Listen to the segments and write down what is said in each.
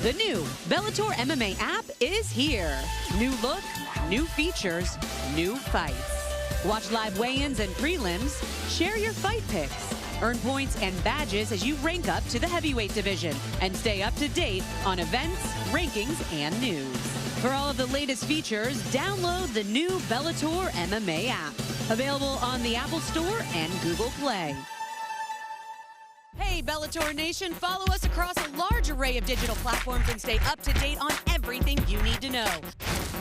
The new Bellator MMA app is here. New look, new features, new fights. Watch live weigh-ins and prelims. Share your fight picks. Earn points and badges as you rank up to the heavyweight division. And stay up to date on events, rankings, and news. For all of the latest features, download the new Bellator MMA app. Available on the Apple Store and Google Play. Hey, Bellator Nation, follow us across a large array of digital platforms and stay up to date on everything you need to know.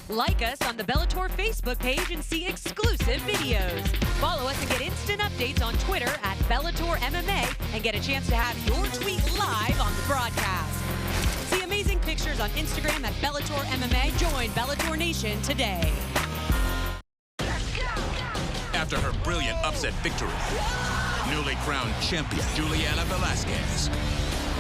Like us on the Bellator Facebook page and see exclusive videos. Follow us and get instant updates on Twitter at Bellator MMA and get a chance to have your tweet live on the broadcast. See amazing pictures on Instagram at Bellator MMA. Join Bellator Nation today. After her brilliant upset victory, newly crowned champion Juliana Velasquez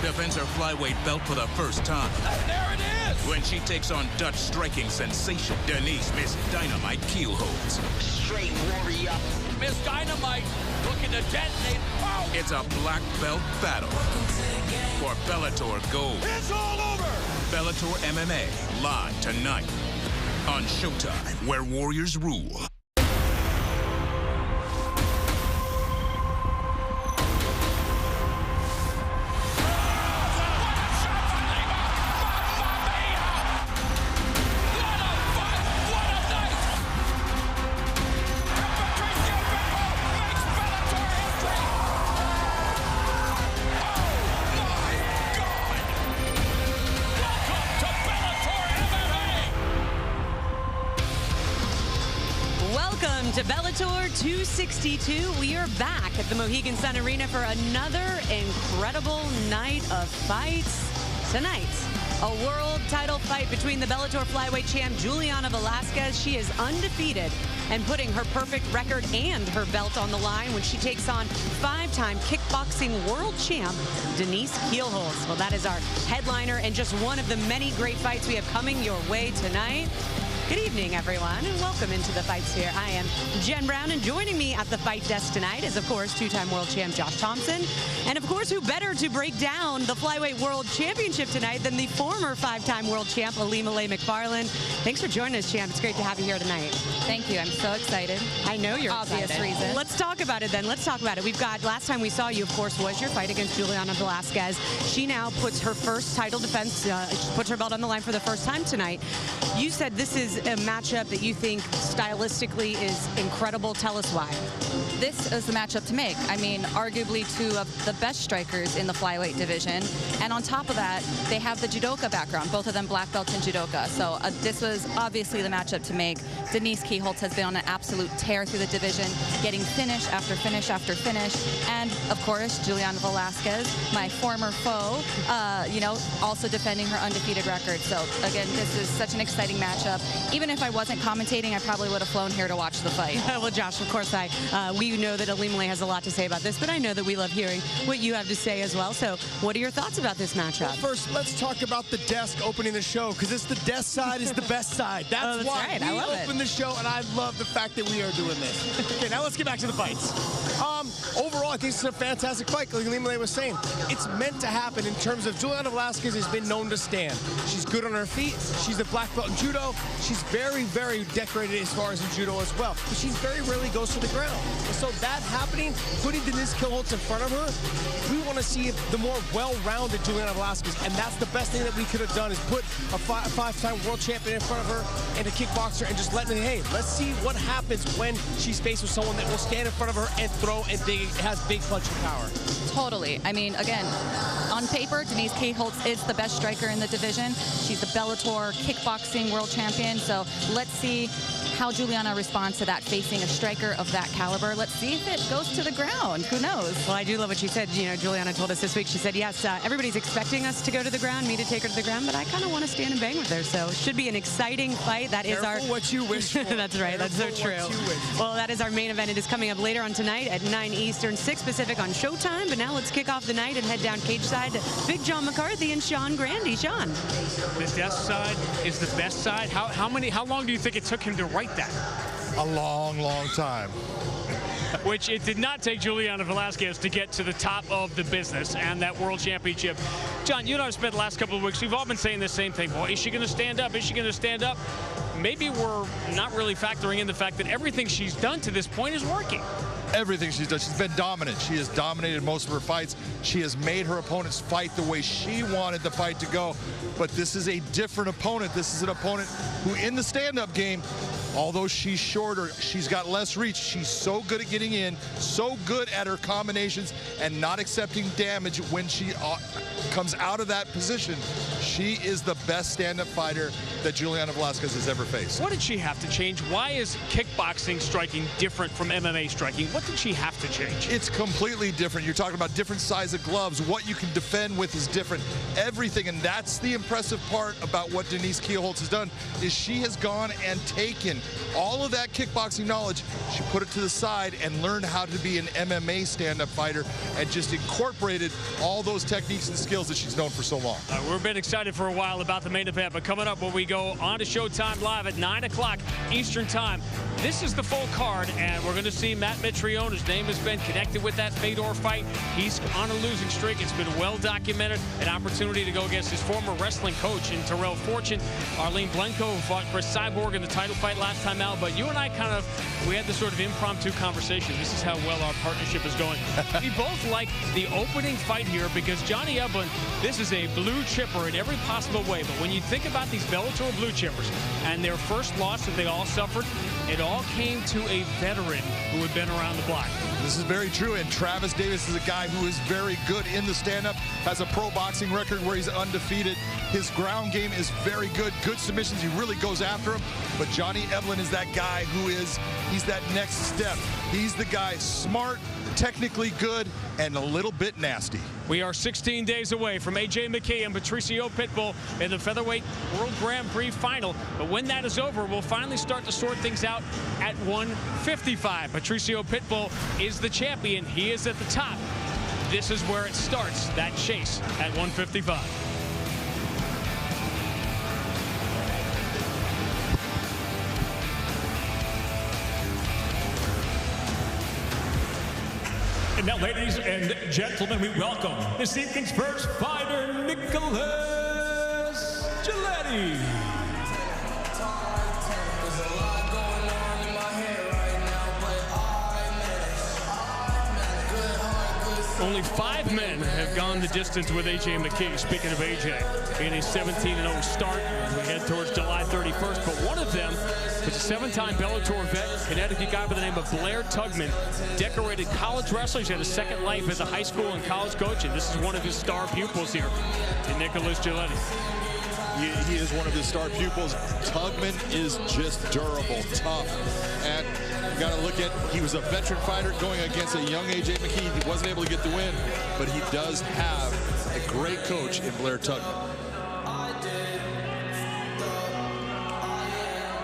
defends her flyweight belt for the first time. There it is! When she takes on Dutch striking sensation Denise Miss Dynamite Kielholtz. Straight warrior. Miss Dynamite looking to detonate. Oh. It's a black belt battle for Bellator Gold. It's all over! Bellator MMA, live tonight on Showtime, where warriors rule. Welcome to Bellator 262. We are back at the Mohegan Sun Arena for another incredible night of fights. Tonight, a world title fight between the Bellator flyweight champ Juliana Velasquez. She is undefeated and putting her perfect record and her belt on the line when she takes on five-time kickboxing world champ Denise Kielholtz. Well, that is our headliner and just one of the many great fights we have coming your way tonight. Good evening, everyone, and welcome into the Fight Sphere. I am Jen Brown, and joining me at the fight desk tonight is, of course, two-time world champ Josh Thompson. And, of course, who better to break down the Flyweight World Championship tonight than the former five-time world champ, Ilima-Lei Macfarlane. Thanks for joining us, champ. It's great to have you here tonight. Thank you. I'm so excited. I know you're Obvious excited. reason. Let's talk about it, then. Let's talk about it. We've got, last time we saw you, of course, was your fight against Juliana Velasquez. She now puts her first title defense, puts her belt on the line for the first time tonight. You said this is a matchup that you think stylistically is incredible. Tell us why. This is the matchup to make. I mean, arguably two of the best strikers in the flyweight division. And on top of that, they have the judoka background, both of them black belts in judoka. So this was obviously the matchup to make. Denise Kielholtz has been on an absolute tear through the division, getting finish after finish after finish. And, of course, Juliana Velasquez, my former foe, also defending her undefeated record. So, again, this is such an exciting matchup. Even if I wasn't commentating, I probably would have flown here to watch the fight. Well, Josh, of course, we know that Ilima-Lei has a lot to say about this, but I know that we love hearing what you have to say as well. So what are your thoughts about this matchup? Well, first, let's talk about the desk opening the show, because it's the desk side is the best side. That's why right. we open the show, and I love the fact that we are doing this. Okay, now let's get back to the fights. Overall, I think it's a fantastic fight, like Ilima-Lei was saying. It's meant to happen in terms of Juliana Velasquez has been known to stand. She's good on her feet. She's a black belt in judo. She's very, very decorated as far as in judo as well. But she very rarely goes to the ground. And so that happening, putting Denise Kielholtz in front of her, we want to see the more well-rounded Juliana Velasquez. And that's the best thing that we could have done is put a five-time world champion in front of her and a kickboxer and just let me, hey, let's see what happens when she's faced with someone that will stand in front of her and throw and has big punching power. Totally. I mean, again, on paper, Denise Kielholtz is the best striker in the division. She's the Bellator kickboxing world champion. So let's see how Juliana responds to that, facing a striker of that caliber. Let's see if it goes to the ground. Who knows? Well, I do love what she said. You know, Juliana told us this week, she said, yes, everybody's expecting us to go to the ground, me to take her to the ground, but I kind of want to stand and bang with her. So it should be an exciting fight. That is Careful what you wish for. That's right. That's so true. Well, that is our main event. It is coming up later on tonight at 9 Eastern, 6 Pacific on Showtime. But now let's kick off the night and head down cage side to Big John McCarthy and Sean Grandy. Sean. The desk side is the best side. How long do you think it took him to write that? A long, long time. Which it did not take Juliana Velasquez to get to the top of the business and that world championship. John, you and I have spent the last couple of weeks, we've all been saying the same thing. Boy, is she going to stand up? Is she going to stand up? Maybe we're not really factoring in the fact that everything she's done to this point is working. Everything she's done, she's been dominant. She has dominated most of her fights. She has made her opponents fight the way she wanted the fight to go. But this is a different opponent. This is an opponent who, in the stand-up game, although she's shorter, she's got less reach. She's so good at getting in, so good at her combinations and not accepting damage when she comes out of that position. She is the best stand-up fighter that Juliana Velasquez has ever faced. What did she have to change? Why is kickboxing striking different from MMA striking? What did she have to change? It's completely different. You're talking about different size of gloves. What you can defend with is different. Everything, and that's the impressive part about what Denise Kielholtz has done, is she has gone and taken all of that kickboxing knowledge, she put it to the side and learned how to be an MMA stand-up fighter and just incorporated all those techniques and skills that she's known for so long. We've been excited for a while about the main event, but coming up when we go on to Showtime Live at 9 o'clock Eastern Time, this is the full card, and we're going to see Matt Mitrione. His name has been connected with that Fedor fight. He's on a losing streak. It's been well documented. An opportunity to go against his former wrestling coach in Terrell Fortune. Arlene Blenko, who fought Chris Cyborg in the title fight last time out. But you and I we had this sort of impromptu conversation. This is how well our partnership is going. We both like the opening fight here because Johnny Evelyn, this is a blue chipper in every possible way. But when you think about these Bellator blue chippers and their first loss that they all suffered, it all came to a veteran who had been around the block. This is very true, and Travis Davis is a guy who is very good in the stand-up, has a pro boxing record where he's undefeated. His ground game is very good. Good submissions, he really goes after him. But Johnny Evelyn is that guy he's that next step. He's the guy, smart, technically good, and a little bit nasty. We are 16 days away from A.J. McKee and Patricio Pitbull in the Featherweight World Grand Prix final. But when that is over, we'll finally start to sort things out at 155. Patricio Pitbull is the champion. He is at the top. This is where it starts, that chase at 155. And now, ladies and gentlemen, we welcome this evening's first fighter, Nicholas Giletti. Only 5 men have gone the distance with A.J. McKee. Speaking of A.J., in a 17-0 start as we head towards July 31st. But one of them was a 7-time Bellator vet, Connecticut guy by the name of Blair Tugman, decorated college wrestler. He's had a second life as a high school and college coach, and this is one of his star pupils here in Nicholas Giletti. He is one of his star pupils. Tugman is just durable, tough, and you got to look at, he was a veteran fighter going against a young A.J. McKee. He wasn't able to get the win, but he does have a great coach in Blair Tugman.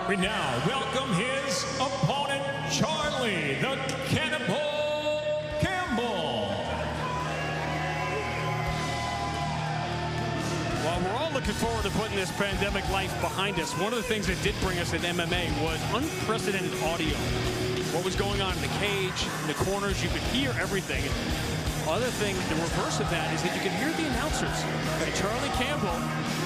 We now welcome his opponent, Charlie the Cannibal Campbell. Well, we're all looking forward to putting this pandemic life behind us. One of the things that did bring us in MMA was unprecedented audio. What was going on in the cage, in the corners, you could hear everything. Other thing, the reverse of that is that you could hear the announcers. And Charlie Campbell,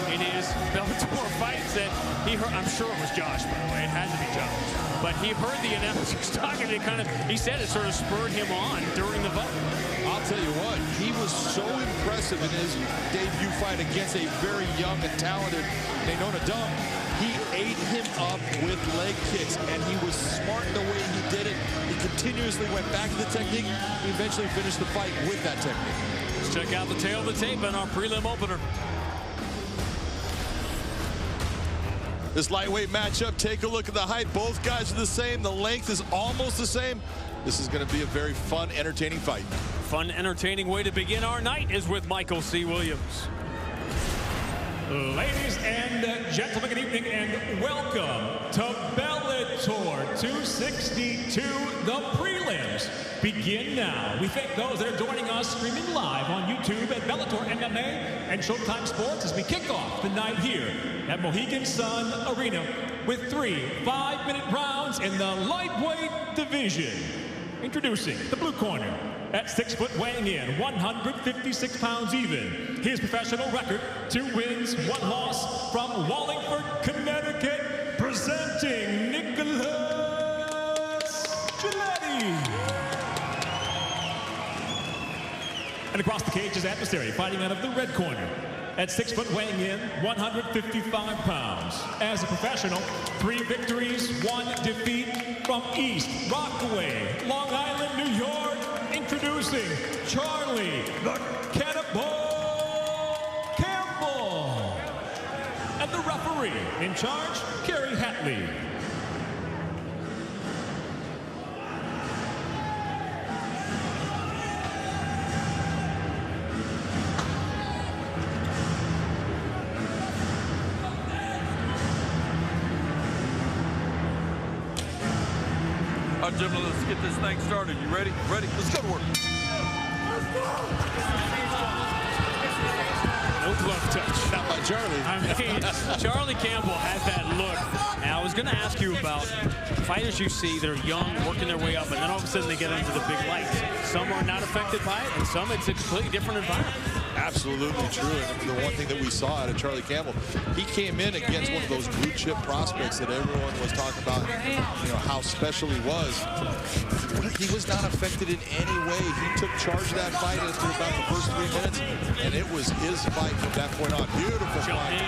in his Bellator fights that he heard, I'm sure it was Josh, by the way, it had to be Josh. But he heard the announcers talking, he said it sort of spurred him on during the fight. I'll tell you what, he was so impressive in his debut fight against a very young and talented Nenona Dumb. He ate him up with leg kicks, and he was smart in the way he did it. He continuously went back to the technique. He eventually finished the fight with that technique. Let's check out the tail of the tape on our prelim opener. This lightweight matchup, take a look at the height. Both guys are the same. The length is almost the same. This is going to be a very fun, entertaining fight. Fun, entertaining way to begin our night is with Michael C. Williams. Ladies and gentlemen, good evening and welcome to Bellator 262, the prelims begin now. We thank those that are joining us streaming live on YouTube at Bellator MMA and Showtime Sports as we kick off the night here at Mohegan Sun Arena with 3 5-minute rounds in the lightweight division. Introducing the blue corner, At 6 foot, weighing in 156 pounds even. His professional record, 2 wins, 1 loss, from Wallingford, Connecticut, presenting Nicholas Giletti. And across the cage, his adversary, fighting out of the red corner. At 6 foot, weighing in 155 pounds. As a professional, 3 victories, 1 defeat, from East Rockaway, Long Island, New York, introducing Charlie the Cannibal Campbell. And the referee in charge, Kerry Hatley. All right, gentlemen, let's get this thing started. You ready? Ready? Let's go to work. No glove touch. Not by Charlie. I mean, Charlie Campbell had that look. And I was going to ask you about fighters you see that are young, working their way up, and then all of a sudden they get into the big lights. Some are not affected by it, and some it's a completely different environment. Absolutely true. And the one thing that we saw out of Charlie Campbell, he came in against one of those blue chip prospects that everyone was talking about, you know, how special he was. He was not affected in any way. He took charge of that fight after about the first 3 minutes, and it was his fight from that point on. Beautiful fight.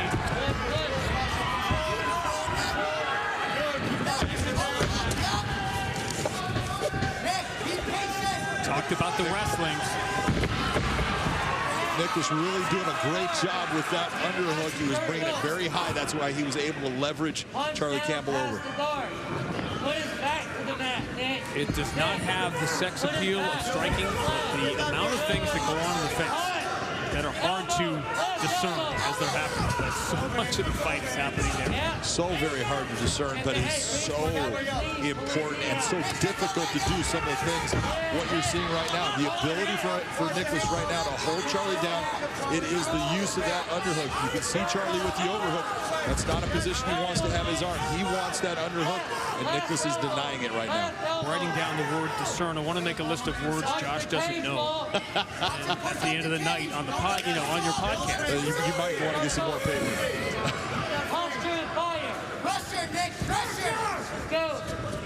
Talked about the wrestling. Nicholas really doing a great job with that underhook. He was bringing it very high. That's why he was able to leverage Charlie Campbell over. It does not have the sex appeal of striking, but the amount of things that go on in the face that are hard to discern as they're happening. But so much of the fight is happening there. So very hard to discern, but it's so important and so difficult to do some of the things. What you're seeing right now, the ability for Nicholas right now to hold Charlie down, it is the use of that underhook. You can see Charlie with the overhook. That's not a position he wants to have his arm. He wants that underhook, and Nicholas is denying it right now. Writing down the word discern. I want to make a list of words Josh doesn't know. And at the end of the night on the on your podcast, you might want to get some more paper.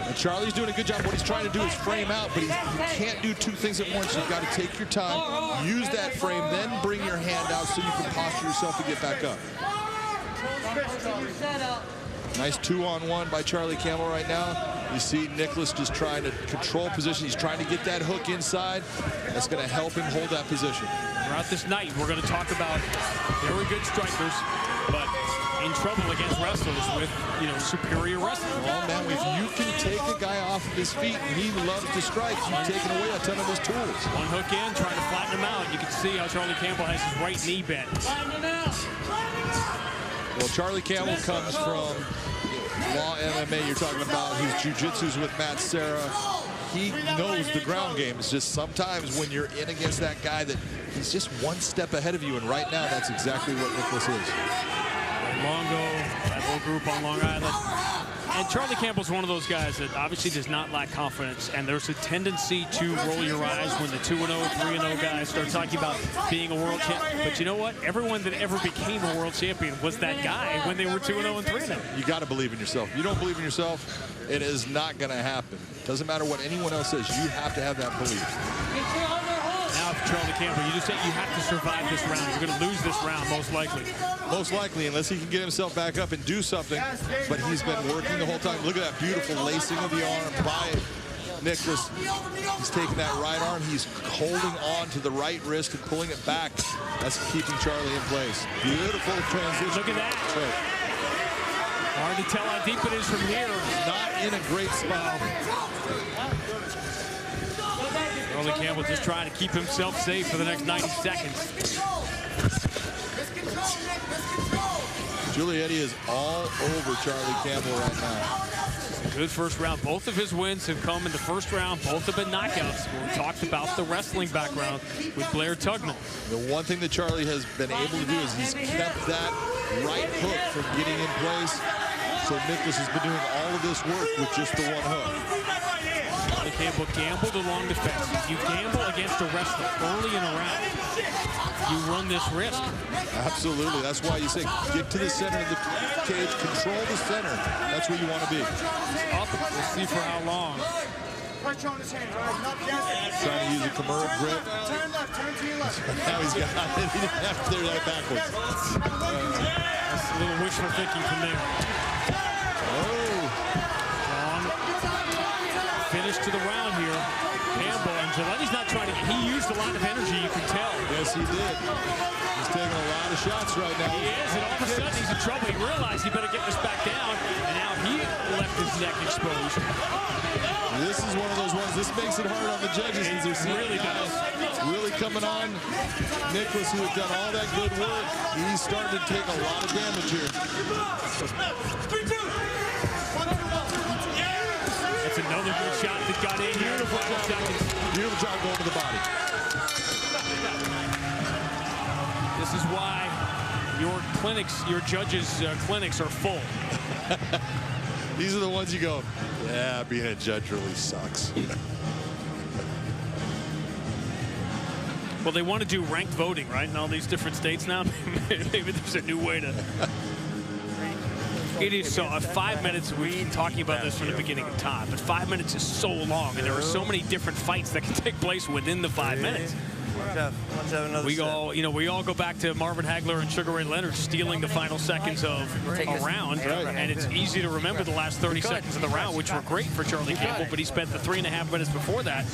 And Charlie's doing a good job. What he's trying to do is frame out, but you can't do 2 things at once. You've got to take your time, use that frame, then bring your hand out so you can posture yourself to get back up. Nice 2-on-1 by Charlie Campbell right now. You see Nicholas just trying to control position. He's trying to get that hook inside. That's going to help him hold that position. Throughout this night, we're going to talk about very good strikers, but in trouble against wrestlers with, superior wrestling. Well, man, if you can take a guy off of his feet and he loves to strike, you've taken away a ton of his tools. One hook in, trying to flatten him out. You can see how Charlie Campbell has his right knee bent. Well, Charlie Campbell comes from Law MMA. You're talking about his jiu-jitsu's with Matt Serra. He knows the ground game. It's just sometimes when you're in against that guy that he's just one step ahead of you, and right now that's exactly what Nicholas is. Longo, that whole group on Long Island. And Charlie Campbell's one of those guys that obviously does not lack confidence, and there's a tendency to roll your eyes when the 2-0, 3-0 guys start talking about being a world champion. But you know what? Everyone that ever became a world champion was that guy when they were 2-0 and 3-0. You got to believe in yourself. If you don't believe in yourself, it is not going to happen. Doesn't matter what anyone else says. You have to have that belief. Now, for Charlie Campbell, you just say you have to survive this round. You're going to lose this round, most likely. Most likely, unless he can get himself back up and do something. But he's been working the whole time. Look at that beautiful lacing of the arm by Nicholas. He's taking that right arm. He's holding on to the right wrist and pulling it back. That's keeping Charlie in place. Beautiful transition. Look at that. Hard to tell how deep it is from here. Not in a great spot. Charlie Campbell just trying to keep himself safe for the next 90 seconds. Giuliani is all over Charlie Campbell right now. Good first round. Both of his wins have come in the first round. Both have been knockouts. We talked about the wrestling background with Blair Tugman. The one thing that Charlie has been able to do is he's kept that right hook from getting in place. So Nicholas has been doing all of this work with just the one hook. Charlie Campbell gambled along the fence. You gamble against a wrestler early in a round, you run this risk. Absolutely. That's why you say get to the center of the cage, control the center. That's where you want to be. Up. We'll see for how long. Pressure on his hands, all right? Not just. Trying to use a Kimura grip. Turn left, turn to your left. Now he's got it. He didn't have to do that backwards. That's a little wishful thinking from there. Oh. Long finish to the round here. Campbell and Giletti's not trying to. He used a lot of energy, you can tell. Yes, he did. He's taking a lot of shots right now. He is, and all of a sudden he's in trouble. He realized he better get this back down, and now he left his neck exposed. This is one of those ones. This makes it hard on the judges. It really does. Really coming on. Nicholas, who has done all that good work, he's starting to take a lot of damage here. That's another good shot that got in here. Beautiful job going to the body. This is why your clinics, your judges' clinics are full. These are the ones you go, yeah, being a judge really sucks. Well, they want to do ranked voting, right, in all these different states now. Maybe there's a new way to. It is so 5 minutes. We've been talking about this from the beginning of time, but 5 minutes is so long, and there are so many different fights that can take place within the 5 minutes. We all go back to Marvin Hagler and Sugar Ray Leonard stealing the final seconds of a round, and it's easy to remember the last 30 seconds of the round, which were great for Charlie Campbell, but he spent the 3.5 minutes before that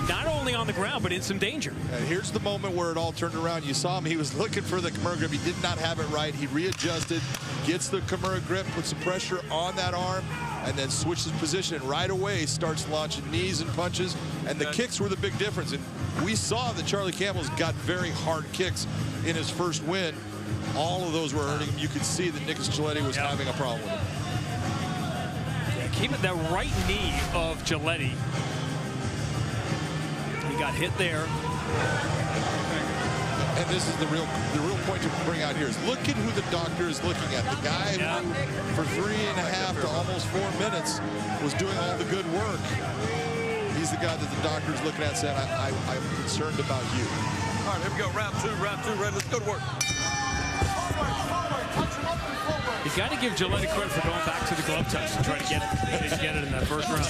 not only on the ground, but in some danger. And here's the moment where it all turned around. You saw him. He was looking for the Kimura grip. He did not have it right. He readjusted, gets the Kimura grip, puts some pressure on that arm, and then switches position, and right away starts launching knees and punches, and the kicks were the big difference. And we saw that Charlie Campbell's got very hard kicks in his first win. All of those were hurting him. You could see that Nicholas Giletti was having a problem with him. Yeah, keep it that right knee of Giletti. He got hit there. And this is the real point to bring out here is look at who the doctor is looking at. The guy who, for 3.5 to almost 4 minutes, was doing all the good work. He's the guy that the doctor is looking at saying, I'm concerned about you. All right, here we go. Round two, ready. Let's go to work. You got to give Giletti credit for going back to the glove touch and try to get it in that first round.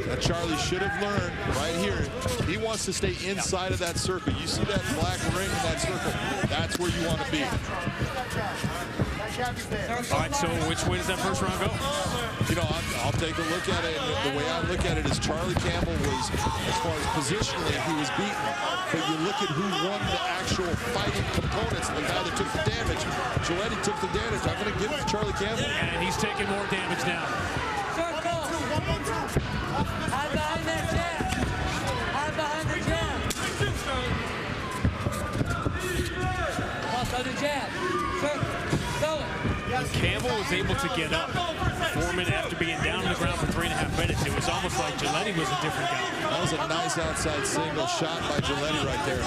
Now Charlie should have learned right here. He wants to stay inside of that circle. You see that black ring in that circle. That's where you want to be. All right, so which way does that first round go? You know, I'll take a look at it. And the way I look at it is Charlie Campbell was, as far as positionally, he was beaten. But you look at who won the actual fighting components, the guy that took the damage. Giletti took the damage. I'm going to give it to Charlie Campbell. And he's taking more damage now. Hide behind that jab. Hide behind the jab. Also the jab. Campbell was able to get up 4 minutes after being down on the ground for 3.5 minutes. It was almost like Giletti was a different guy. That was a nice outside single shot by Giletti right there.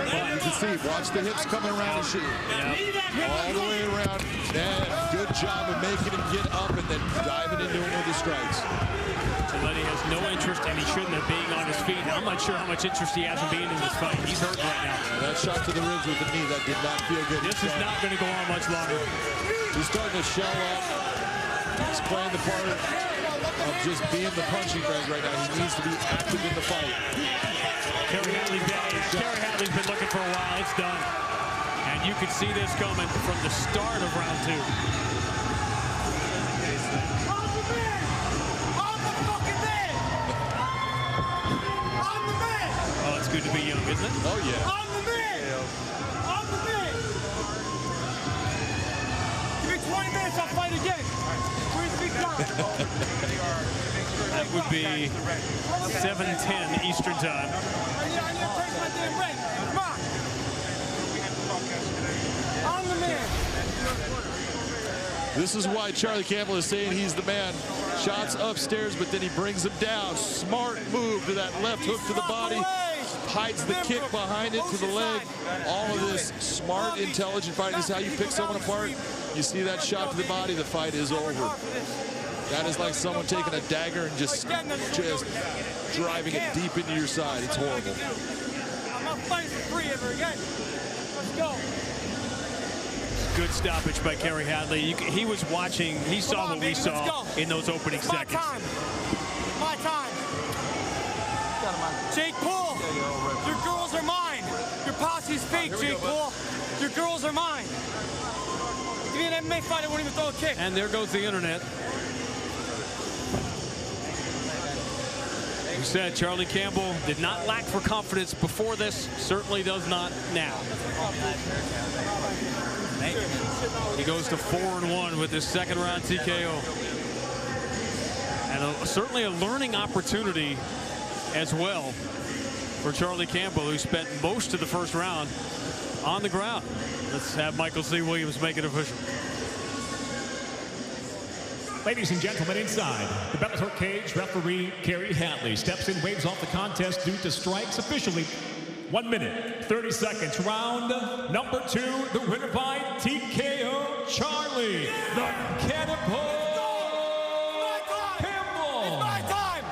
But you can see, watch the hips coming around and shoot. All the way around. And good job of making him get up and then diving into him with the strikes. Giletti has no interest, and he shouldn't have being on his feet. I'm not sure how much interest he has in being in this fight. He's hurt right now. And that shot to the ribs with the knee, that did not feel good. This is not going to go on much longer. He's starting to shell up. He's playing the part of just being the punching bag right now. He needs to be active in the fight. Kerry Hadley's been looking for a while. It's done. And you can see this coming from the start of round two. Oh, it's good to be young, isn't it? Oh, yeah. I'm the man! I'm the man! Give me 20 minutes, I'll fight again. That would be 7:10 Eastern time. I need to take my damn break. Come on. I'm the man. This is why Charlie Campbell is saying he's the man. Shots upstairs, but then he brings him down. Smart move to that left hook to the body. Hides the kick behind it to the leg. All of this smart, intelligent fighting. This is how you pick someone apart. You see that shot to the body, the fight is over. That is like someone taking a dagger and just driving it deep into your side. It's horrible. I'm not fighting for free ever again. Let's go. Good stoppage by Kerry Hadley. He was watching. He saw what we saw in those opening seconds. My time. Jake Paul, your girls are mine. Your posse's fake, Jake Paul. Your girls are mine. Give me an MMA fight, I won't even throw a kick. And there goes the internet. You said Charlie Campbell did not lack for confidence before this. Certainly does not now. He goes to 4-1 with his second round TKO. And certainly a learning opportunity as well for Charlie Campbell, who spent most of the first round on the ground. Let's have Michael C. Williams make it official. Ladies and gentlemen, inside the Bellator cage, referee Kerry Hadley steps in, waves off the contest due to strikes. Officially 1 minute, 30 seconds. Round number 2, the winner by TKO, Charlie the Cannibal Campbell. It's my time.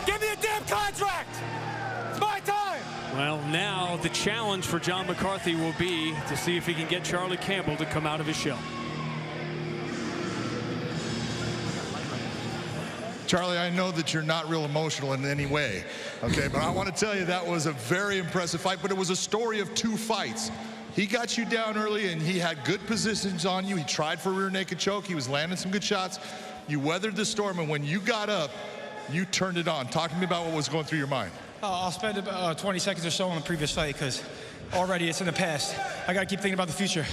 Give me a damn contract. It's my time. Well, now the challenge for John McCarthy will be to see if he can get Charlie Campbell to come out of his shell. Charlie, I know that you're not real emotional in any way, okay? But I want to tell you that was a very impressive fight, but it was a story of 2 fights. He got you down early, and he had good positions on you. He tried for a rear naked choke. He was landing some good shots. You weathered the storm, and when you got up, you turned it on. Talk to me about what was going through your mind. I'll spend about 20 seconds or so on the previous fight because already it's in the past. I got to keep thinking about the future.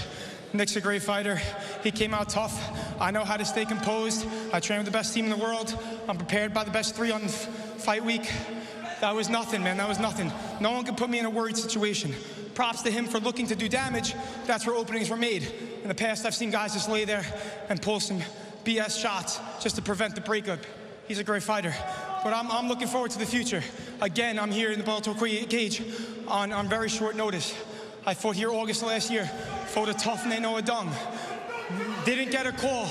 Nick's a great fighter. He came out tough. I know how to stay composed. I train with the best team in the world. I'm prepared by the best 3 on fight week. That was nothing, man. That was nothing. No one could put me in a worried situation. Props to him for looking to do damage. That's where openings were made. In the past, I've seen guys just lay there and pull some BS shots just to prevent the breakup. He's a great fighter. But I'm looking forward to the future. Again, I'm here in the Bellator cage on very short notice. I fought here August last year. Fought a tough Noah Dung. Didn't get a call.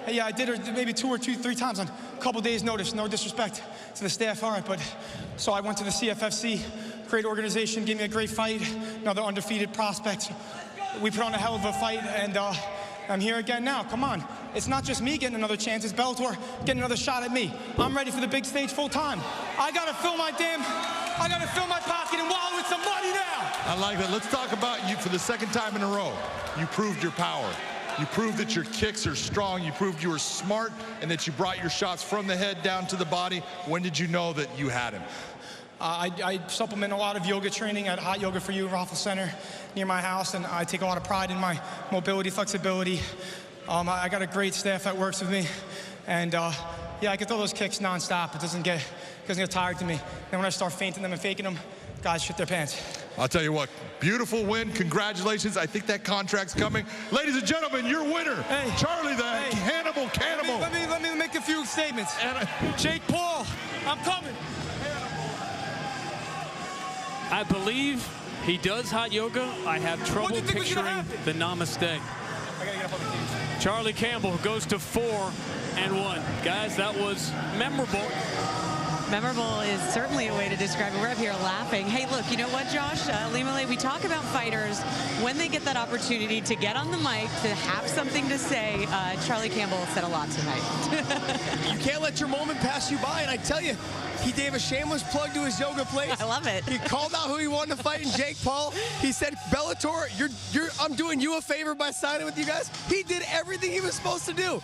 Yeah, I did her maybe 2 or 3 times on a couple days' notice. No disrespect to the staff, all right, but so I went to the CFFC, great organization, gave me a great fight, another undefeated prospect. We put on a hell of a fight, and I'm here again now. Come on. It's not just me getting another chance, it's Bellator getting another shot at me. I'm ready for the big stage full time. I gotta fill my pocket and wallet with some money now. I like that. Let's talk about you for the 2nd time in a row. You proved your power. You proved that your kicks are strong. You proved you were smart and that you brought your shots from the head down to the body. When did you know that you had him? I supplement a lot of yoga training at Hot Yoga for You, Raffle Center, near my house, and I take a lot of pride in my mobility, flexibility. I got a great staff that works with me, and yeah, I can throw those kicks nonstop. It doesn't get tired to me. Then when I start feinting them and faking them, guys shit their pants. I'll tell you what, beautiful win. Congratulations. I think that contract's coming. Ladies and gentlemen, your winner, Charlie the Cannibal. Let me make a few statements. Jake Paul, I'm coming. I believe he does hot yoga. I have trouble picturing the namaste. I gotta get up on the cage. Charlie Campbell goes to 4-1. Guys, that was memorable. Memorable is certainly a way to describe it. We're up here laughing. Hey, look, you know what, Josh? Limale, we talk about fighters when they get that opportunity to get on the mic, to have something to say. Charlie Campbell said a lot tonight. You can't let your moment pass you by, and I tell you, he gave a shameless plug to his yoga place. I love it. He called out who he wanted to fight in Jake Paul. He said, Bellator, I'm doing you a favor by signing with you guys. He did everything he was supposed to do.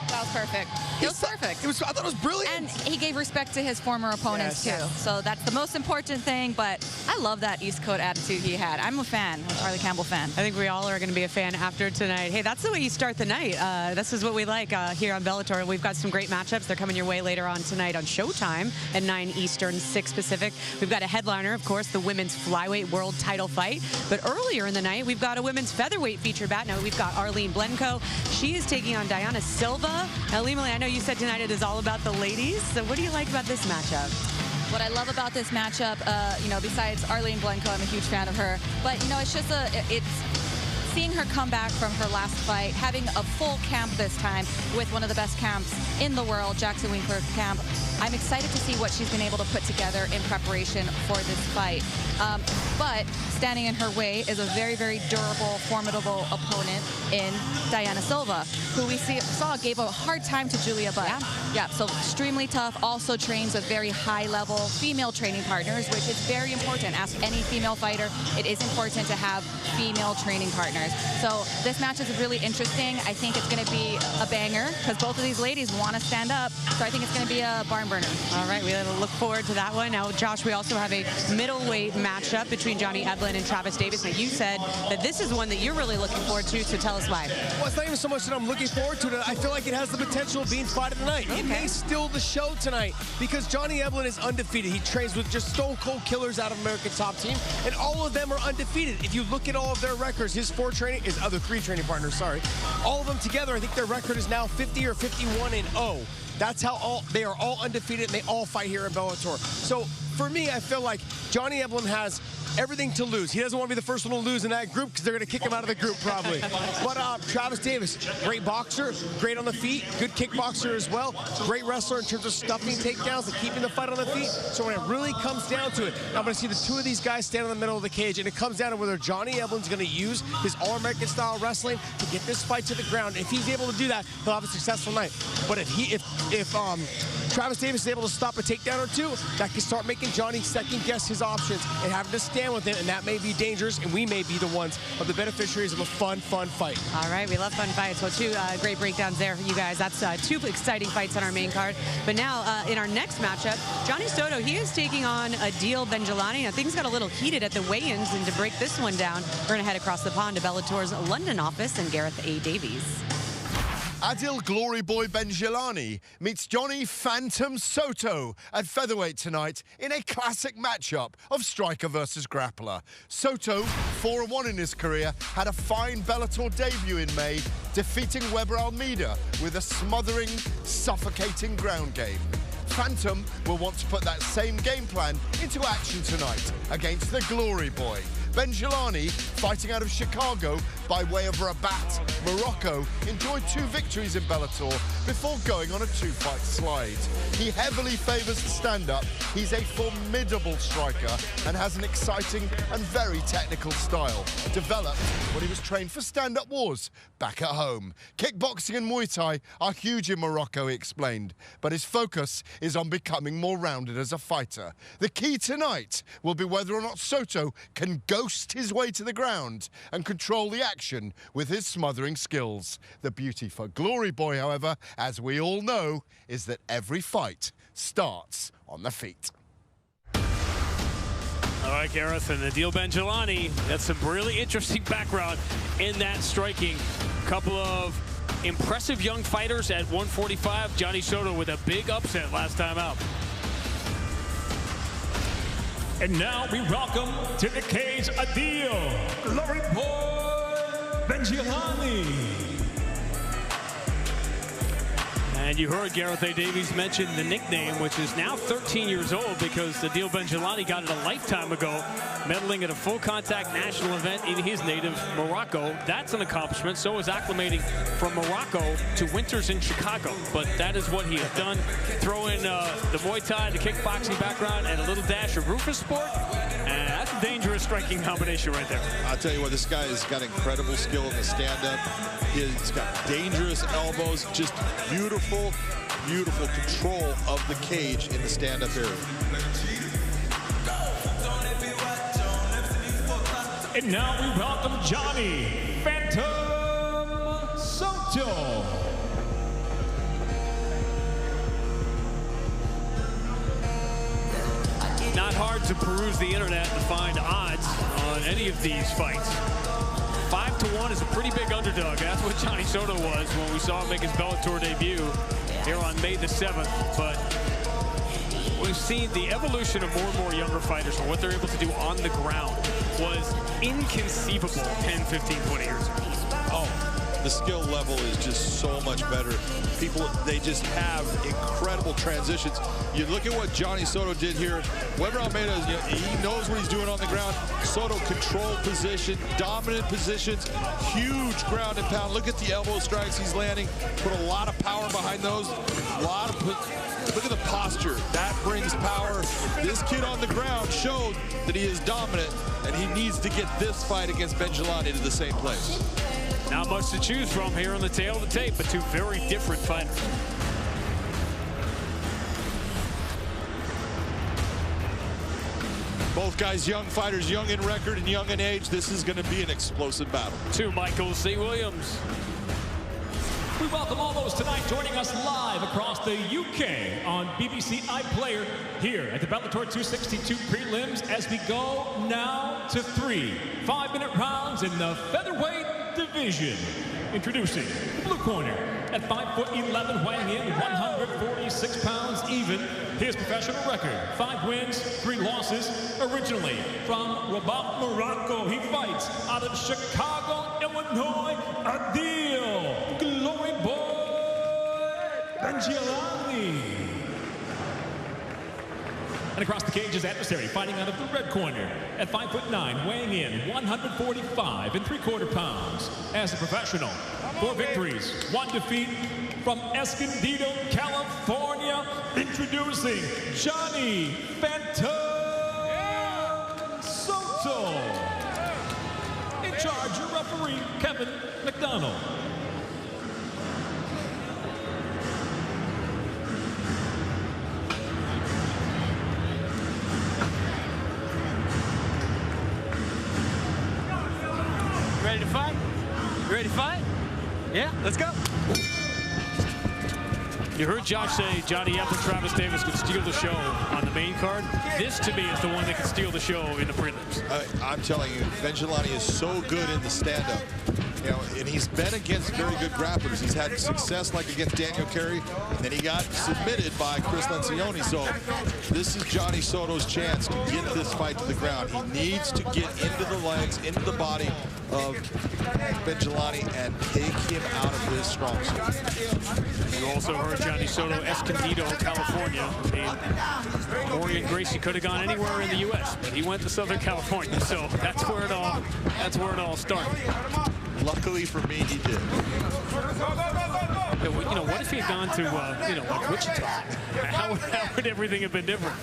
That was perfect. It was perfect. I thought it was brilliant. And he gave respect to his former opponents, too. So that's the most important thing, but I love that East Coast attitude he had. I'm a fan, a Charlie Campbell fan. I think we all are going to be a fan after tonight. Hey, that's the way you start the night. This is what we like here on Bellator. We've got some great matchups. They're coming your way later on tonight on Showtime at 9 Eastern, 6 Pacific. We've got a headliner, of course, the women's flyweight world title fight. But earlier in the night, we've got a women's featherweight feature bout. Now, we've got Arlene Blenko. She is taking on Diana Silva. Now, Limale, I know you said tonight it is all about the ladies. So what do you like about this matchup? What I love about this matchup, you know, besides Arlene Blenko, I'm a huge fan of her. But, you know, it's just seeing her come back from her last fight, having a full camp this time with one of the best camps in the world, Jackson Winkler camp, I'm excited to see what she's been able to put together in preparation for this fight. But standing in her way is a very, very durable, formidable opponent in Diana Silva, who we saw gave a hard time to Julia Butt. Yeah, so extremely tough, also trains with very high-level female training partners, which is very important. Ask any female fighter, it is important to have female training partners. So this match is really interesting. I think it's going to be a banger because both of these ladies want to stand up. So I think it's going to be a barn burner. All right, we look forward to that one. Now, Josh, we also have a middleweight matchup between Johnny Evelyn and Travis Davis. Now, you said that this is one that you're really looking forward to, so tell us why. Well, it's not even so much that I'm looking forward to it. I feel like it has the potential of being fight of the night. Okay. It may steal the show tonight because Johnny Evelyn is undefeated. He trains with just stone cold killers out of American Top Team, and all of them are undefeated. If you look at all of their records, his other three training partners, all of them together, I think their record is now 50 or 51-0. That's how they are all undefeated, and they all fight here in Bellator. So for me, I feel like Johnny Evelyn has everything to lose. He doesn't want to be the first one to lose in that group because they're going to kick him out of the group probably. But Travis Davis, great boxer, great on the feet, good kickboxer as well, great wrestler in terms of stuffing takedowns and keeping the fight on the feet. So when it really comes down to it, I'm going to see the two of these guys stand in the middle of the cage, and it comes down to whether Johnny Evelyn's going to use his All-American style wrestling to get this fight to the ground. If he's able to do that, he'll have a successful night. But if Travis Davis is able to stop a takedown or two, that can start making Johnny second-guess his options and having to stand with him, and that may be dangerous, and we may be the ones of the beneficiaries of a fun fight. All right, we love fun fights. Well, two great breakdowns there for you guys. That's two exciting fights on our main card. But now, in our next matchup, Johnny Soto, he is taking on Adil Benjelani. Now, things got a little heated at the weigh-ins, and to break this one down, we're going to head across the pond to Bellator's London office and Gareth A. Davies. Adil Glory Boy Benjelani meets Johnny Phantom Soto at featherweight tonight in a classic matchup of striker versus grappler. Soto, 4-1 in his career, had a fine Bellator debut in May, defeating Weber Almeida with a smothering, suffocating ground game. Phantom will want to put that same game plan into action tonight against the Glory Boy. Benjelani, fighting out of Chicago by way of Rabat, Morocco, enjoyed 2 victories in Bellator before going on a 2-fight slide. He heavily favours the stand-up. He's a formidable striker and has an exciting and very technical style, developed when he was trained for stand-up wars back at home. Kickboxing and Muay Thai are huge in Morocco, he explained, but his focus is on becoming more rounded as a fighter. The key tonight will be whether or not Soto can ghost his way to the ground and control the action with his smothering skills. The beauty for Glory Boy, however, as we all know, is that every fight starts on the feet. All right, Gareth, and Adil Benjelani, that's some really interesting background in that striking. Couple of impressive young fighters at 145. Johnny Soto with a big upset last time out. And now we welcome to the cage Adil Glory Boy Benjelani. And you heard Gareth A. Davies mention the nickname, which is now 13 years old because Adil Benjelani got it a lifetime ago, medaling at a full-contact national event in his native Morocco. That's an accomplishment. So is acclimating from Morocco to winters in Chicago. But that is what he has done. Throw in the Muay Thai, the kickboxing background, and a little dash of Rufus sport. And that's a dangerous striking combination right there. I'll tell you what, this guy has got incredible skill in the stand-up. He's got dangerous elbows, just beautiful, beautiful control of the cage in the stand-up area. And now we welcome Johnny Phantom Soto. Not hard to peruse the internet and find odds on any of these fights. 5-1 is a pretty big underdog. That's what Johnny Soto was when we saw him make his Bellator debut here on May the 7th. But we've seen the evolution of more and more younger fighters and what they're able to do on the ground was inconceivable 10, 15, 20 years ago. Oh, the skill level is just so much better. People, they just have incredible transitions. You look at what Johnny Soto did here. Weber Almeida, he knows what he's doing on the ground. Soto controlled position, dominant positions, huge ground and pound. Look at the elbow strikes he's landing. Put a lot of power behind those. Look at the posture. That brings power. This kid on the ground showed that he is dominant, and he needs to get this fight against Benjelani to the same place. Not much to choose from here on the tail of the tape, but two very different fighters. Both guys young fighters, young in record and young in age. This is going to be an explosive battle. To Michael C. Williams. We welcome all those tonight joining us live across the UK on BBC iPlayer here at the Bellator 262 prelims as we go now to 3 5-minute rounds in the featherweight division. Introducing the blue corner at 5'11", weighing in 146 pounds even. His professional record, 5 wins, 3 losses. Originally from Rabat, Morocco, he fights out of Chicago, Illinois, Adil Glory Boy Benjelani. And across the cage, his adversary fighting out of the red corner at 5'9", weighing in 145 3/4 pounds. As a professional, 4 victories, 1 defeat from Escondido, California. Introducing Johnny Phantom Soto. In charge, your referee, Kevin McDonald. Ready to fight? You ready to fight? Yeah, let's go. You heard Josh say Johnny F and Travis Davis could steal the show on the main card. This, to me, is the one that can steal the show in the prelims. I'm telling you, Benjelani is so good in the stand-up. You know, and he's been against very good grapplers. He's had success like against Daniel Carey, and then he got submitted by Chris Lencioni. So this is Johnny Soto's chance to get this fight to the ground. He needs to get into the legs, into the body of Benjelani and take him out of his strong suit. You also heard Johnny Soto, Escondido, California. I mean, Morgan Gracie could have gone anywhere in the U.S., but he went to Southern California, so that's where it all started. Luckily for me, he did. You know, what if he had gone to, you know, like Wichita? How would everything have been different?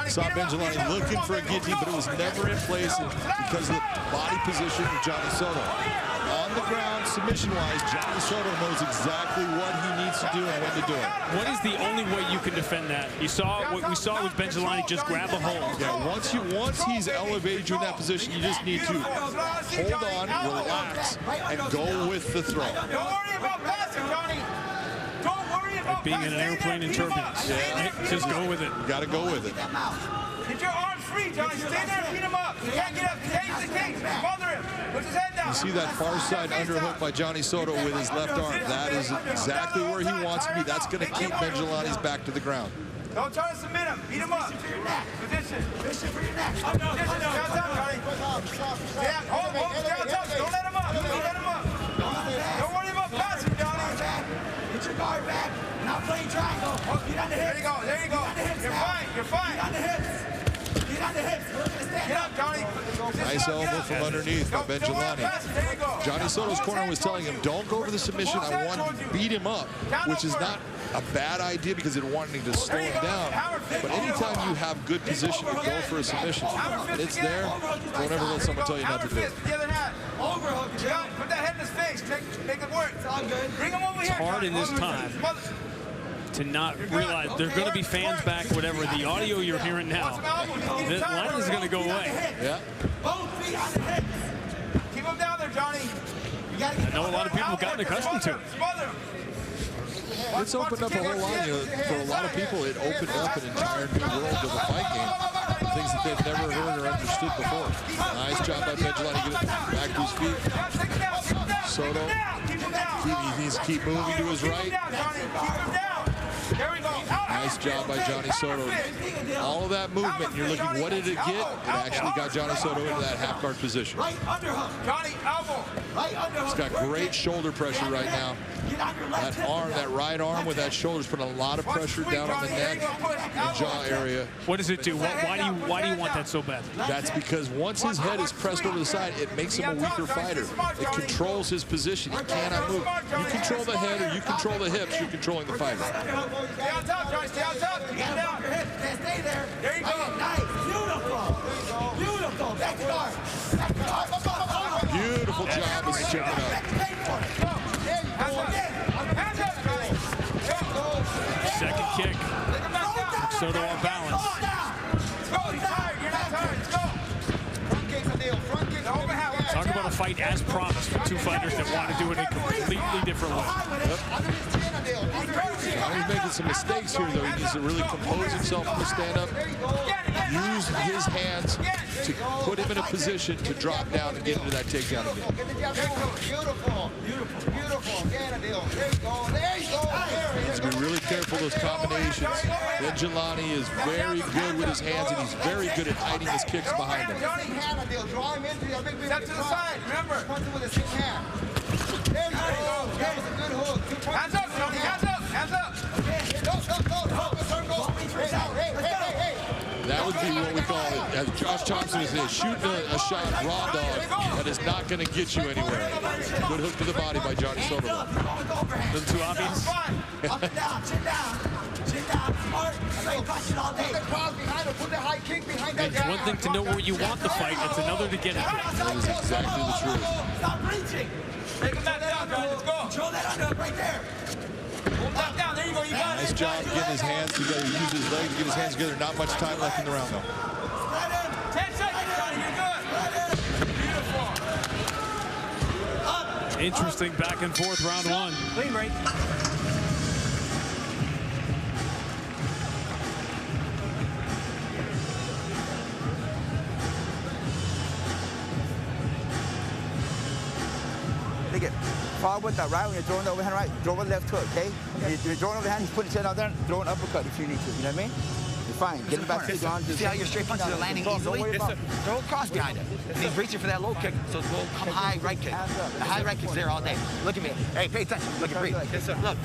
Saw Benjelani looking for a guillotine, but it was never in place because of the body position of Johnny Soto. On the ground, submission-wise, Johnny Soto knows exactly what he needs to do and when to do it. What is the only way you can defend that? You saw what we saw with Benjelani, just grab a hold. Yeah, once he's elevated you in that position, you just need to hold on, relax, and go with the throw. Don't worry about passing, Johnny. Don't worry about like being in an airplane in turbulence. Yeah. Just go with it. You got to go with it. Get your arms free, Johnny. Stay there and beat him up. You can't get up. Cage the cage. Bother him. Put his head down. You see that far side underhook by Johnny Soto with his left arm. That is exactly where he wants to be. That's going to keep Benjelani's back to the ground. Don't try to submit him. Beat him up. Position. Position for your neck. Position. Downtown, Johnny. Yeah, hold downtown. Don't let him up. Don't let him up. Don't worry about passing, Johnny. Get your guard back. Now play triangle. Get on the hips. There you go. There you go. You're fine. You're fine. Get on the hips. Get on the hips. Get up, Johnny. Nice elbow from underneath by Benjelani. There you go. Johnny Soto's corner was telling him, don't go for the submission. I want to beat him up, which is not a bad idea because it wanted to slow him down. But anytime you have good position, you go for a submission. It's there. Don't ever let someone tell you not to do it. The other hand. Overhook. Put that head in his face. Make it work. It's all good. Bring him over here. It's hard in this time to not realize there's going to be fans back, whatever. The audio you're hearing now, the line is going to go away. Yeah. Both feet on the hips. Keep him down there, Johnny. I know a lot of people have gotten accustomed to it. It's opened up a whole lot. You know, for a lot of people, it opened up an entire new world of the fight game. Things that they've never heard or understood before. Nice job by Benjelani to get it back to his feet. Soto, he needs to keep moving to his right. Nice job by Johnny Soto. All of that movement, you're looking, what did it get? It actually got Johnny Soto into that half guard position. He's got great shoulder pressure right now. That arm, that right arm with that shoulder is putting a lot of pressure down on the neck and jaw area. What does it do? Why do you want that so bad? That's because once his head is pressed over the side, it makes him a weaker fighter. It controls his position. He cannot move. You control the head or you control the hips, you're controlling the fighter. Stay on top, Johnny. Stay on top. Get down. Stay there. There you go. Nice. Beautiful. Beautiful. Back to guard. Back to guard. Beautiful job of stepping up. Second kick. Soto on balance. Talk about a fight as promised for two fighters that want to do it a completely different way. He's making some mistakes here, though. He needs to really compose himself in the stand-up. Use his hands to put him in a position to drop down and get into that takedown again. Beautiful. Beautiful. Beautiful. There you go. There you go. He needs to be really careful of those combinations. Benjelani is very good with his hands, and he's very good at hiding his kicks behind him. Draw him into your big Step to the side, remember. Punch him with a sick hand. There you go. That was a good hook. Hands up, Johnny. Hands up. Hands up. That would be what we call it, as Josh Thompson would say, shooting a shot raw dog that is not going to get you anywhere. Good hook to the body by Johnny Soto. Them too obvious. Up and down, chin down. Chin down, smart. Punch it all day. Put the high kick behind that. It's one thing to know where you want the fight, it's another to get it. That is exactly the truth. Stop reaching. Take him back down, Johnny. Let's go. Control that underhook right there. Hold that down. There you go. You got it. Nice job getting his hands together, use his legs, get his hands together. Not much time left in the round, though. 10 seconds, Johnny. You're good. Beautiful. Interesting back and forth round one. Clean break. Take it forward, the right, when you're throwing the overhand right, throw a left hook, okay? You're throwing overhand, you put your chin out there, and throw an uppercut if you need to, you know what I mean? You're fine. Get him back to the ground. See how your straight punches are landing easily? Throw a cross behind it. And he's reaching for that low kick, so it will come high right kick. The high right kick's there all day. Look at me. Hey, pay attention. Look at breathe. Look.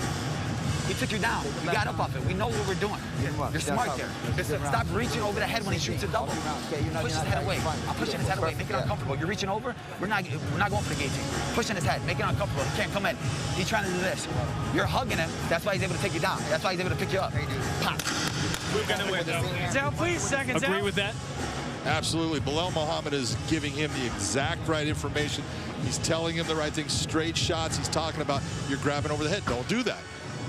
He took you down. You got up off it. We know what we're doing. You're smart there. Stop reaching over the head when he shoots a double. Push his head away. I'm pushing his head away. Make it uncomfortable. You're reaching over. We're not going for the gauging. Pushing his head. Make it uncomfortable. He can't come in. He's trying to do this. You're hugging him. That's why he's able to take you down. That's why he's able to pick you up. Pop. We're gonna win, though. Down, please. Seconds. Agree with that? Absolutely. Bilal Muhammad is giving him the exact right information. He's telling him the right thing. Straight shots. He's talking about you're grabbing over the head. Don't do that.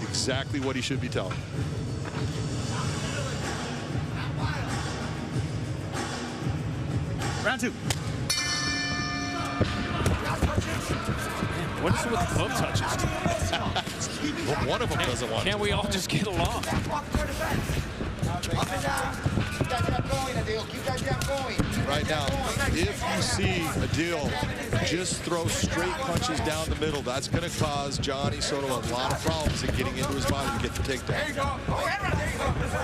Exactly what he should be telling. Round two. What is it with the glove touches? Well, one of them doesn't want Can't we all just get along? Right now, if you see Adil just throw straight punches down the middle, that's going to cause Johnny Soto a lot of problems in getting into his body to get the takedown.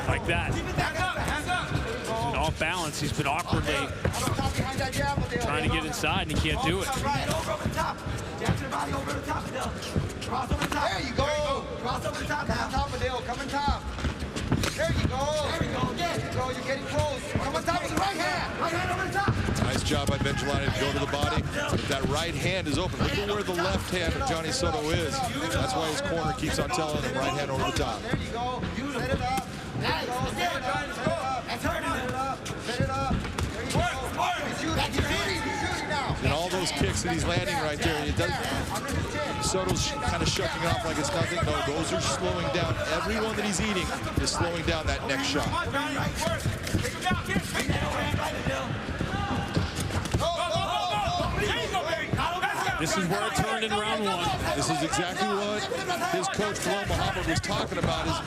Like that. And off balance, he's been awkwardly trying to get inside, and he can't do it. There you go. Cross over the top. Come on top, Adil. Come on top. There you go. There you go. There you go. You're getting close. Come on top with the right hand. Right hand over the top. Nice job by Benjelani to go to the body. But that right hand is open. Look at where the left hand of Johnny Soto is. That's why his corner keeps on telling him right hand over the top. There you go. Set it up. There you go. Set it up. Set it up. Set it up. There you go. He's shooting now. And all those kicks that he's landing right there, it doesn't. Soto's kind of shucking off like it's nothing. No, those are slowing down. Everyone that he's eating is slowing down that next shot. This is where it turned in round one. This is exactly what his coach, Bilal Muhammad, was talking about is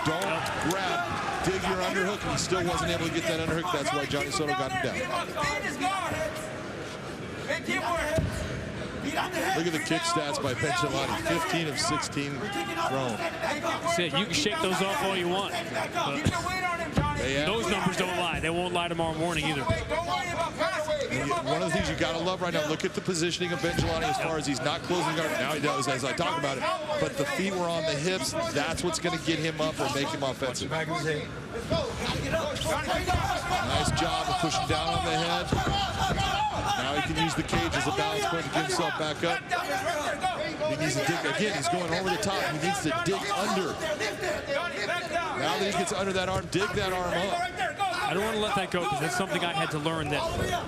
don't grab, dig your underhook, and he still wasn't able to get that underhook. That's why Johnny Soto got him down. Look at the kick stats by Benjelani. 15 of 16 thrown. Said you can shake those off all you want. Those numbers don't lie. They won't lie tomorrow morning either. One of the things you got to love right now, look at the positioning of Benjelani as far as he's not closing guard. Now he does, as I talk about it. But the feet were on the hips. That's what's going to get him up or make him offensive. Nice job of pushing down on the head. Now he can use the cage as a balance point to get himself back up. He needs to dig. Again, he's going over the top. He needs to dig under. Now that he gets under that arm, dig that arm up. I don't want to let that go because that's something I had to learn, that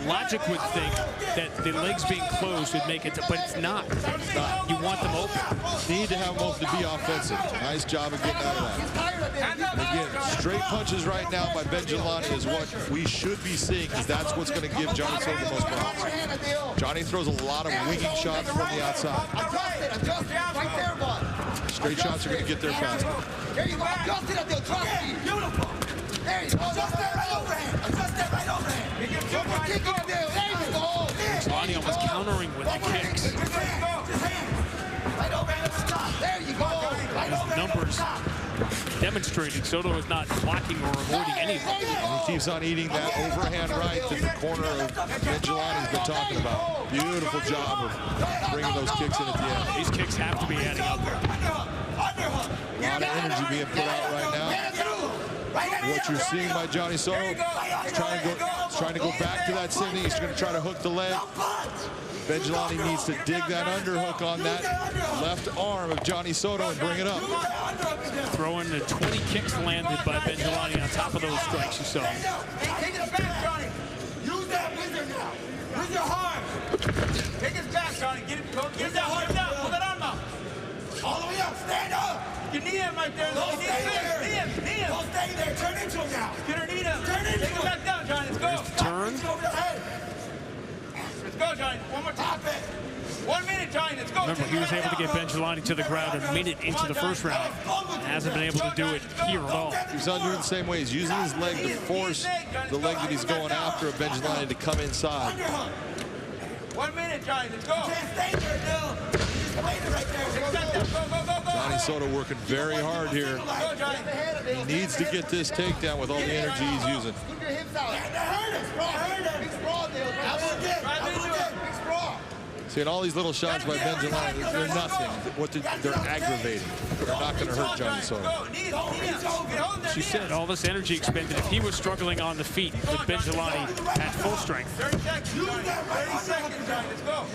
logic would think that the legs being closed would make it, but it's not. It's not. You want them open. You need to have them open to be offensive. Nice job of getting out of that. And again, straight punches right now by Benjelani is what we should be seeing, because that's what's going to give Johnny Soto the most problems. Johnny throws a lot of winging shots from the outside. Straight shots are going to get there faster. There you go. Adjust it, Adil. Trust me. Beautiful. There you go. Adjust that right overhand. Adjust that right overhand. One more kick, Adil. There you go. Johnny almost countering with the kicks. Right overhand. Stop. There you go. His numbers demonstrating Soto is not blocking or avoiding anything. And he keeps on eating that overhand right that the corner of Benjelani's been talking about. Beautiful job of bringing those kicks in at the end. These kicks have to be adding up. A lot of energy being put out right now. What you're seeing by Johnny Soto, trying to go back to that sitting. He's going to try to hook the leg. Benjelani needs to dig that underhook on that left arm of Johnny Soto and bring it up. Throwing the 20 kicks landed by Benjelani on top of those strikes you saw. Take it back, Johnny. Use that wizard now. Use your arm. Take his back, Johnny. Get it. Get that arm down. Pull that arm out. All the way up. Stand up. You knee him right there. Don't stay there. Knee him. Knee him. Don't stay there. Turn into him now. Get her knee down. Turn into him. Take him back down, Johnny. Let's go. Turn. Let's go, Johnny. One more time. 1 minute, Johnny. Let's go. Remember, he was able to get Benjelani to the ground a minute into the first round. Hasn't been able to do it here at all. He's not doing it the same way. He's using his leg to force the leg that he's going after of Benjelani to come inside. 1 minute, Johnny. Let's go. Can't stay there, Bill. Johnny Soto working very hard here. He needs to get this takedown with all the energy he's using. Keep your hips out. Big sprawl, Bill. Seeing all these little shots by Benjelani, they're nothing. They're aggravating. They're not going to hurt Johnny Soto. She said all this energy expended. If he was struggling on the feet with Benjelani at full strength.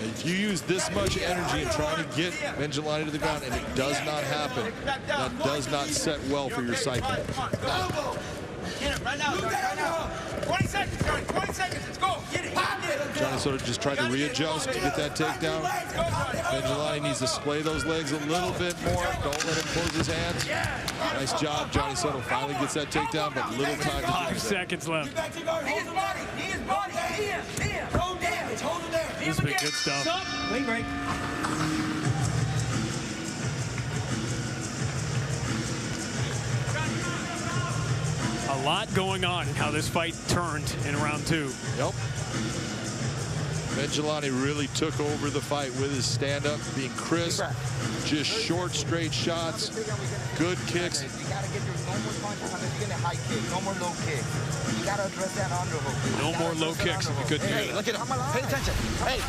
If you use this much energy in trying to get Benjelani to the ground and it does not happen, that does not set well for your psyche. Get it right now. 20 seconds, Johnny. 20 seconds. Let's go. Get it. Johnny Soto just tried to readjust to get that takedown. Benjelani needs to splay those legs a little bit more. Don't let him close his hands. Nice job. Johnny Soto finally gets that takedown, but little time to do 5 seconds left. This has been good stuff. Wing break. A lot going on in how this fight turned in round 2. Yep. Benjelani really took over the fight with his stand-up, being crisp, just short, straight shots, good kicks. You gotta get your no more punches unless you get a high kick. No more low kick. You gotta address that underhook. No more low kicks if you couldn't hear that. Look at him. Pay attention. Hey.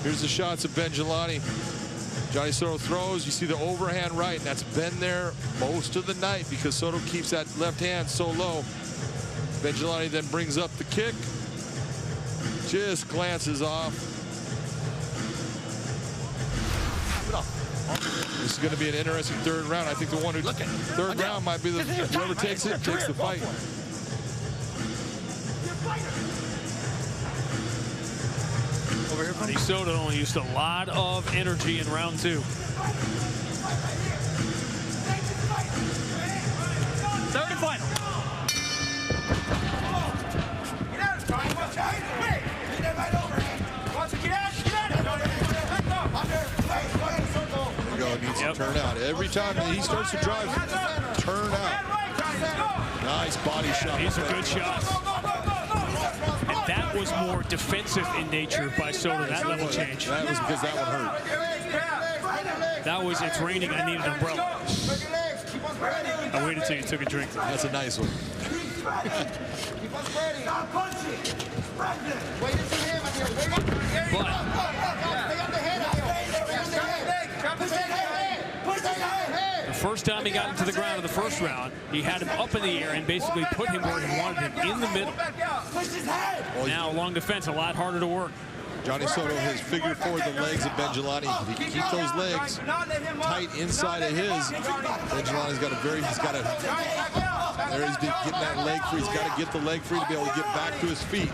Here's the shots of Benjelani. Johnny Soto throws. You see the overhand right, and that's been there most of the night because Soto keeps that left hand so low. Benjelani then brings up the kick. Just glances off. This is going to be an interesting third round. I think the one who third round might be the whoever takes it takes the fight. Johnny Soto used a lot of energy in round 2. Third and final. Needs to turn out. Every time he starts to drive, turn out. Nice body shot. He's a good shot. And that that was more defensive in nature by Soto, that level change. That was because that one hurt. That was, it's raining, I need an umbrella. I waited till you took a drink. That's a nice one. The first time he got into the ground in the first round, he had him up in the air and basically put him where he wanted him, in the middle. Now along the fence, a lot harder to work. Johnny Soto has figured forward the legs of Benjelani. If he can keep those legs tight inside of his, Benjelani's got there he's getting that leg free. He's got to get the leg free to be able to get back to his feet.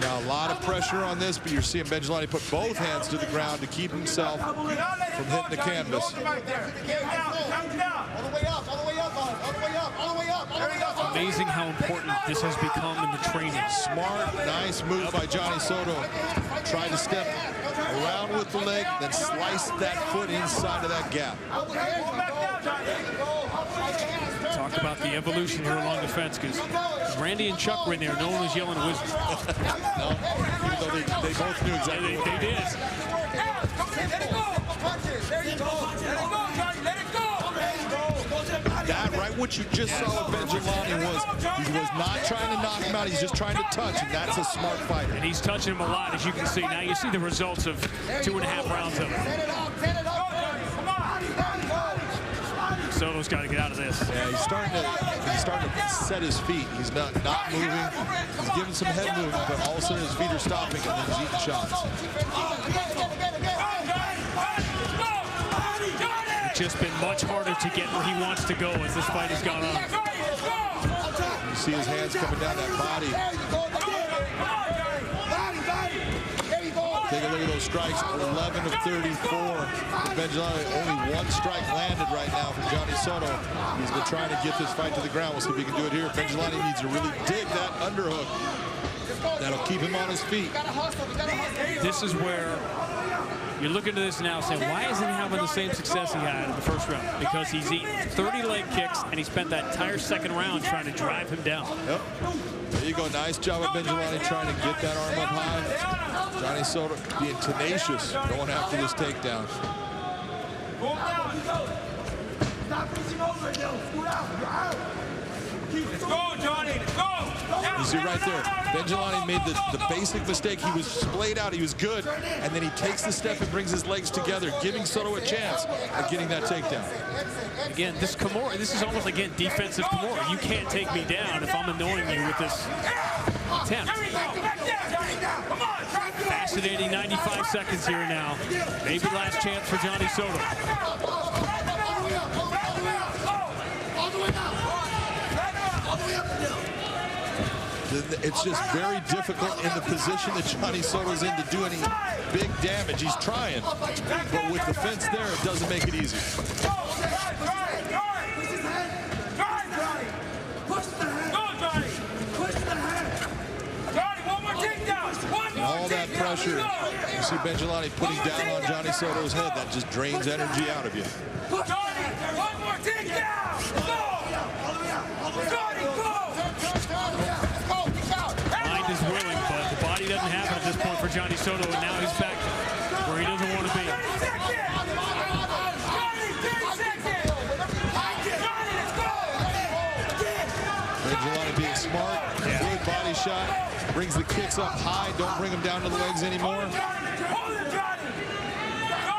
Now a lot of pressure on this, but you're seeing Benjelani put both hands to the ground to keep himself from hitting the canvas. Amazing how important this has become in the training. Smart, nice move by Johnny Soto. Tried to step around with the leg, then slice that foot inside of that gap. Talk about the evolution here along the fence, because Randy and Chuck were in there. No one was yelling wizard. No, even though they both knew exactly what they did. That, right, what you just saw with Benjelani was he was not trying to knock him out. He's just trying to touch, and that's a smart fighter. And he's touching him a lot, as you can see. Now you see the results of 2.5 rounds of it. Soto's got to get out of this. Yeah, he's starting to set his feet. He's not moving. He's giving some head movement, but all of a sudden his feet are stopping, and then he's eating shots. It's just been much harder to get where he wants to go as this fight has gone on. You see his hands coming down that body. Take a look at those strikes, 11 of 34. Benjelani, only one strike landed right now from Johnny Soto. He's been trying to get this fight to the ground. We'll see if he can do it here. Benjelani needs to really dig that underhook. That'll keep him on his feet. This is where you're looking at this now saying, why isn't he having the same success he had in the first round? Because he's eaten 30 leg kicks, and he spent that entire second round trying to drive him down. Yep. There you go. Nice job of Benjelani trying to get that arm up high. Johnny Soto being tenacious going after this takedown. Let's go, Johnny. Let's go. You see right there, Benjelani made the basic mistake. He was splayed out. He was good. And then he takes the step and brings his legs together, giving Soto a chance at getting that takedown. Again, this Kimura, this is almost, again, defensive Kimura. You can't take me down if I'm annoying you with this attempt. Fascinating 95 seconds here now. Maybe last chance for Johnny Soto. It's just very difficult in the position that Johnny Soto's in to do any big damage. He's trying, but with the fence there, it doesn't make it easy. And all that pressure, you see Benjelani putting down on Johnny Soto's head, that just drains energy out of you. One more takedown! Mind is willing, but the body doesn't have it at this point for Johnny Soto, and now he's back where he doesn't want to be. Benjelani being smart, good body shot, brings the kicks up high, don't bring them down to the legs anymore.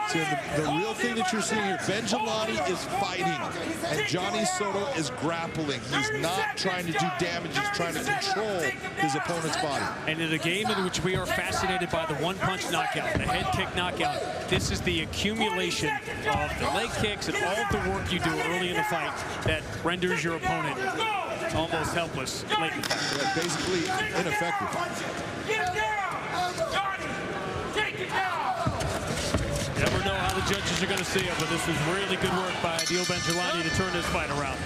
See, the real thing that you're seeing here, Benjelani is fighting, and Johnny Soto is grappling. He's not trying to do damage, he's trying to control his opponent's body. And in a game in which we are fascinated by the one-punch knockout, the head kick knockout, this is the accumulation of the leg kicks and all of the work you do early in the fight that renders your opponent almost helpless late in the fight. Yeah, basically ineffective. Never know how the judges are going to see it, but this was really good work by Adil Benjelani to turn this fight around.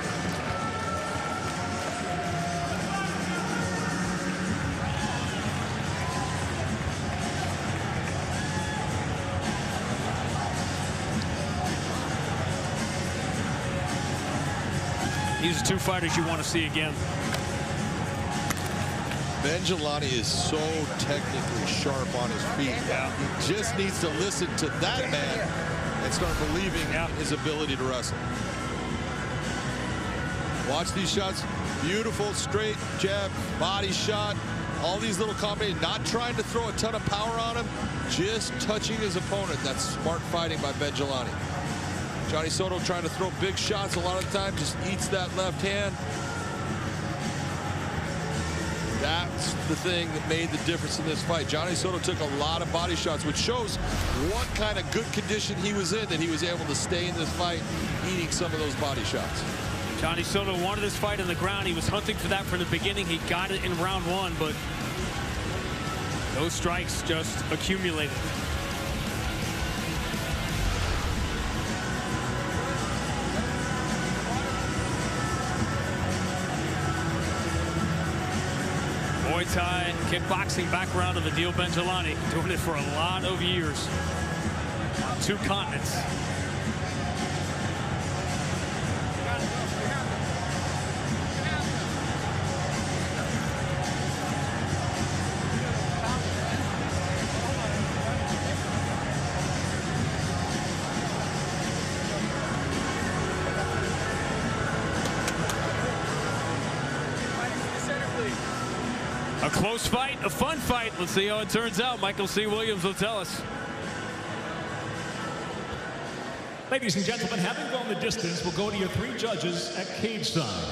These are two fighters you want to see again. Ben Jelani is so technically sharp on his feet. Yeah. He just needs to listen to that man and start believing in his ability to wrestle. Watch these shots. Beautiful straight jab, body shot. All these little combinations. Not trying to throw a ton of power on him. Just touching his opponent. That's smart fighting by Ben Jelani. Johnny Soto trying to throw big shots a lot of the time. Just eats that left hand. That's the thing that made the difference in this fight. Johnny Soto took a lot of body shots, which shows what kind of good condition he was in, that he was able to stay in this fight, eating some of those body shots. Johnny Soto wanted this fight on the ground. He was hunting for that from the beginning. He got it in round one, but those strikes just accumulated. Muay Thai, kickboxing background of Adil Benjelani, doing it for a lot of years. 2 continents. A close fight, a fun fight. Let's see how it turns out. Michael C. Williams will tell us. Ladies and gentlemen, having gone the distance, we'll go to your 3 judges at cage side.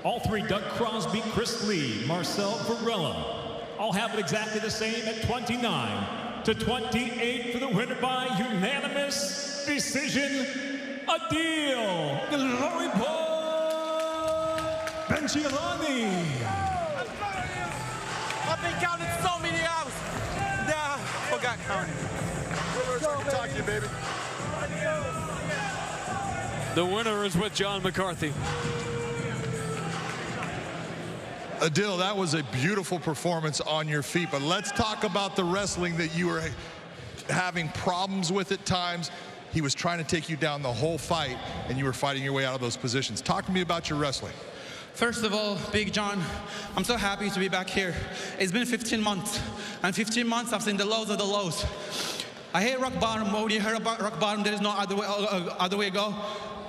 All 3, Doug Crosby, Chris Lee, Marcel Varela. All have it exactly the same at 29-28 for the winner by unanimous decision. Adil Glory Boy Benjelani. I've been counting so many hours. Nah, forgot counting. Talk to you, baby. The winner is with John McCarthy. Adil, that was a beautiful performance on your feet, but let's talk about the wrestling that you were having problems with at times. He was trying to take you down the whole fight, and you were fighting your way out of those positions. Talk to me about your wrestling. First of all, Big John, I'm so happy to be back here. It's been 15 months, and 15 months I've seen the lows of the lows. I hit rock bottom, but when you heard about rock bottom, there is no other way to go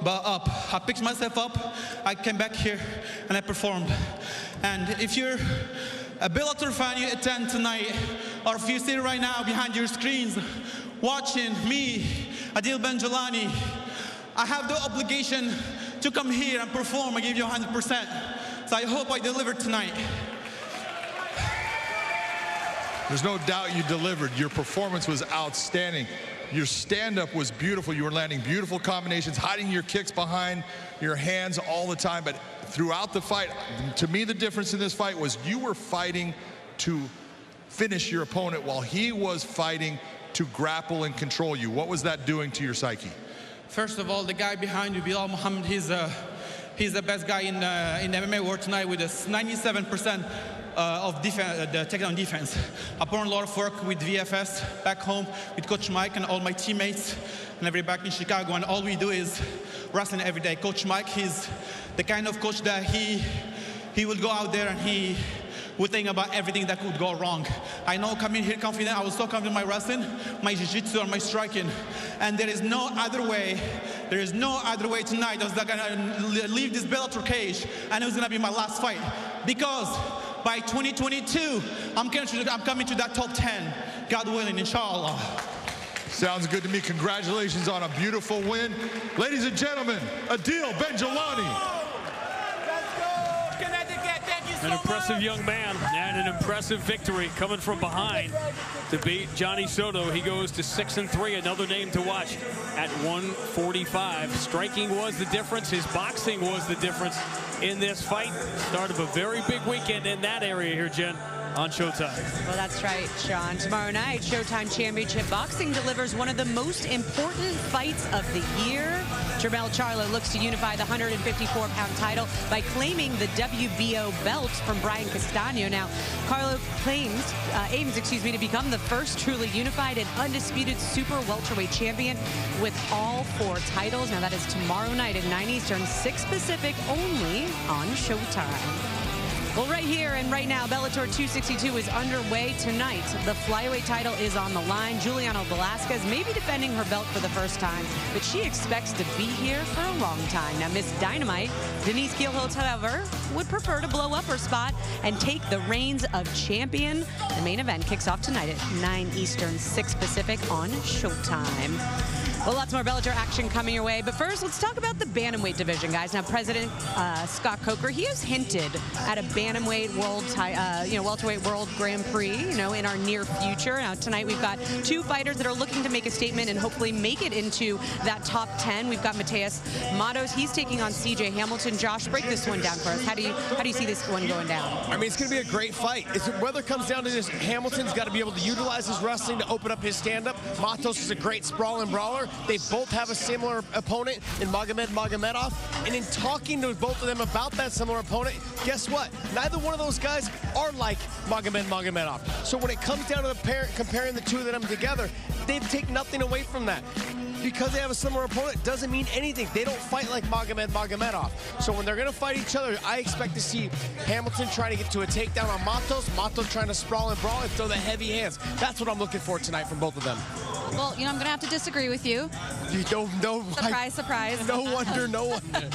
but up. I picked myself up, I came back here, and I performed. And if you're a Bellator fan, you attend tonight, or if you sit right now behind your screens, watching me, Adil Benjelani, I have the obligation to come here and perform and give you 100%. So I hope I delivered tonight. There's no doubt you delivered. Your performance was outstanding. Your stand-up was beautiful. You were landing beautiful combinations, hiding your kicks behind your hands all the time. But throughout the fight, to me, the difference in this fight was you were fighting to finish your opponent while he was fighting to grapple and control you. What was that doing to your psyche? First of all, the guy behind you, Bilal Muhammad, he's the best guy in the MMA world tonight with a 97% of defense, the takedown defense. I put on a lot of work with VFS back home with Coach Mike and all my teammates and everybody back in Chicago, and all we do is wrestling every day. Coach Mike, he's the kind of coach that he will go out there and he would think about everything that could go wrong. I know coming here confident, I was so confident in my wrestling, my jiu-jitsu, and my striking, and there is no other way tonight. I was not gonna leave this Bellator cage, and it was gonna be my last fight, because by 2022, I'm coming to that top 10, God willing, inshallah. Sounds good to me. Congratulations on a beautiful win. Ladies and gentlemen, Adil Benjelani. An impressive young man and an impressive victory coming from behind to beat Johnny Soto. He goes to 6-3, another name to watch at 145. Striking was the difference. His boxing was the difference in this fight. Start of a very big weekend in that area here, Jen, on Showtime. Well, that's right, Sean. Tomorrow night, Showtime Championship Boxing delivers one of the most important fights of the year. Jermell Charlo looks to unify the 154-pound title by claiming the WBO belt from Brian Castano. Now, Carlo aims to become the first truly unified and undisputed super welterweight champion with all 4 titles. Now, that is tomorrow night at 9 Eastern, 6 Pacific, only on Showtime. Well, right here and right now, Bellator 262 is underway tonight. The flyweight title is on the line. Juliana Velasquez may be defending her belt for the first time, but she expects to be here for a long time. Now, Miss Dynamite, Denise Kielholtz, however, would prefer to blow up her spot and take the reins of champion. The main event kicks off tonight at 9 Eastern, 6 Pacific on Showtime. Well, lots more Bellator action coming your way. But first, let's talk about the bantamweight division, guys. Now, President Scott Coker, he has hinted at a bantamweight welterweight world Grand Prix, in our near future. Now, tonight we've got 2 fighters that are looking to make a statement and hopefully make it into that top 10. We've got Mateus Matos. He's taking on CJ Hamilton. Josh, break this one down for us. How do you see this one going down? I mean, it's going to be a great fight. Whether it comes down to this, Hamilton's got to be able to utilize his wrestling to open up his stand-up. Matos is a great sprawling brawler. They both have a similar opponent in Magomed Magomedov. And in talking to both of them about that similar opponent, guess what? Neither one of those guys are like Magomed Magomedov. So when it comes down to comparing the 2 of them together, they take nothing away from that. Because they have a similar opponent doesn't mean anything. They don't fight like Magomed Magomedov. So when they're going to fight each other, I expect to see Hamilton trying to get to a takedown on Matos, Matos trying to sprawl and brawl and throw the heavy hands. That's what I'm looking for tonight from both of them. Well, I'm going to have to disagree with you. You don't know. Surprise, surprise. No wonder, no wonder.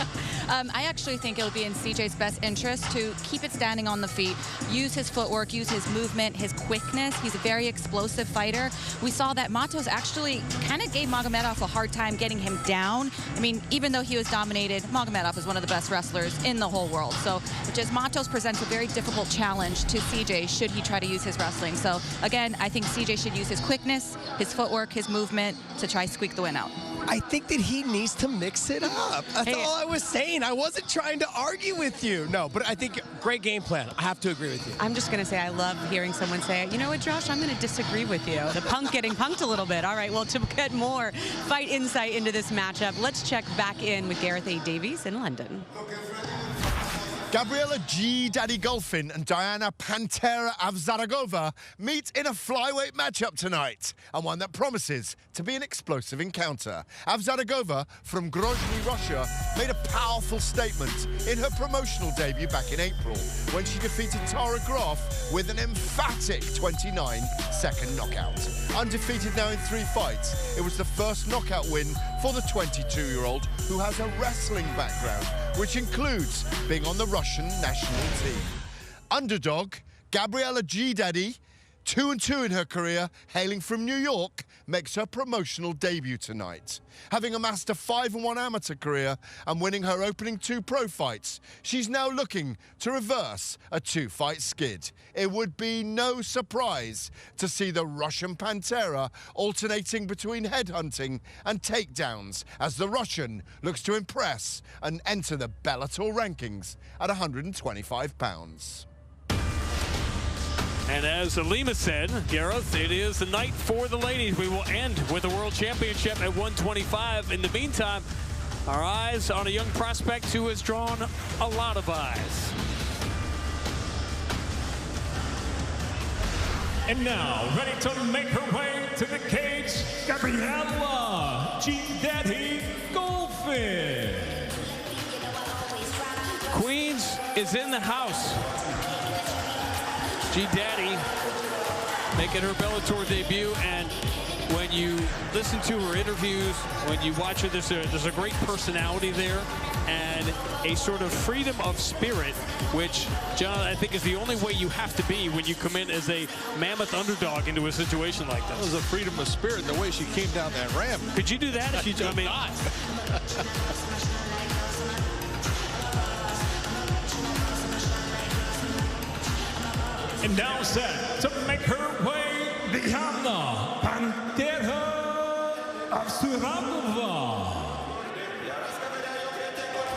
I actually think it would be in CJ's best interest to keep it standing on the feet, use his footwork, use his movement, his quickness. He's a very explosive fighter. We saw that Matos actually kind of gave Magomedov a hard time getting him down. I mean, even though he was dominated, Magomedov is one of the best wrestlers in the whole world. So just Matos presents a very difficult challenge to CJ should he try to use his wrestling. So again, I think CJ should use his quickness, his footwork, his movement to try to squeak the win out. I think that he needs to mix it up. That's all I was saying. I wasn't trying to argue with you. No, but I think great game plan. I have to agree with you. I'm just going to say I love hearing someone say, you know what, Josh, I'm going to disagree with you. The punk getting punked a little bit. All right, well, to get more fight insight into this matchup, let's check back in with Gareth A. Davies in London. Gabriela G. Daddy Golfin and Diana Pantera Avzaragova meet in a flyweight matchup tonight, and one that promises to be an explosive encounter. Avzaragova from Grozny, Russia, made a powerful statement in her promotional debut back in April when she defeated Tara Groff with an emphatic 29-second knockout. Undefeated now in 3 fights, it was the first knockout win for the 22-year-old who has a wrestling background, which includes being on the Russian national team. Underdog, Gabriela G. Daddy, 2-2 in her career, hailing from New York, makes her promotional debut tonight. Having amassed a 5-1 amateur career and winning her opening 2 pro fights, she's now looking to reverse a 2-fight skid. It would be no surprise to see the Russian Pantera alternating between headhunting and takedowns as the Russian looks to impress and enter the Bellator rankings at 125 pounds. And as Alima said, Gareth, it is the night for the ladies. We will end with the World Championship at 125. In the meantime, our eyes on a young prospect who has drawn a lot of eyes. And now, ready to make her way to the cage, Gabriela G. Daddy Golfin. Queens is in the house. G. Daddy making her Bellator debut, and when you listen to her interviews, when you watch her, there's a great personality there and a sort of freedom of spirit, which, John, I think is the only way you have to be when you come in as a mammoth underdog into a situation like this. It was a freedom of spirit in the way she came down that ramp. Could you do that? She did not. And now set to make her way, Diana Pantera Avzaragova.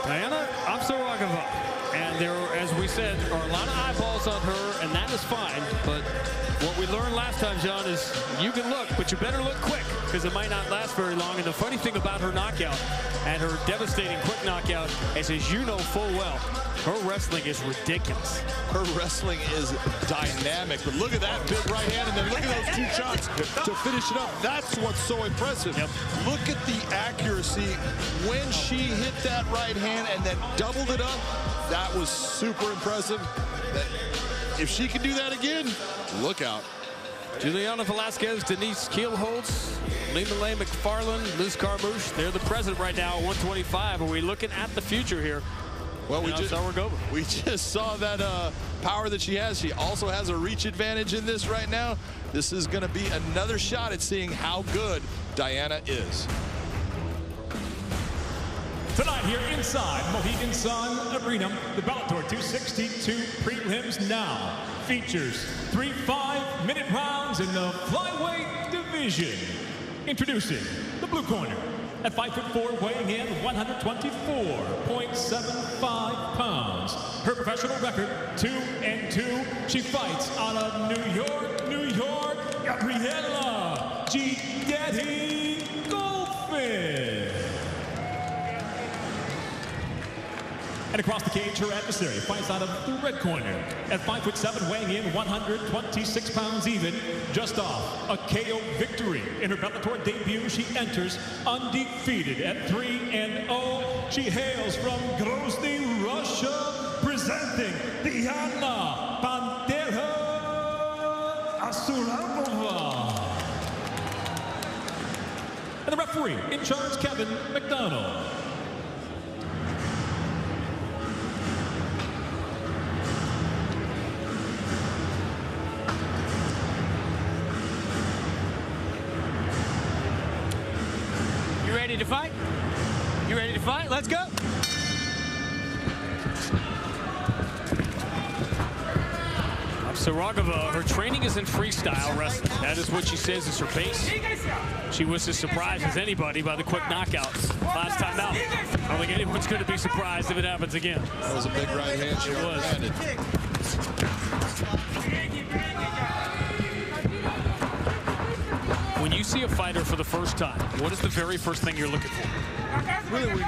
Diana Avzaragova And there, as we said, are a lot of eyeballs on her, and that is fine. But what we learned last time, John, is you can look, but you better look quick, because it might not last very long. And the funny thing about her knockout, and her devastating quick knockout, is, as you know full well, her wrestling is ridiculous. Her wrestling is dynamic, but look at that big right hand, and then look at those 2 shots to finish it up. That's what's so impressive. Yep. Look at the accuracy when she hit that right hand and then doubled it up. That was super impressive. If she can do that again, look out. Juliana Velasquez, Denise Kielholtz, Lima Lay McFarland, Liz Carmouche, they're the present right now at 125. Are we looking at the future here? Well, we just saw that power that she has. She also has a reach advantage in this right now. This is going to be another shot at seeing how good Diana is. Tonight here inside Mohegan Sun Arena, the Bellator 262 prelims now features 3 5-minute rounds in the flyweight division. Introducing the blue corner. At 5'4", weighing in 124.75 pounds. Her professional record, 2-2. She fights out of New York, Gabriela G. Golfin. And across the cage, her adversary fights out of the red corner. At 5'7", weighing in 126 pounds even, just off a KO victory. In her Bellator debut, she enters undefeated at 3-0. She hails from Grozny, Russia, presenting Diana Pantera Asuramova. And the referee in charge, Kevin McDonald. Ready to fight? You ready to fight? Let's go. Saragova, her training is in freestyle wrestling. That is what she says is her base. She was as surprised as anybody by the quick knockouts last time out. I don't think anyone's going to be surprised if it happens again. That was a big right hand she landed. When you see a fighter for the first time, what is the very first thing you're looking for? Really,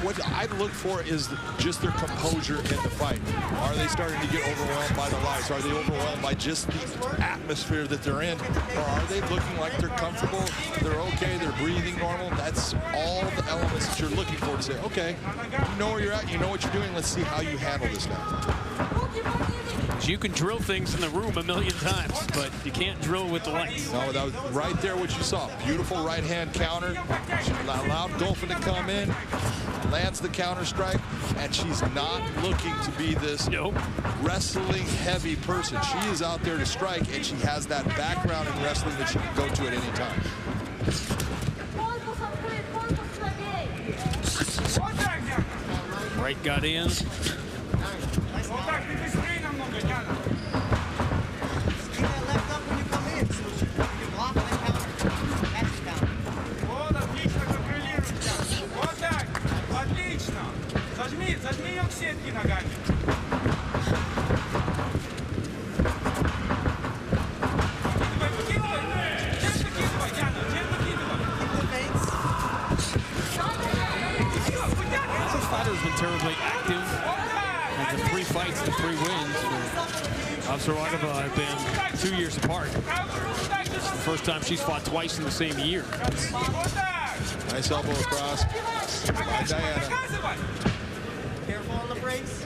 what I look for is just their composure in the fight. Are they starting to get overwhelmed by the lights? Are they overwhelmed by just the atmosphere that they're in? Or are they looking like they're comfortable, they're okay, they're breathing normal? That's all the elements that you're looking for to say, okay, you know where you're at, you know what you're doing, let's see how you handle this now. You can drill things in the room a million times, but you can't drill with the lights. No, that was right there what you saw. Beautiful right-hand counter. She allowed Golfin to come in, lands the counter strike, and she's not looking to be this wrestling heavy person. She is out there to strike, and she has that background in wrestling that she can go to at any time. Right got in. Зажми ее к сетке ногами. This fighter's been terribly active. And the 3 fights, the 3 wins for Saragova have been 2 years apart. It's the first time she's fought twice in the same year. Nice elbow across by Diana. Careful on the brakes.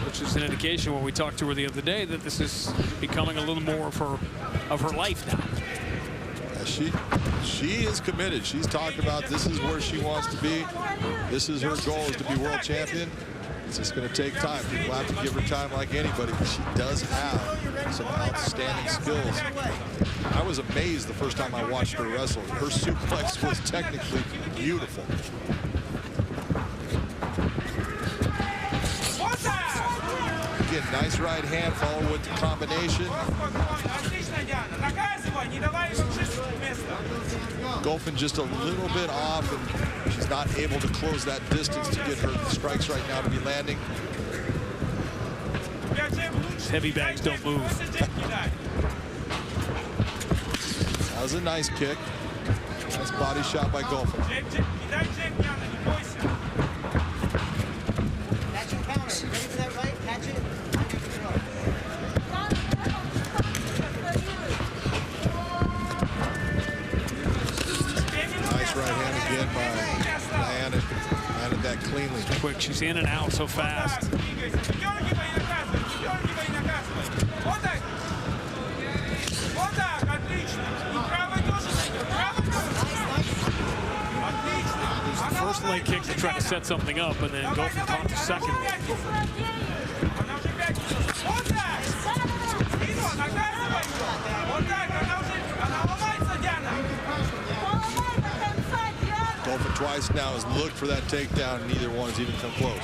Which is an indication when we talked to her the other day that this is becoming a little more of her life now. She is committed. She's talked about this is where she wants to be. This is her goal, is to be world champion. It's just going to take time. People have to give her time like anybody, but she does have some outstanding skills. I was amazed the first time I watched her wrestle. Her suplex was technically beautiful. Again, nice right hand followed with the combination. Golfin just a little bit off, and she's not able to close that distance to get her strikes right now to be landing. Heavy bags don't move. That was a nice kick. Nice body shot by Golfin. Nice right hand again by Diana. Landed that cleanly. Quick, she's in and out so fast. First leg kick to try to set something up, and then Golfin caught the second one. Golfin twice now has looked for that takedown, and neither one has even come close.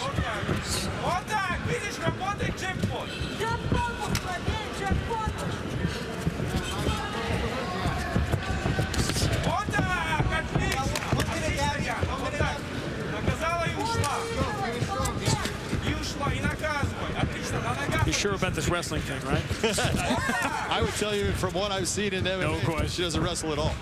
You're sure about this wrestling thing, right? I would tell you from what I've seen in MMA, no question. She doesn't wrestle at all.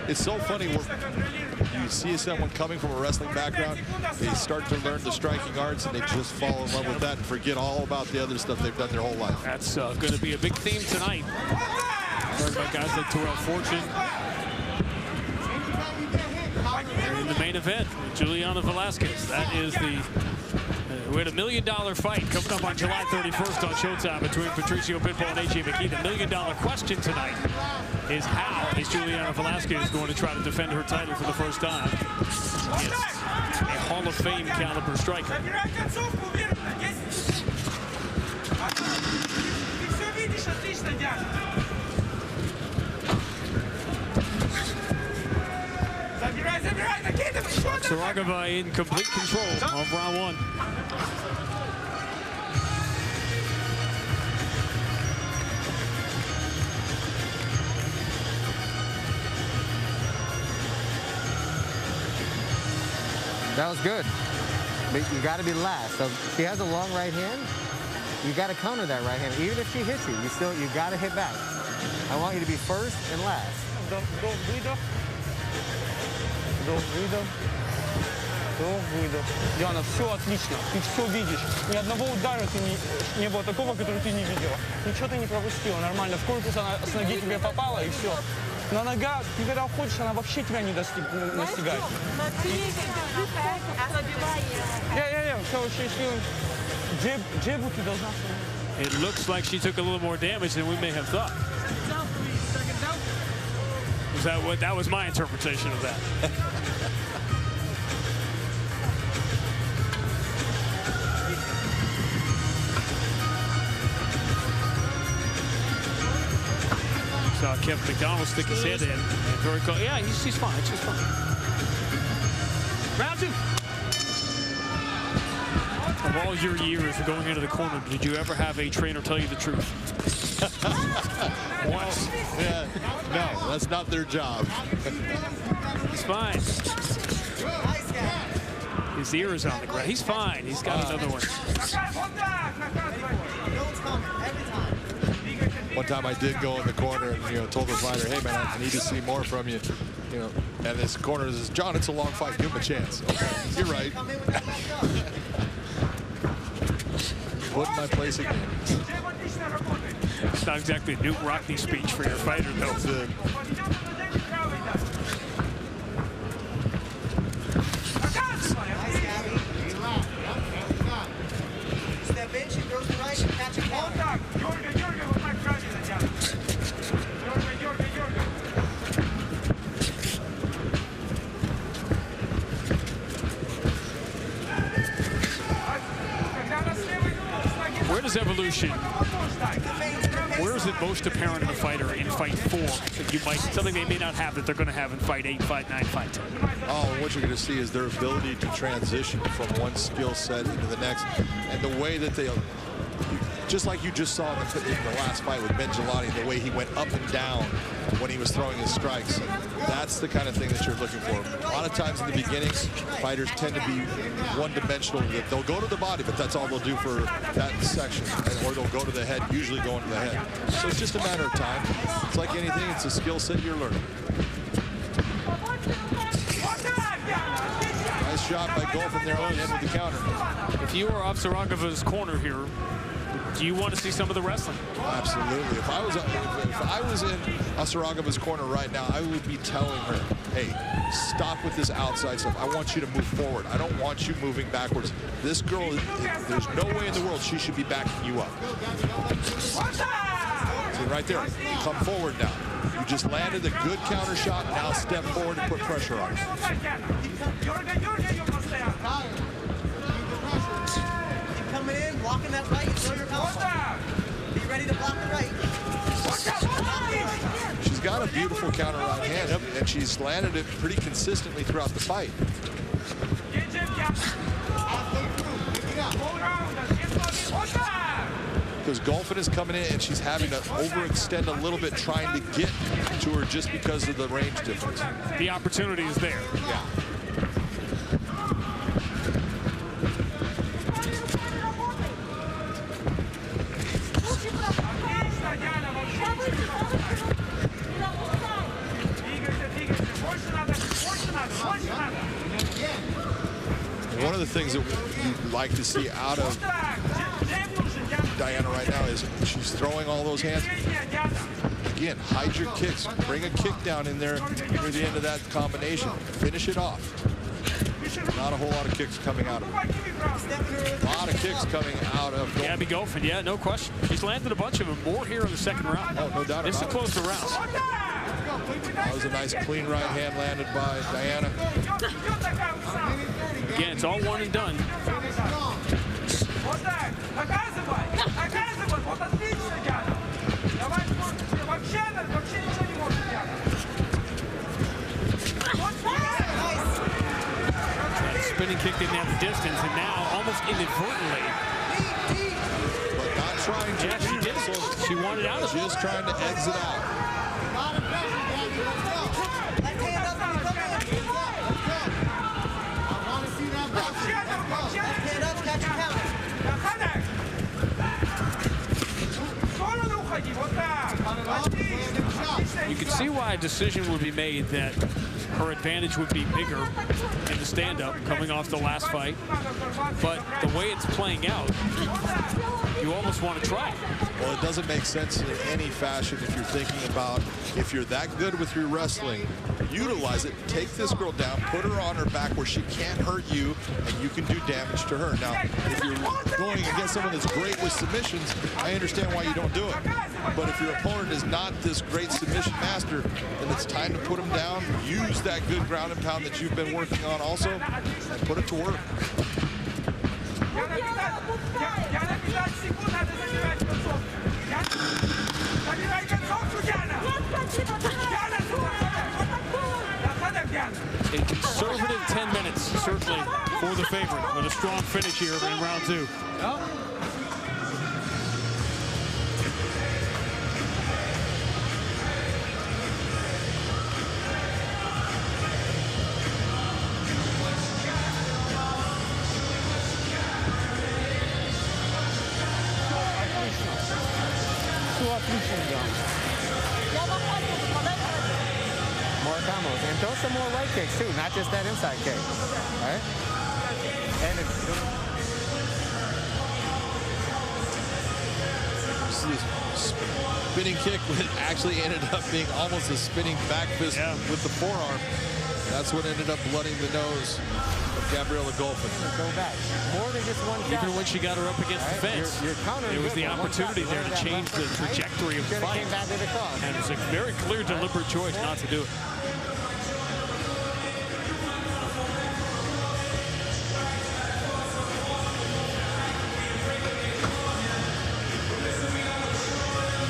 It's so funny when you see someone coming from a wrestling background, they start to learn the striking arts and they just fall in love with that and forget all about the other stuff they've done their whole life. That's going to be a big theme tonight. Learned by guys like Terrell Fortune. And in the main event, Juliana Velasquez. That is the... we had $1 million fight coming up on July 31st on Showtime between Patricio Pitbull and A.J. McKee. The $1 million question tonight is how is Juliana Velasquez going to try to defend her title for the first time? Yes, a Hall of Fame caliber striker. Saragova in complete control of round one. That was good, but you got to be last. So she has a long right hand. You got to counter that right hand. Even if she hits you, you got to hit back. I want you to be first and last. Диана, все отлично, ты все видишь. Ни одного удара не было такого, который ты не видела. Ничего ты не пропустила, нормально. В корпус она с ноги тебе попала и все. Но нога, ты когда уходишь, она вообще тебя не настигает. So she's feeling jab ты должна. It looks like she took a little more damage than we may have thought. Was that what? That was my interpretation of that. Saw Kevin McDonald stick his head in. And very close. Yeah, she's fine. She's fine. Round two. Of all your years of going into the corner, did you ever have a trainer tell you the truth? Once. Yeah. No, that's not their job. He's fine. His ear is on the ground. He's fine. He's got another one. One time I did go in the corner and told the fighter, hey man, I need to see more from you. And this corner says, John, it's a long fight. Give him a chance. Okay, you're right. Put in my place again. It's not exactly a Newt Rockney speech for your fighter, though. Step in, she throws the right, catch a counter. Where does evolution, where is it most apparent in a fighter in fight 4 that you might, something they may not have that they're going to have in fight 8, fight 9, fight 10? Oh, what you're going to see is their ability to transition from one skill set into the next, and the way that just like you just saw in the last fight with Ben Jelani, the way he went up and down when he was throwing his strikes. That's the kind of thing that you're looking for. A lot of times in the beginnings, fighters tend to be one-dimensional. They'll go to the body, but that's all they'll do for that section, or they'll go to the head, usually going to the head. So it's just a matter of time. It's like anything, it's a skill set you're learning. Nice shot by Golfin there on the end of the counter. If you are Avsaragovan's corner here, do you want to see some of the wrestling? Absolutely. If I was in Avsaragovan's corner right now, I would be telling her, hey, stop with this outside stuff. I want you to move forward. I don't want you moving backwards. This girl, there's no way in the world she should be backing you up. See, right there, come forward now. You just landed a good counter shot. Now step forward and put pressure on her. Coming in, blocking that right, throw your elbow. Be ready to block the right. She's got a beautiful counter right hand, and she's landed it pretty consistently throughout the fight. Because Golfin is coming in, and she's having to overextend a little bit, trying to get to her just because of the range difference. The opportunity is there. Yeah. One of the things that you'd like to see out of Diana right now is she's throwing all those hands. Again, hide your kicks. Bring a kick down in there near the end of that combination. Finish it off. Not a whole lot of kicks coming out of her. A lot of kicks coming out of Golfin. Gabby Golfin, yeah, no question. She's landed a bunch of them, more here in the second round. Oh, no doubt about it. It's a closer round. That was a nice clean right hand landed by Diana. Again, it's all one and done. Spinning kick didn't have the distance, and now almost inadvertently. But not trying to. Yeah, she did. She wanted out of it. Just trying to exit out. You can see why a decision would be made that her advantage would be bigger in the stand-up coming off the last fight. But the way it's playing out, you almost want to try it. Well, it doesn't make sense in any fashion if you're thinking about if you're that good with your wrestling, utilize it, take this girl down, put her on her back where she can't hurt you, and you can do damage to her. Now, if you're going against someone that's great with submissions, I understand why you don't do it. But if your opponent is not this great submission master, then it's time to put him down, use that good ground and pound that you've been working on also, and put it to work. A conservative 10 minutes, certainly, for the favorite, but a strong finish here in round two. More combos. And throw some more right kicks, too, not just that inside kick. All right? And Spinning kick actually ended up being almost a spinning back fist with the forearm. That's what ended up blooding the nose of Gabriela Golfin. Go back. More than just one shot. Even when she got her up against the fence, there was the opportunity there to change the trajectory of the fight. And it was a very clear, deliberate choice not to do it.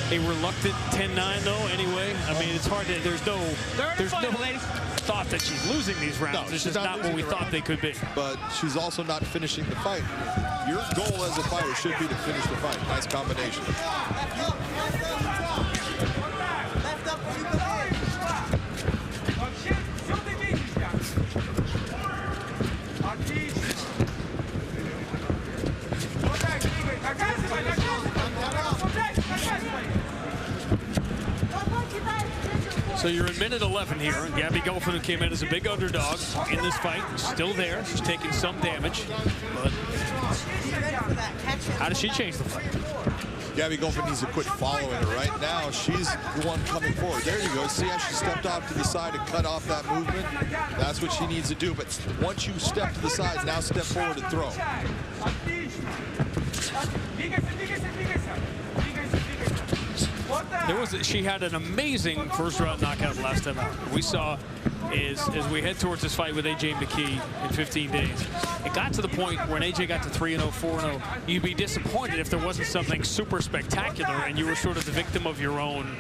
A reluctant 10-9 though, anyway. I mean, it's hard to, there's no, ladies. thought that she's losing these rounds. No, it's she's just not what we thought they could be. But she's also not finishing the fight. Your goal as a fighter should be to finish the fight. Nice combination. So you're in minute 11 here, and Gabby Gelfand, who came in as a big underdog in this fight, is still there. She's taking some damage, but how does she change the fight? Gabby Gelfand needs to quit following her. Right now, she's the one coming forward. There you go. See how she stepped off to the side and cut off that movement? That's what she needs to do. But once you step to the side, now step forward and throw. She had an amazing first round knockout last time out. What we saw is as we head towards this fight with AJ McKee in 15 days, it got to the point when AJ got to 3-0, 4-0, you'd be disappointed if there wasn't something super spectacular and you were sort of the victim of your own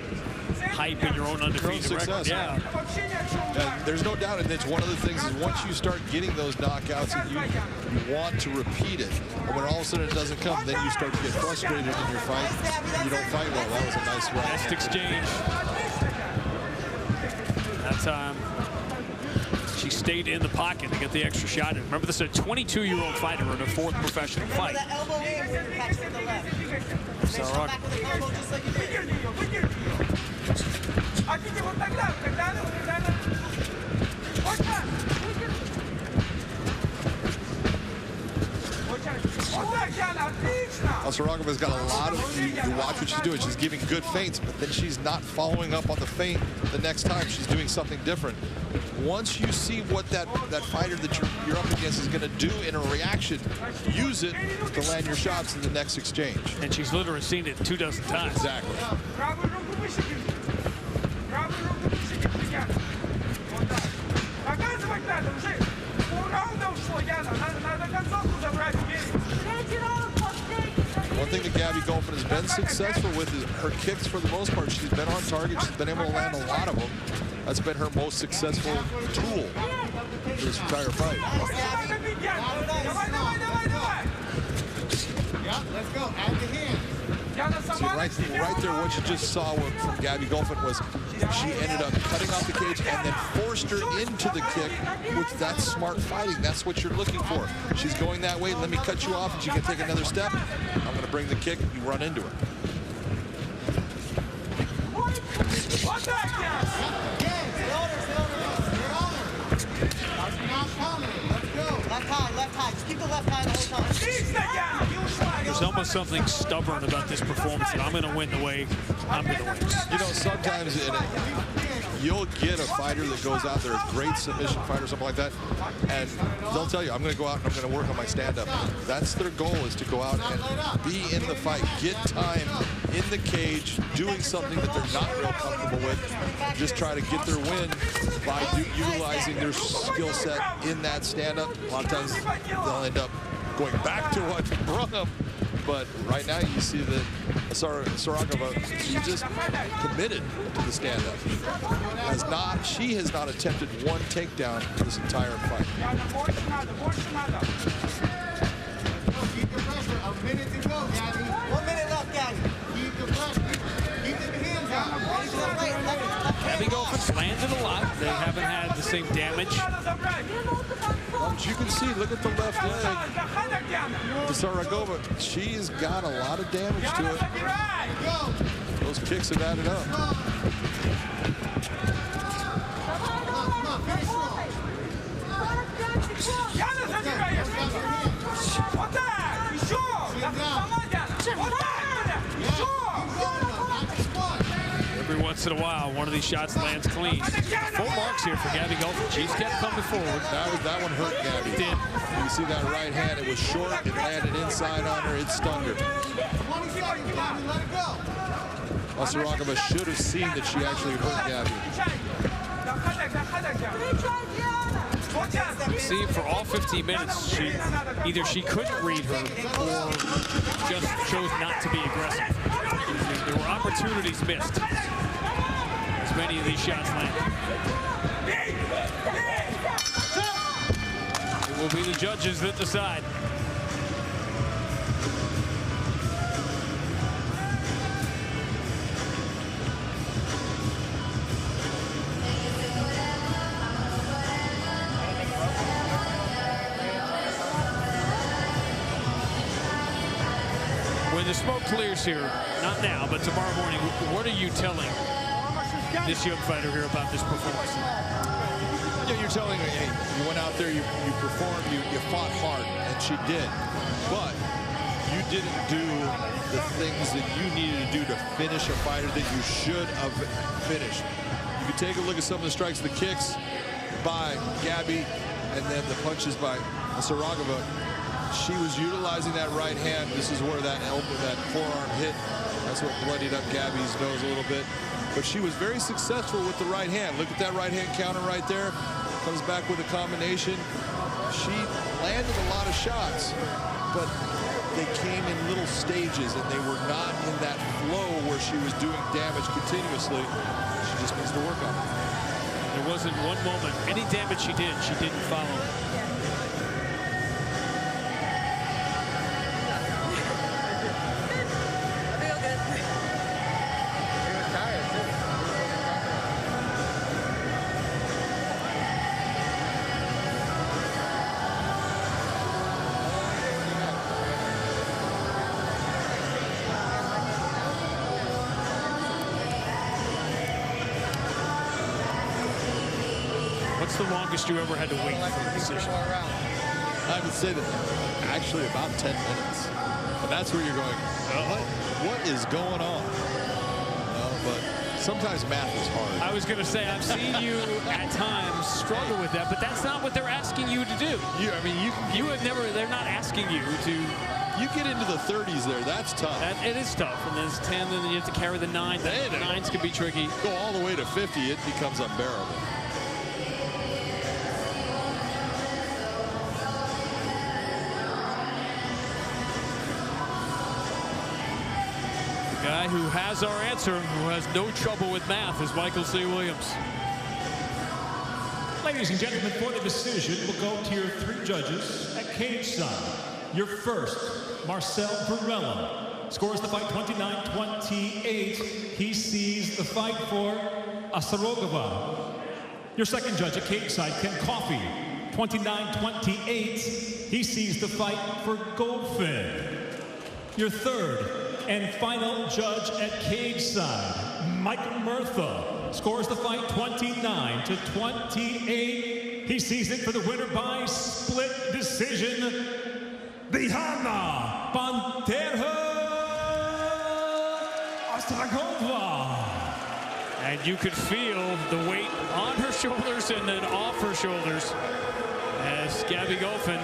hype and your own undefeated record. Yeah. And there's no doubt, and it's one of the things is once you start getting those knockouts and you want to repeat it, and when all of a sudden it doesn't come, then you start to get frustrated in your fight. You don't fight well. That was a nice round. Best exchange. That time, she stayed in the pocket to get the extra shot in. Remember, this is a 22-year-old fighter in her 4th professional fight. Saragaba's got a lot of, you watch what she's doing. She's giving good feints, but then she's not following up on the feint the next time. She's doing something different. Once you see what that fighter that you're up against is going to do in a reaction, use it to land your shots in the next exchange. And she's literally seen it 24 times. Exactly. One thing that Gabby Gelfand has been successful with is her kicks for the most part. She's been on target. She's been able to land a lot of them. That's been her most successful tool for this entire fight. Yeah, let's go. Add the hand. See, right there, what you just saw from Gabby Gelfand was she ended up cutting off the cage and then forced her into the kick with that smart fighting. That's what you're looking for. She's going that way. Let me cut you off and she can take another step. I'm going to bring the kick. You run into her. Left high. Just keep the left high the whole time. There's almost something stubborn about this performance that I'm going to win the way I'm going to win. You know, sometimes you'll get a fighter that goes out there, a great submission fighter, something like that, and they'll tell you, I'm going to go out and I'm going to work on my stand-up. That's their goal, is to go out and be in the fight, get time in the cage, doing something that they're not real comfortable with, just try to get their win by utilizing their skill set in that stand-up. A lot of times they'll end up going back to what brought them. But right now you see that Saragaba, she's just committed to the stand-up. She has not attempted one takedown this entire fight. Keep the pressure. A minute to go, Gabby. 1 minute left, Gabby. Keep the pressure. Keep the hands out. Gabby Gelfand's landed a lot. They haven't had the same damage. But you can see, look at the left leg. To Saragaba, she's got a lot of damage to it. Those kicks have added up. Every once in a while, one of these shots lands clean. Full marks here for Gabby Gelfand. She's kept coming forward. That one hurt Gabby. It did. You see that right hand, it was short, it landed inside on her, it stunned her. Saragaba should have seen that she actually hurt Gabby. See, for all 15 minutes, either she couldn't read her or just chose not to be aggressive. There were opportunities missed as many of these shots landed. It will be the judges that decide. When the smoke clears here, not now, but tomorrow morning, what are you telling this young fighter here about this performance? Yeah, you're telling me, hey, you went out there, you performed, you fought hard, and she did. But you didn't do the things that you needed to do to finish a fighter that you should have finished. You can take a look at some of the strikes, the kicks by Gabby, and then the punches by Saragova. She was utilizing that right hand. This is where that elbow, that forearm hit. That's what bloodied up Gabby's nose a little bit. But she was very successful with the right hand. Look at that right hand counter right there. Comes back with a combination. She landed a lot of shots, but they came in little stages, and they were not in that flow where she was doing damage continuously. She just needs to work on it. There wasn't one moment, any damage she didn't follow. What's the longest you ever had to wait for a decision? I would say that actually about 10 minutes. And that's where you're going, what is going on? But sometimes math is hard. I was going to say, I've seen you at times struggle with that, but that's not what they're asking you to do. You have never, they're not asking you to. You get into the 30s there, that's tough. It is tough, and then it's 10, and then you have to carry the 9. The 9s can be tricky. Go all the way to 50, it becomes unbearable. Guy who has our answer, who has no trouble with math, is Michael C. Williams. Ladies and gentlemen, for the decision, we'll go to your 3 judges at cage side. Your first, Marcel Varela, scores the fight 29-28. He sees the fight for Saragova. Your second judge at cage side, Ken Coffey, 29-28. He sees the fight for Goldfin. Your third and final judge at cage side, Michael Murtha, scores the fight 29-28. He sees it for the winner by split decision, Diana Saragova. And you could feel the weight on her shoulders and then off her shoulders as Gabby Goldfin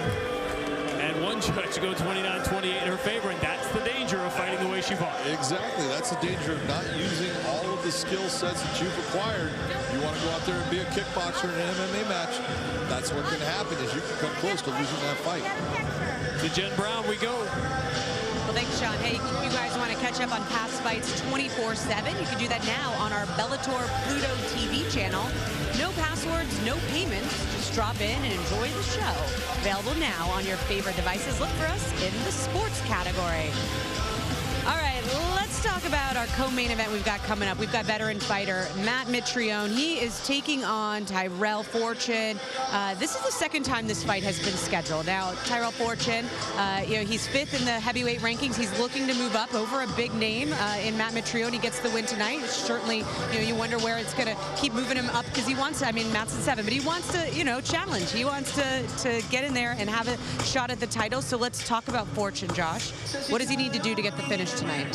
and one judge go 29-28 in her favor, and that's the danger of fighting the way she fought. Exactly, that's the danger of not using all of the skill sets that you've acquired. You want to go out there and be a kickboxer in an MMA match, that's what's going to happen is you can come close to losing that fight. To Jen Brown we go. Well, thanks, Sean. Hey, you guys want to catch up on past fights 24/7? You can do that now on our Bellator Pluto TV channel. No passwords, no payments. Just drop in and enjoy the show. Available now on your favorite devices. Look for us in the sports category. All right, let's talk about our co-main event we've got coming up. We've got veteran fighter Matt Mitrione. He is taking on Tyrell Fortune. This is the second time this fight has been scheduled. Now, Tyrell Fortune, he's 5th in the heavyweight rankings. He's looking to move up over a big name in Matt Mitrione. He gets the win tonight. Certainly, you wonder where it's going to keep moving him up because he wants to, Matt's at 7, but he wants to, challenge. He wants to get in there and have a shot at the title. So let's talk about Fortune, Josh. What does he need to do to get the finish tonight?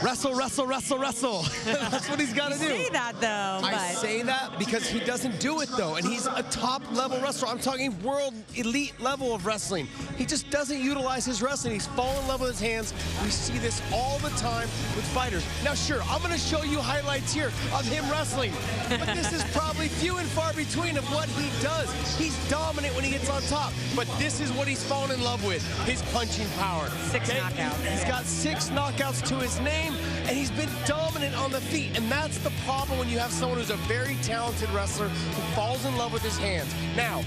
Wrestle, wrestle, wrestle, wrestle. That's what he's got to do. You say that, though. I say that because he doesn't do it, though. And he's a top-level wrestler. I'm talking world elite level of wrestling. He just doesn't utilize his wrestling. He's fallen in love with his hands. We see this all the time with fighters. Now, sure, I'm going to show you highlights here of him wrestling. But this is probably few and far between of what he does. He's dominant when he gets on top. But this is what he's fallen in love with, his punching power. 6 knockouts. He's got 6 knockouts to his name, and he's been dominant on the feet. And that's the problem when you have someone who's a very talented wrestler who falls in love with his hands. Now,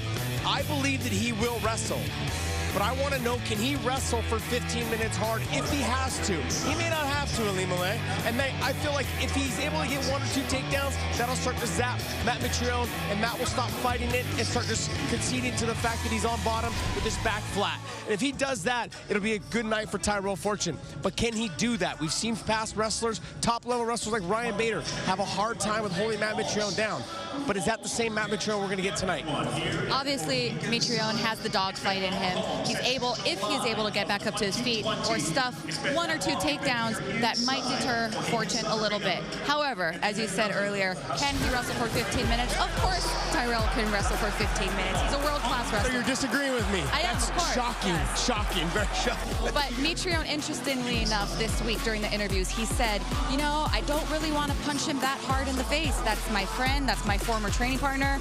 I believe that he will wrestle. But I want to know, can he wrestle for 15 minutes hard if he has to? He may not have to, Elimele. And I feel like if he's able to get 1 or 2 takedowns, that'll start to zap Matt Mitrione, and Matt will stop fighting it and start just conceding to the fact that he's on bottom with his back flat. And if he does that, it'll be a good night for Tyrell Fortune. But can he do that? We've seen past wrestlers, top-level wrestlers like Ryan Bader, have a hard time with holding Matt Mitrione down. But is that the same Matt Mitrione we're going to get tonight? Obviously, Mitrione has the dogfight in him. He's able, if he's able to get back up to his feet or stuff 1 or 2 takedowns, that might deter Fortune a little bit. However, as you said earlier, can he wrestle for 15 minutes? Of course, Tyrell can wrestle for 15 minutes. He's a world-class wrestler. So you're disagreeing with me? I am, That's of course. Shocking, yes. Shocking, very shocking. But Mitrione, interestingly enough, this week during the interviews, he said, you know, I don't really want to punch him that hard in the face. That's my friend. That's my former training partner.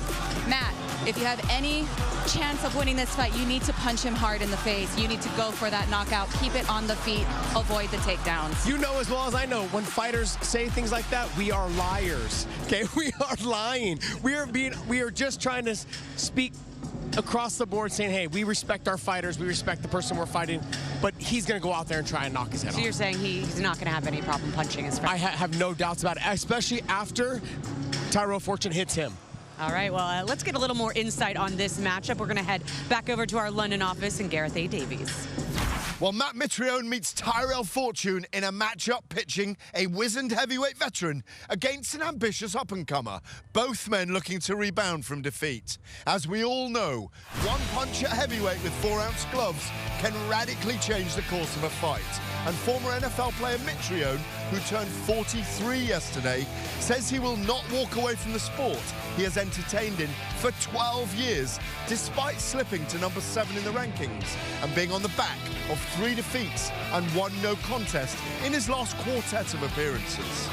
Matt, if you have any chance of winning this fight, you need to punch him hard in the face. You need to go for that knockout. Keep it on the feet. Avoid the takedowns. You know as well as I know, when fighters say things like that, we are liars. Okay, we are lying. We are just trying to speak across the board saying, hey, we respect our fighters, we respect the person we're fighting, but he's going to go out there and try and knock his head off. So you're saying he's not going to have any problem punching his friend? I have no doubts about it, especially after Tyrell Fortune hits him. All right, well, let's get a little more insight on this matchup. We're going to head back over to our London office and Gareth A. Davies. Well, Matt Mitrione meets Tyrell Fortune in a matchup pitching a wizened heavyweight veteran against an ambitious up-and-comer, both men looking to rebound from defeat. As we all know, one punch at heavyweight with 4-ounce gloves can radically change the course of a fight. And former NFL player Mitrione, who turned 43 yesterday, says he will not walk away from the sport he has entertained in for 12 years, despite slipping to number 7 in the rankings and being on the back of 3 defeats and 1 no contest in his last quartet of appearances.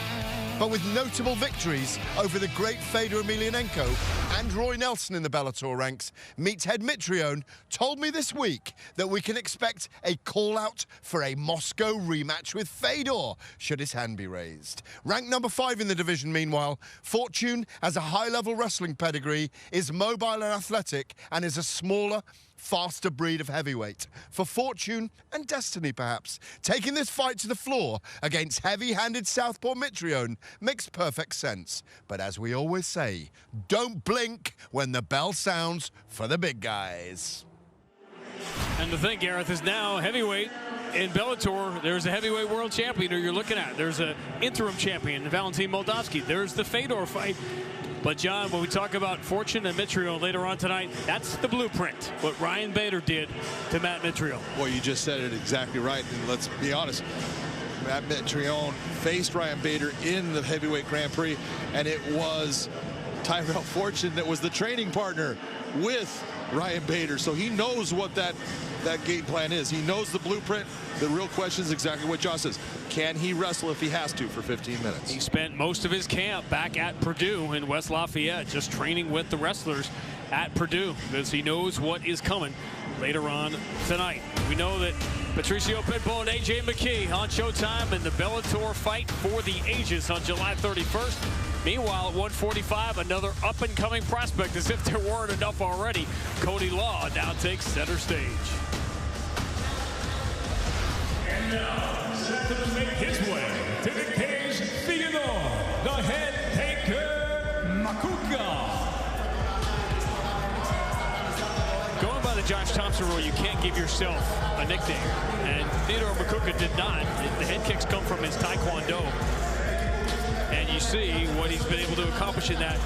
But with notable victories over the great Fedor Emelianenko and Roy Nelson in the Bellator ranks, Meathead Mitrione told me this week that we can expect a call-out for a Moscow rematch with Fedor, should his hand be raised. Ranked number 5 in the division, meanwhile, Fortune has a high-level wrestling pedigree, is mobile and athletic, and is a smaller, faster breed of heavyweight. For fortune and destiny, perhaps, taking this fight to the floor against heavy-handed southpaw Mitrione makes perfect sense. But as we always say, don't blink when the bell sounds for the big guys. And the thing, Gareth, is now heavyweight in Bellator, there's a heavyweight world champion who you're looking at. There's an interim champion, Valentin Moldavsky. There's the Fedor fight. But, John, when we talk about Fortune and Mitrione later on tonight, that's the blueprint, what Ryan Bader did to Matt Mitrione. Well, you just said it exactly right. And let's be honest, Matt Mitrione faced Ryan Bader in the heavyweight Grand Prix, and it was Tyrell Fortune that was the training partner with Ryan Bader. So he knows what that game plan is. He knows the blueprint. The real question is exactly what Josh says. Can he wrestle if he has to for 15 minutes? He spent most of his camp back at Purdue in West Lafayette, just training with the wrestlers at Purdue, because he knows what is coming later on tonight. We know that Patricio Pitbull and AJ McKee on Showtime in the Bellator fight for the ages on July 31st. Meanwhile, at 145, another up-and-coming prospect, as if there weren't enough already. Cody Law now takes center stage. And now, set to make his way to the cage, Theodore, the head taker, Makuka. Going by the Josh Thompson rule, you can't give yourself a nickname. And Theodore Makuka did not. The head kicks come from his Taekwondo. And you see what he's been able to accomplish in that.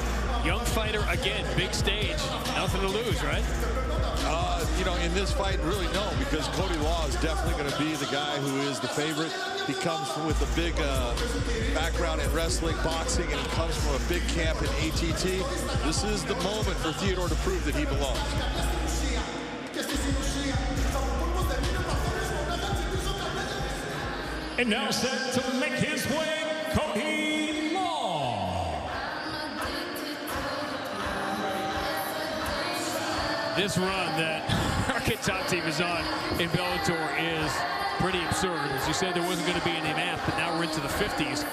Young fighter, again, big stage. Nothing to lose, right? You know, in this fight, really no, because Cody Law is definitely going to be the guy who is the favorite. He comes with a big background in wrestling, boxing, and he comes from a big camp in ATT. This is the moment for Theodore to prove that he belongs. And now set to make his way, Cody Law. This run that our Kid Top Team is on in Bellator is pretty absurd. As you said, there wasn't going to be any math, but now we're into the 50s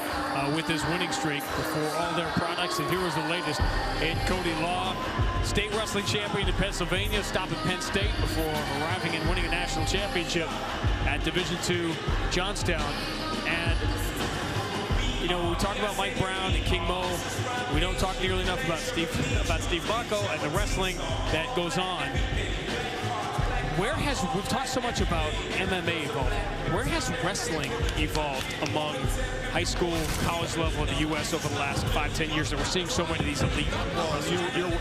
with this winning streak before all their products. And here was the latest in Cody Law, state wrestling champion in Pennsylvania, stopping Penn State before arriving and winning a national championship at Division II Johnstown. And you know, we talk about Mike Brown and King Mo. We don't talk nearly enough about Steve Bacco and the wrestling that goes on. We've talked so much about MMA evolving. Where has wrestling evolved among high school, college level in the U.S. over the last 5-10 years that we're seeing so many of these elite? Well,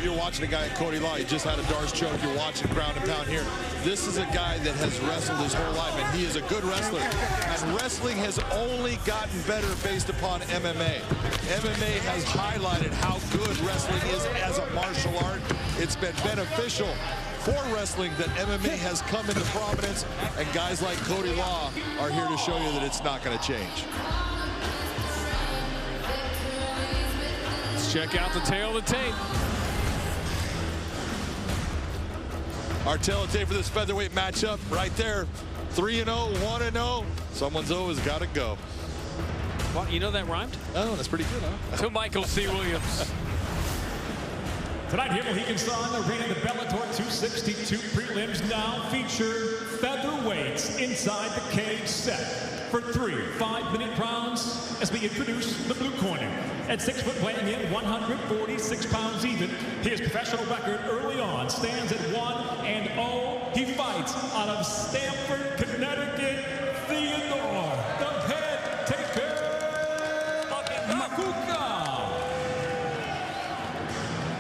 you're watching a guy in Cody Law. He just had a Darce choke. You're watching ground and pound here. This is a guy that has wrestled his whole life, and he is a good wrestler. And wrestling has only gotten better based upon MMA. MMA has highlighted how good wrestling is as a martial art. It's been beneficial for wrestling that MMA has come into prominence, and guys like Cody Law are here to show you that it's not going to change. Let's check out the tail of the tape. Our tail of the tape for this featherweight matchup right there. 3-0, 1-0. Someone's always got to go. Well, you know that rhymed? Oh, that's pretty good, huh? To Michael C. Williams. Tonight here in Mohegan-Sun, arena the Bellator 262 prelims now feature featherweights inside the cage set for 3 5-minute rounds as we introduce the blue corner. At 6 foot, weighing in 146 pounds even, his professional record early on stands at 1-0. He fights out of Stamford, Connecticut, Theodore, the head taker, Makuka.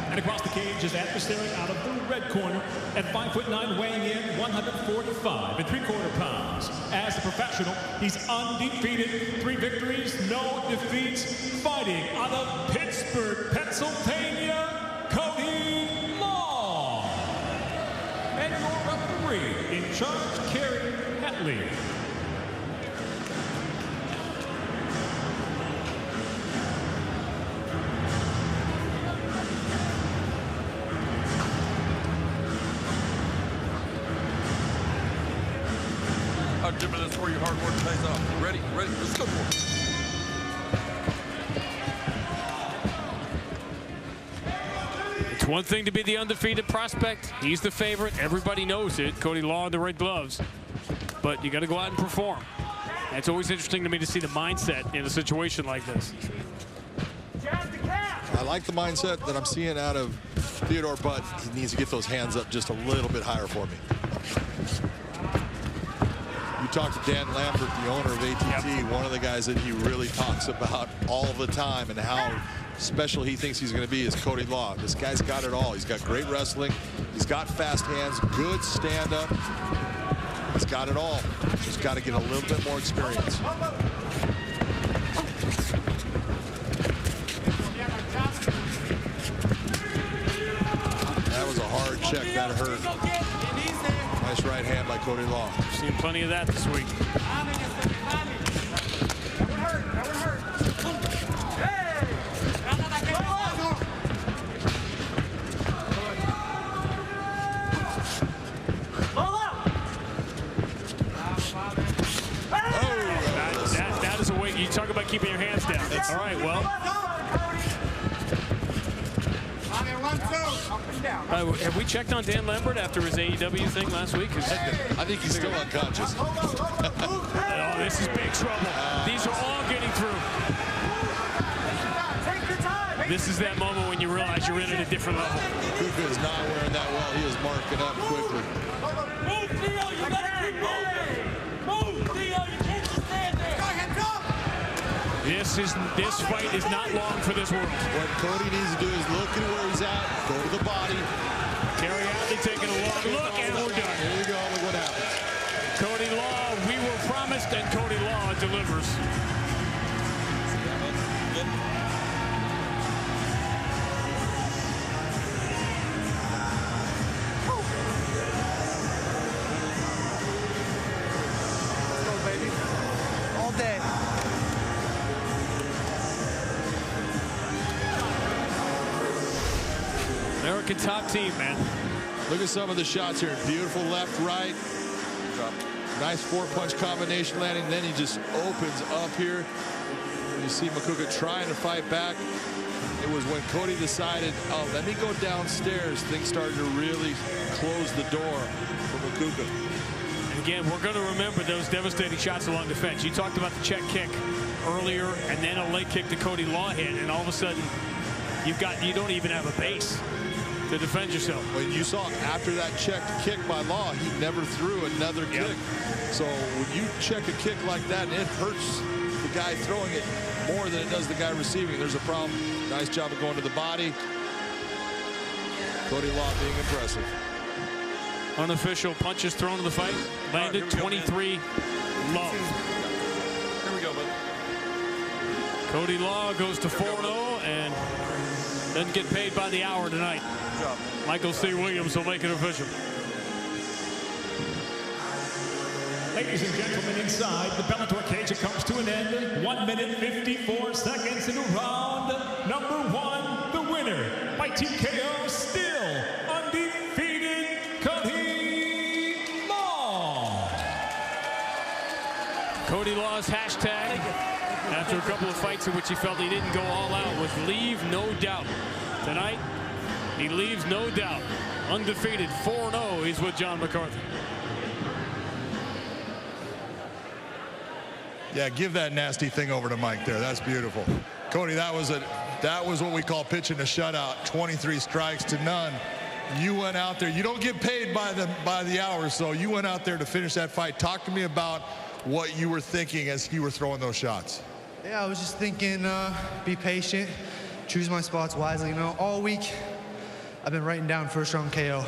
And across the cage, his adversary out of the red corner at 5'9", weighing in 145 3/4 pounds. As a professional, he's undefeated, 3 victories, no defeats, fighting out of Pittsburgh, Pennsylvania, Cody Law. And your referee in charge, Kerry Hatley. That's where your hard work pays off. Ready, let's go for it. It's one thing to be the undefeated prospect. He's the favorite. Everybody knows it. Cody Law in the red gloves. But you got to go out and perform. And it's always interesting to me to see the mindset in a situation like this. I like the mindset that I'm seeing out of Theodore, but he needs to get those hands up just a little bit higher for me. You talk to Dan Lambert, the owner of ATT, one of the guys that he really talks about all the time and how special he thinks he's going to be is Cody Law. This guy's got it all. He's got great wrestling. He's got fast hands, good stand-up. He's got it all. Just got to get a little bit more experience. That was a hard check. That hurt. Nice right hand by Cody Law. Seen plenty of that this week. That is a way you talk about keeping your hands down. All right, well. Have we checked on Dan Lambert after his AEW thing last week? I think he's still unconscious. Oh, this is big trouble. These are all getting through. This is that moment when you realize you're in at a different level. Kuka is not wearing that well. He is marking up quickly. Move, Theo! You gotta keep moving! Move, Theo! You can't just stand there! Go ahead, go! This fight is not long for this world. What Cody needs to do is look at where he's at, go to the body. Kerry Hatley taking a long look, and we're done. Here we go, look what happens. Cody Law, we were promised, and Cody Law delivers. Let's go, baby. All day. American top team, man. Look at some of the shots here. Beautiful left, right. Nice four-punch combination landing. Then he just opens up here. You see Makuga trying to fight back. It was when Cody decided, oh, let me go downstairs, things started to really close the door for Makuga. And again, we're going to remember those devastating shots along the fence. You talked about the check kick earlier, and then a leg kick to Cody Law hit, and all of a sudden, you don't even have a base to defend yourself. When you saw after that checked kick by Law, he never threw another kick. So when you check a kick like that, and it hurts the guy throwing it more than it does the guy receiving, there's a problem. Nice job of going to the body. Cody Law being impressive. Unofficial punches thrown in the fight. Landed 23 low. Here we go, bud. Cody Law goes to 4-0 and doesn't get paid by the hour tonight. Good job. Michael C. Williams will make it official. Ladies and gentlemen, inside the Bellator cage, it comes to an end. 1 minute, 54 seconds into round number 1. The winner by TKO, still undefeated, Cody Law. Cody Law's hashtag, after a couple of fights in which he felt he didn't go all out, was leave no doubt. Tonight, he leaves no doubt. Undefeated, 4-0, he's with John McCarthy. Yeah, give that nasty thing over to Mike there. That's beautiful. Cody, that was what we call pitching a shutout. 23 strikes to none. You went out there. You don't get paid by the hour, so you went out there to finish that fight. Talk to me about what you were thinking as you were throwing those shots. Yeah, I was just thinking, be patient, choose my spots wisely. You know, all week I've been writing down first round KO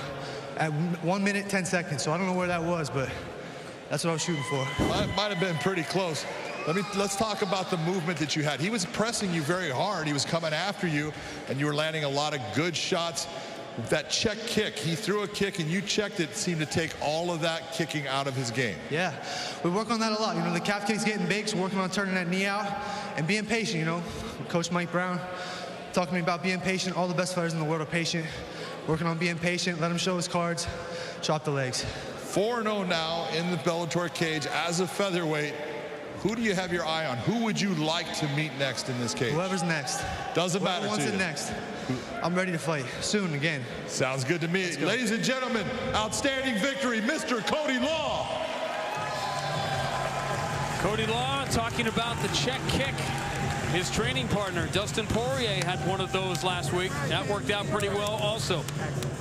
at 1 minute, 10 seconds. So I don't know where that was, but that's what I was shooting for. Might have been pretty close. Let's talk about the movement that you had. He was pressing you very hard. He was coming after you, and you were landing a lot of good shots. That check kick, he threw a kick, and you checked it, seemed to take all of that kicking out of his game. Yeah, we work on that a lot. You know, the calf kick's getting big, so working on turning that knee out and being patient, you know. Coach Mike Brown talked to me about being patient. All the best fighters in the world are patient. Working on being patient, let him show his cards, chop the legs. 4-0 now in the Bellator cage as a featherweight. Who do you have your eye on? Who would you like to meet next in this cage? Whoever's next. Doesn't matter to you. Whoever wants it next. I'm ready to fight soon again. Sounds good to me. Ladies and gentlemen, outstanding victory, Mr. Cody Law. Cody Law talking about the check kick. His training partner, Dustin Poirier, had one of those last week. That worked out pretty well also.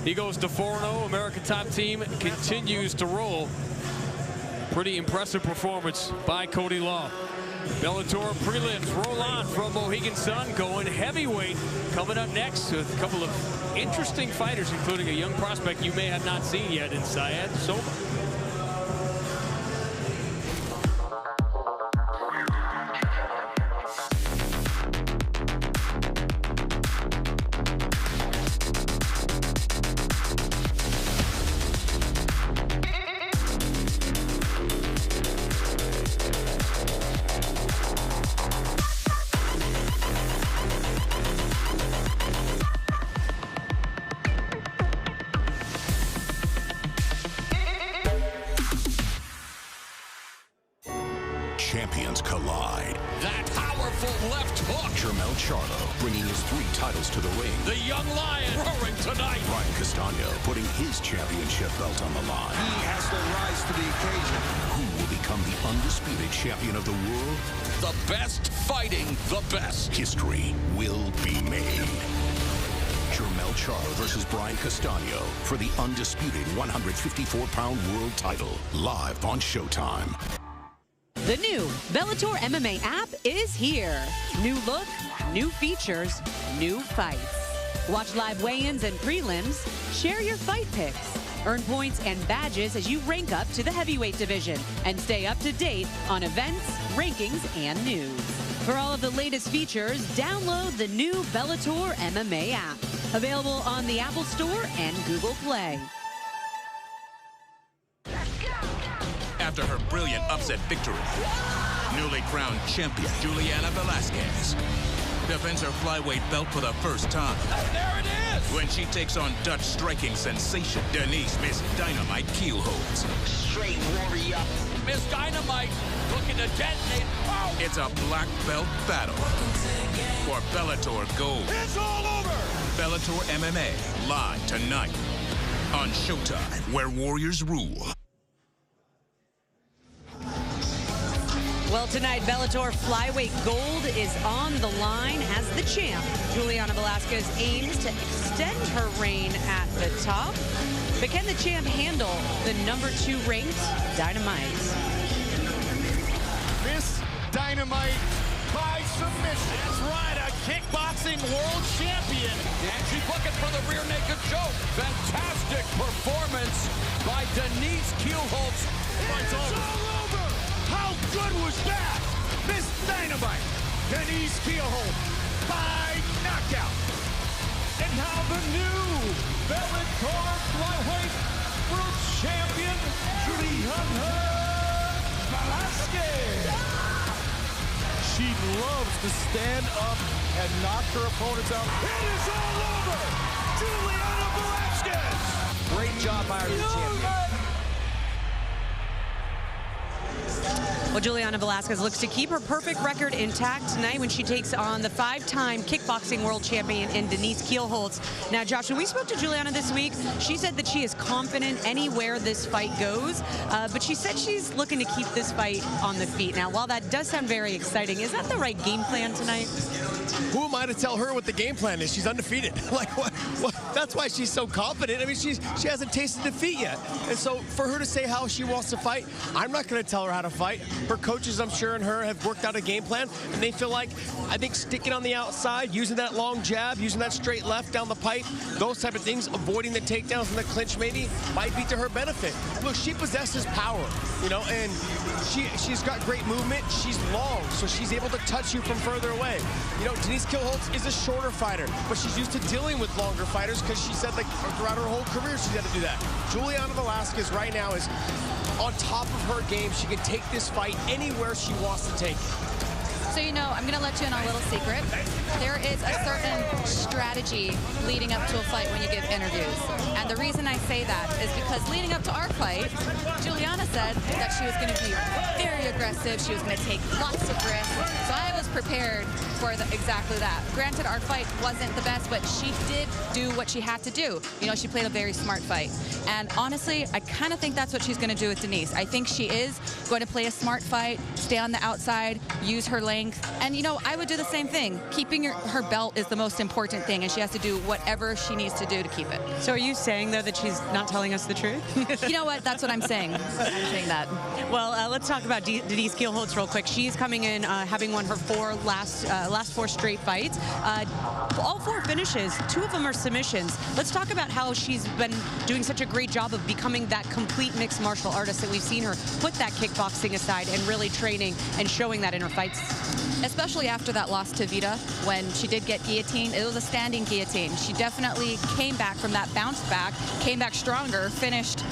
He goes to 4-0. American Top Team continues to roll. Pretty impressive performance by Cody Law. Bellator prelims roll on from Mohegan Sun, going heavyweight. Coming up next with a couple of interesting fighters, including a young prospect you may have not seen yet in Syed Soto. Champions collide. That powerful left hook. Jermell Charlo bringing his 3 titles to the ring. The young lion roaring tonight. Brian Castano putting his championship belt on the line. He has to rise to the occasion. Who will become the undisputed champion of the world? The best fighting the best. History will be made. Jermell Charlo versus Brian Castano for the undisputed 154-pound world title. Live on Showtime. The new Bellator MMA app is here. New look, new features, new fights. Watch live weigh-ins and prelims. Share your fight picks. Earn points and badges as you rank up to the heavyweight division. And stay up to date on events, rankings, and news. For all of the latest features, download the new Bellator MMA app. Available on the Apple Store and Google Play. After her brilliant upset victory, newly crowned champion Juliana Velasquez defends her flyweight belt for the first time. There it is! When she takes on Dutch striking sensation Denise Miss Dynamite Kielholtz. Straight warrior. Miss Dynamite looking to detonate. Oh! It's a black belt battle for Bellator Gold. It's all over! Bellator MMA, live tonight on Showtime, where warriors rule. Well, tonight, Bellator Flyweight Gold is on the line as the champ. Juliana Velasquez aims to extend her reign at the top. But can the champ handle the #2 ranked Dynamite? Miss Dynamite by submission. That's right, a kickboxing world champion. And she's looking for the rear naked choke. Fantastic performance by Denise Kielholtz. It's all over! How good was that? Miss Dynamite, Denise Kielholtz by knockout. And now the new Bellator Flyweight World Champion, Juliana Velasquez. She loves to stand up and knock her opponents out. It is all over! Juliana Velasquez! Great job by our new champion. Well, Juliana Velasquez looks to keep her perfect record intact tonight when she takes on the 5-time kickboxing world champion in Denise Kielholtz. Now, Josh, when we spoke to Juliana this week, she said that she is confident anywhere this fight goes, but she said she's looking to keep this fight on the feet. Now, while that does sound very exciting, is that the right game plan tonight? Who am I to tell her what the game plan is? She's undefeated. Like, what? That's why she's so confident. I mean, she hasn't tasted defeat yet. And so for her to say how she wants to fight, I'm not going to tell her how to fight. Her coaches, I'm sure, and her have worked out a game plan, and they feel like, I think, sticking on the outside, using that long jab, using that straight left down the pipe, those type of things, avoiding the takedowns and the clinch maybe, might be to her benefit. Look, she possesses power, you know, and she's got great movement. She's long, so she's able to touch you from further away. You know, Denise Kielholtz is a shorter fighter, but she's used to dealing with longer fighters because she said, like, throughout her whole career, she's had to do that. Juliana Velasquez right now is on top of her game. She can take this fight anywhere she wants to take it. So, you know, I'm going to let you in on a little secret. There is a certain strategy leading up to a fight when you give interviews. And the reason I say that is because leading up to our fight, Juliana said that she was going to be very aggressive. She was going to take lots of risks. So I was prepared for exactly that. Granted, our fight wasn't the best, but she did do what she had to do. You know, she played a very smart fight. And honestly, I kind of think that's what she's going to do with Denise. I think she is going to play a smart fight, stay on the outside, use her length. And, you know, I would do the same thing. Keeping her belt is the most important thing, and she has to do whatever she needs to do to keep it. So are you saying, though, that she's not telling us the truth? You know what? That's what I'm saying. I'm saying that. Well, let's talk about Denise Kielholtz real quick. She's coming in having won her last 4 straight fights. All 4 finishes. 2 of them are submissions. Let's talk about how she's been doing such a great job of becoming that complete mixed martial artist that we've seen her put that kickboxing aside and really training and showing that in her fights. Especially after that loss to Vita, when she did get guillotined. It was a standing guillotine. She definitely came back from that, bounced back, came back stronger, finished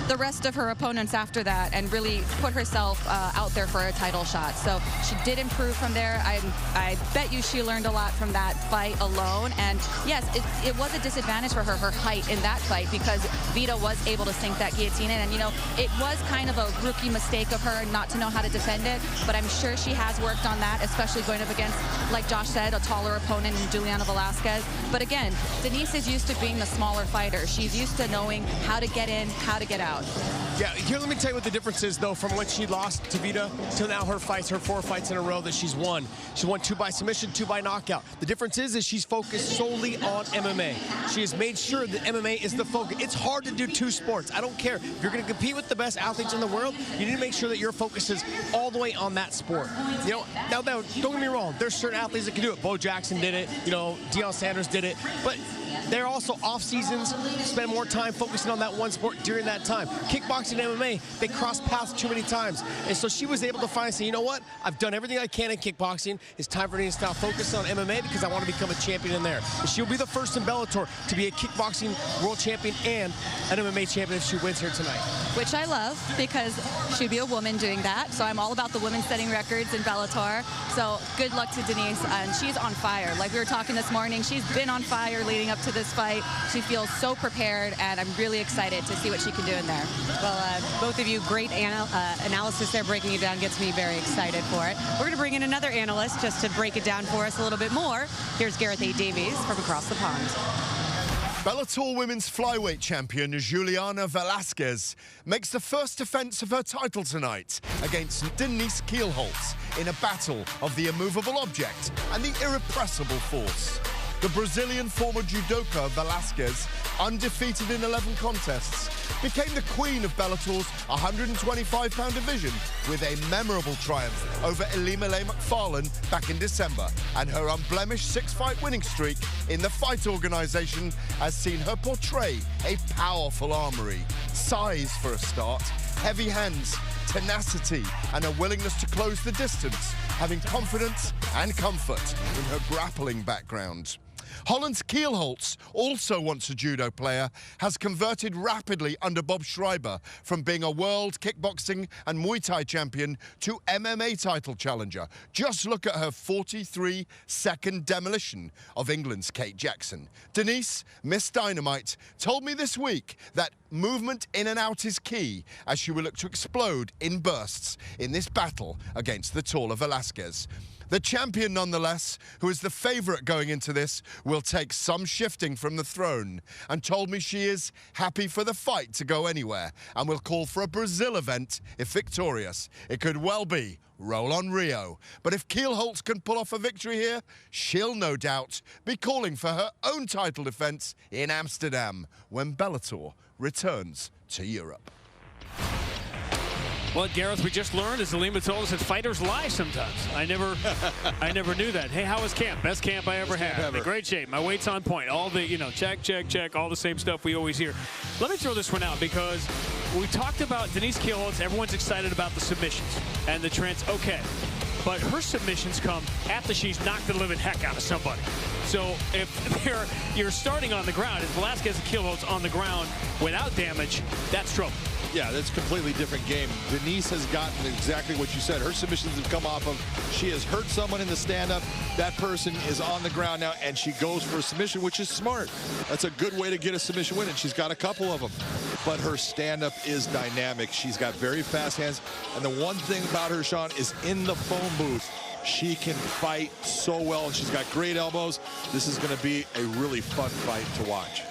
the rest of her opponents after that, and really put herself out there for a title shot. So she did improve from there. I bet you she learned a lot from that fight alone. And yes, it was a disadvantage for her height in that fight, because Vita was able to sink that guillotine in. And, you know, it was kind of a rookie mistake of her not to know how to defend it, but I'm sure she has worked on that, especially going up against, like Josh said, a taller opponent in Juliana Velasquez. But again, Denise is used to being the smaller fighter. She's used to knowing how to get in, how to get out. Yeah, here, let me tell you what the difference is, though, from when she lost to Vita to now her 4 fights in a row that she's won. She won 2 by submission, 2 by knockout. The difference is she's focused solely on MMA. She has made sure that MMA is the focus. It's hard to do 2 sports. I don't care. If you're going to compete with the best athletes in the world, you need to make sure that your focus is all the way on that sport. You know, now don't get me wrong. There's certain athletes that can do it. Bo Jackson did it. You know, Deion Sanders did it. But they're also off seasons, spend more time focusing on that one sport during that time. Kickboxing and MMA, they cross paths too many times. And so she was able to finally say, you know what? I've done everything I can in kickboxing. It's time for me to now focus on MMA because I want to become a champion in there. And she'll be the first in Bellator to be a kickboxing world champion and an MMA champion if she wins here tonight. Which I love, because she'd be a woman doing that. So I'm all about the women setting records in Bellator. So good luck to Denise. And she's on fire. Like we were talking this morning, she's been on fire leading up to this fight. She feels so prepared, and I'm really excited to see what she can do in there. Well, both of you, great analysis there. Breaking it down gets me very excited for it. We're going to bring in another analyst just to break it down for us a little bit more. Here's Gareth A. Davies from across the pond. Bellator Women's Flyweight Champion Juliana Velasquez makes the first defense of her title tonight against Denise Kielholtz in a battle of the immovable object and the irrepressible force. The Brazilian former judoka Velasquez, undefeated in 11 contests, became the queen of Bellator's 125-pound division with a memorable triumph over Elimele McFarlane back in December, and her unblemished 6-fight winning streak in the fight organization has seen her portray a powerful armory. Size for a start, heavy hands, tenacity, and a willingness to close the distance, having confidence and comfort in her grappling background. Holland's Kielholtz, also once a judo player, has converted rapidly under Bob Schreiber from being a world kickboxing and Muay Thai champion to MMA title challenger. Just look at her 43-second demolition of England's Kate Jackson. Denise, Miss Dynamite, told me this week that movement in and out is key, as she will look to explode in bursts in this battle against the taller Velasquez. The champion, nonetheless, who is the favourite going into this, will take some shifting from the throne, and told me she is happy for the fight to go anywhere and will call for a Brazil event if victorious. It could well be roll on Rio. But if Kielholtz can pull off a victory here, she'll no doubt be calling for her own title defence in Amsterdam when Bellator returns to Europe. Well, Gareth, we just learned, as Alima told us, that fighters lie sometimes. I never knew that. Hey, how was camp? Best camp I ever had. In great shape. My weight's on point. All the, check, check, check, all the same stuff we always hear. Let me throw this one out, because we talked about Denise Kielholtz. Everyone's excited about the submissions and the trends. Okay. But her submissions come after she's knocked the living heck out of somebody. So if you're starting on the ground, if Velasquez and Kielholtz on the ground without damage, that's trouble. Yeah, that's a completely different game. Denise has gotten exactly what you said. Her submissions have come off of, she has hurt someone in the stand-up. That person is on the ground now, and she goes for a submission, which is smart. That's a good way to get a submission win, and she's got a couple of them. But her stand-up is dynamic. She's got very fast hands. And the one thing about her, Sean, is in the phone booth, she can fight so well, and she's got great elbows. This is going to be a really fun fight to watch.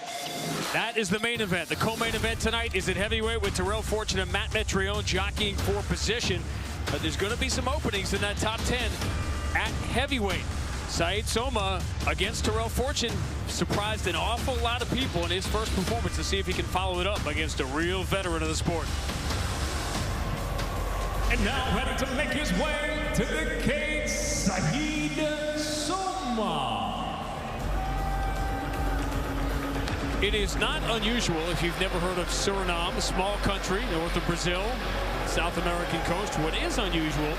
That is the main event. The co-main event tonight is at heavyweight with Terrell Fortune and Matt Mitrione jockeying for position. But there's going to be some openings in that top 10 at heavyweight. Said Soma against Terrell Fortune surprised an awful lot of people in his first performance, to see if he can follow it up against a real veteran of the sport. And now ready to make his way to the cage, Said Soma. It is not unusual, if you've never heard of Suriname, a small country north of Brazil, South American coast. What is unusual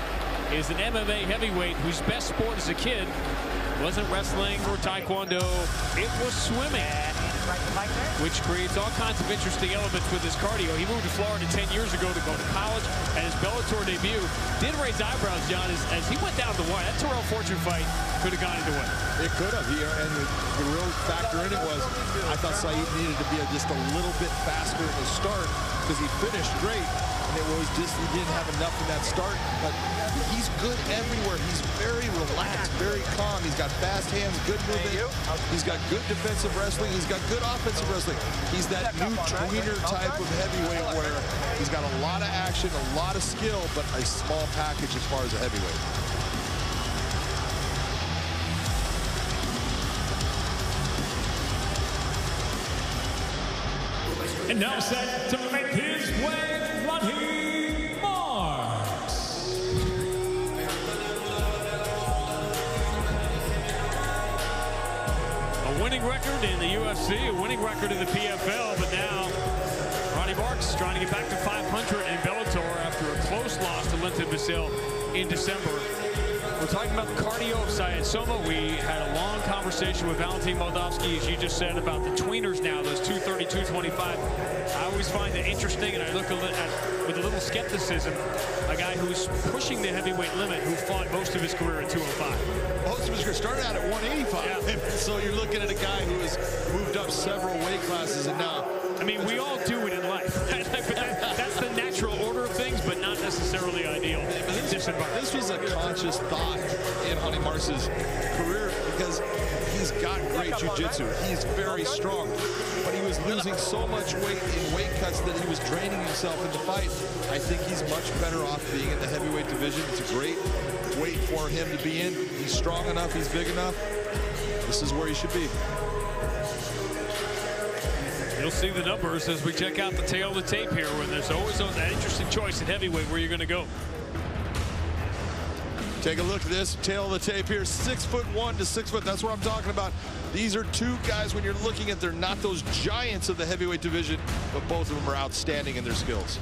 is an MMA heavyweight whose best sport as a kid wasn't wrestling or taekwondo, it was swimming, which creates all kinds of interesting elements with his cardio. He moved to Florida 10 years ago to go to college, and his Bellator debut did raise eyebrows, John, as he went down the wire. That Terrell Fortune fight could have gone either way. It could have, and the real factor in it was, I thought Said needed to be just a little bit faster in the start, because he finished great, and it was just he didn't have enough in that start. But he's good everywhere. He's very relaxed, very calm. He's got fast hands, good movement. He's got good defensive wrestling. He's got good offensive wrestling. He's that new tweener type of heavyweight where he's got a lot of action, a lot of skill, but a small package as far as a heavyweight. And now set to make his way, Rodney Marks. A winning record in the UFC, a winning record in the PFL, but now Rodney Marks trying to get back to 500 in Bellator after a close loss to Linton Vasil in December. We're talking about the cardio of Said Soma. We had a long conversation conversation with Valentin Moldavsky, as you just said, about the tweeners now, those 230, 225. I always find it interesting, and I look at with a little skepticism, a guy who's pushing the heavyweight limit, who fought most of his career at 205. Most of his career started out at 185. Yeah. So you're looking at a guy who has moved up several weight classes, and now... I mean, we all do it in life. That's the natural order of things, but not necessarily ideal in this environment. This was a conscious thought in Honey Mars's career because he's got great jiu-jitsu. He's very strong, but he was losing so much weight in weight cuts that he was draining himself in the fight. I think he's much better off being in the heavyweight division. It's a great weight for him to be in. He's strong enough. He's big enough. This is where he should be. You'll see the numbers as we check out the tail of the tape here, when there's always that interesting choice at heavyweight where you're going to go. Take a look at this tail of the tape here. 6'1" to 6 foot. That's what I'm talking about. These are two guys, when you're looking at, they're not those giants of the heavyweight division, but both of them are outstanding in their skills.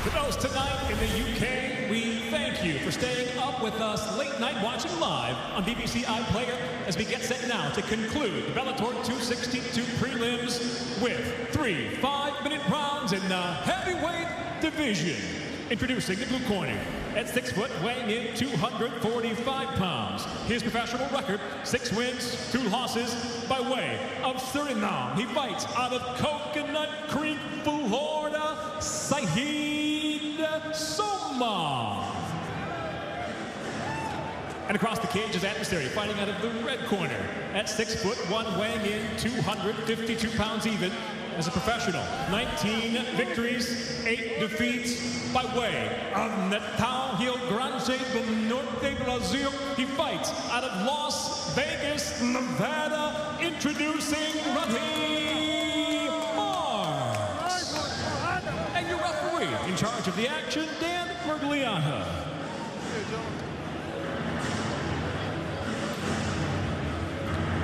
For those tonight in the UK, we thank you for staying up with us late night watching live on BBC iPlayer as we get set now to conclude the Bellator 262 prelims with 3 5-minute rounds in the heavyweight division. Introducing the blue corner at 6 foot, weighing in 245 pounds. His professional record, 6 wins, 2 losses by way of Suriname. He fights out of Coconut Creek, Florida, Saeed Soma. And across the cage is adversary, fighting out of the red corner at 6'1", weighing in 252 pounds even. As a professional, 19 victories, 8 defeats by way of Natal Rio Grande do Norte, Brazil. He fights out of Las Vegas, Nevada, introducing Honey Mars. And your referee in charge of the action, Dan Mergliata.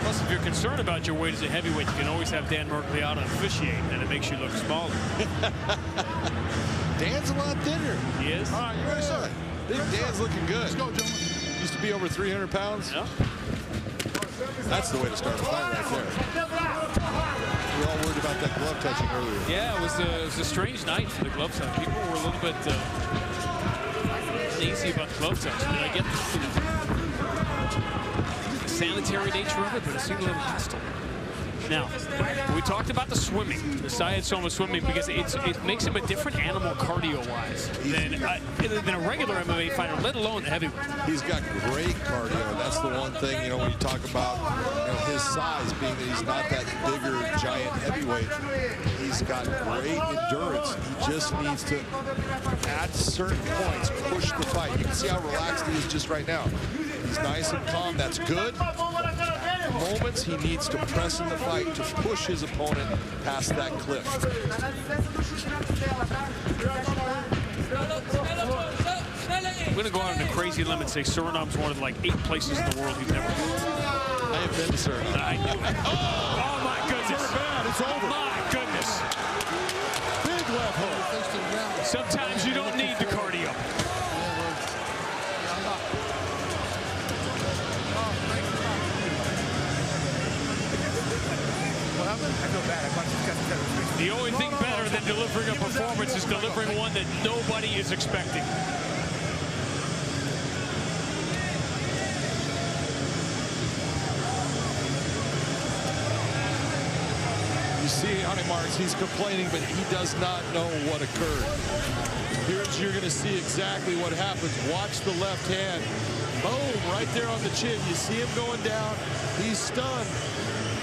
Plus, if you're concerned about your weight as a heavyweight, you can always have Dan Mergliata officiate, and it makes you look smaller. Dan's a lot thinner. He is? All right, you ready, sir? Big Dan's looking good. Let's go, gentlemen. Used to be over 300 pounds. Yeah. That's the way to start a fight right there. We were all worried about that glove touching earlier. Yeah, it was a strange night for the glove touch. People were a little bit uneasy about the glove touch. I mean, I get the sanitary nature of it, but it seemed a little hostile. Now, we talked about the swimming, the Saeed Soma swimming, because it makes him a different animal cardio-wise than a regular MMA fighter, let alone the heavyweight. He's got great cardio. That's the one thing, you know, when you talk about his size, being that he's not that bigger, giant heavyweight, he's got great endurance. He just needs to, at certain points, push the fight. You can see how relaxed he is just right now. He's nice and calm. That's good. Moments he needs to press in the fight to push his opponent past that cliff. I'm going to go out on a crazy limb and say Suriname's one of like 8 places in the world you've never been. I have been to Suriname. Oh my goodness. It's over. My goodness. Big left hook. Sometimes you don't need the cardio. The only thing better than delivering a performance is delivering one that nobody is expecting. You see Honey Mars, he's complaining, but he does not know what occurred. Here's, you're going to see exactly what happens. Watch the left hand. Boom, right there on the chin. You see him going down. He's stunned.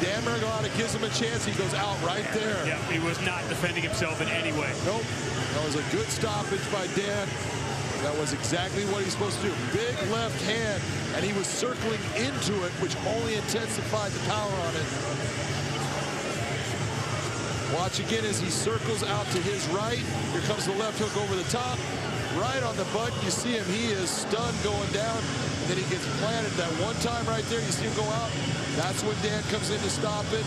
Dan Mergliata gives him a chance. He goes out right there. Yeah, he was not defending himself in any way. Nope. That was a good stoppage by Dan. That was exactly what he's supposed to do. Big left hand, and he was circling into it, which only intensified the power on it. Watch again as he circles out to his right. Here comes the left hook over the top. Right on the button, you see him. He is stunned going down. And then he gets planted that one time right there. You see him go out. That's when Dan comes in to stop it.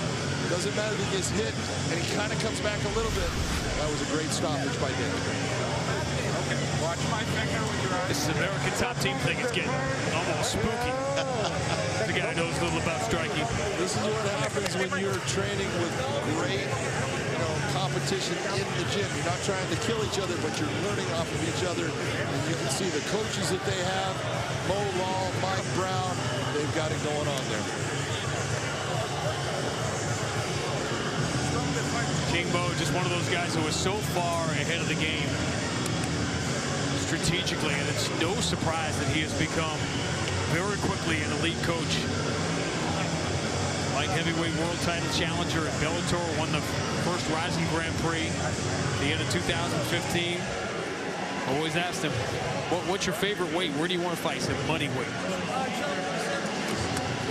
Doesn't matter if he gets hit. And he kind of comes back a little bit. That was a great stoppage by Dan. Okay, watch my finger with your eyes. This is American Top Team thing. It's getting almost spooky. The guy knows a little about striking. This is what happens when you're training with great, competition in the gym. You're not trying to kill each other, but you're learning off of each other. And you can see the coaches that they have, Mo Law, Mike Brown, they've got it going on there. King Mo, just one of those guys who was so far ahead of the game strategically, and it's no surprise that he has become very quickly an elite coach. Light heavyweight world title challenger at Bellator, won the first Rising Grand Prix at the end of 2015. Always asked him, what's your favorite weight? Where do you want to fight? He said, money weight.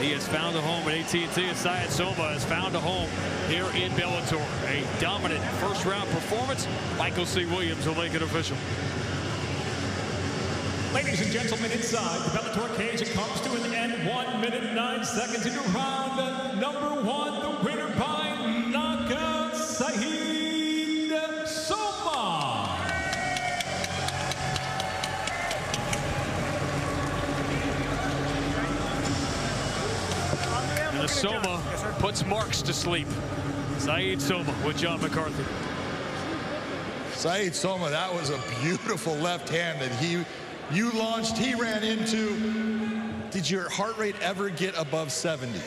He has found a home at AT&T, and Syed Soma has found a home here in Bellator. A dominant first-round performance. Michael C. Williams will make it official. Ladies and gentlemen, inside the Bellator cage, it comes to an end. 1 minute, 9 seconds into round number 1. The winner by knockout, Syed Soma. And the Soma puts marks to sleep. Syed Soma with John McCarthy. Syed Soma, that was a beautiful left hand that you launched, he ran into. Did your heart rate ever get above 70?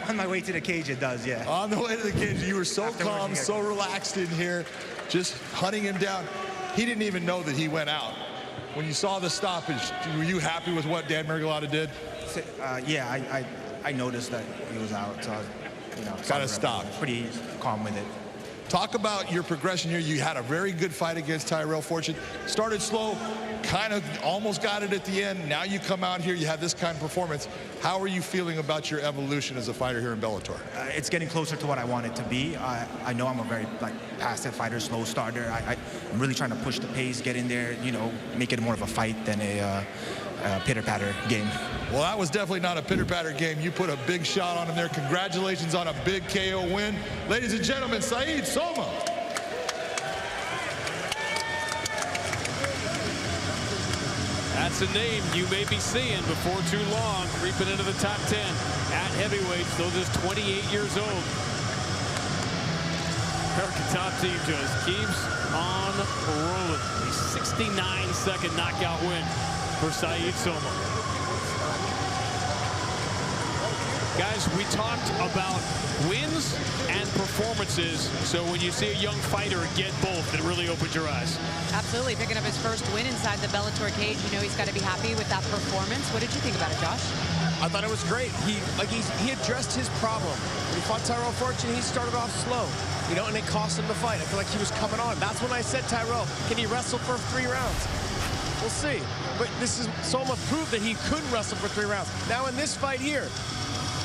On my way to the cage, it does, yeah. On the way to the cage, you were so calm, so relaxed in here, just hunting him down. He didn't even know that he went out. When you saw the stoppage, were you happy with what Dan Miragliotta did? Yeah, I noticed that he was out, so, Gotta stop. Pretty calm with it. Talk about your progression here. You had a very good fight against Tyrell Fortune. Started slow, kind of almost got it at the end. Now you come out here, you have this kind of performance. How are you feeling about your evolution as a fighter here in Bellator? It's getting closer to what I want it to be. I know I'm a very passive fighter, slow starter. I'm really trying to push the pace, get in there, make it more of a fight than a pitter-patter game. Well, that was definitely not a pitter-patter game. You put a big shot on him there. Congratulations on a big KO win. Ladies and gentlemen, Syed Soma. That's a name you may be seeing before too long, creeping into the top 10 at heavyweights, though just 28 years old. American top team just keeps on rolling. A 69-second knockout win for Syed Soma. Guys, we talked about wins and performances, so when you see a young fighter get both, it really opens your eyes. Absolutely, picking up his first win inside the Bellator cage. He's got to be happy with that performance. What did you think about it, Josh? I thought it was great. He addressed his problem. When he fought Tyrell Fortune, he started off slow, and it cost him the fight. I feel like he was coming on. That's when I said, Tyrell, can he wrestle for 3 rounds? We'll see. But Soma proved that he could wrestle for 3 rounds. Now in this fight here,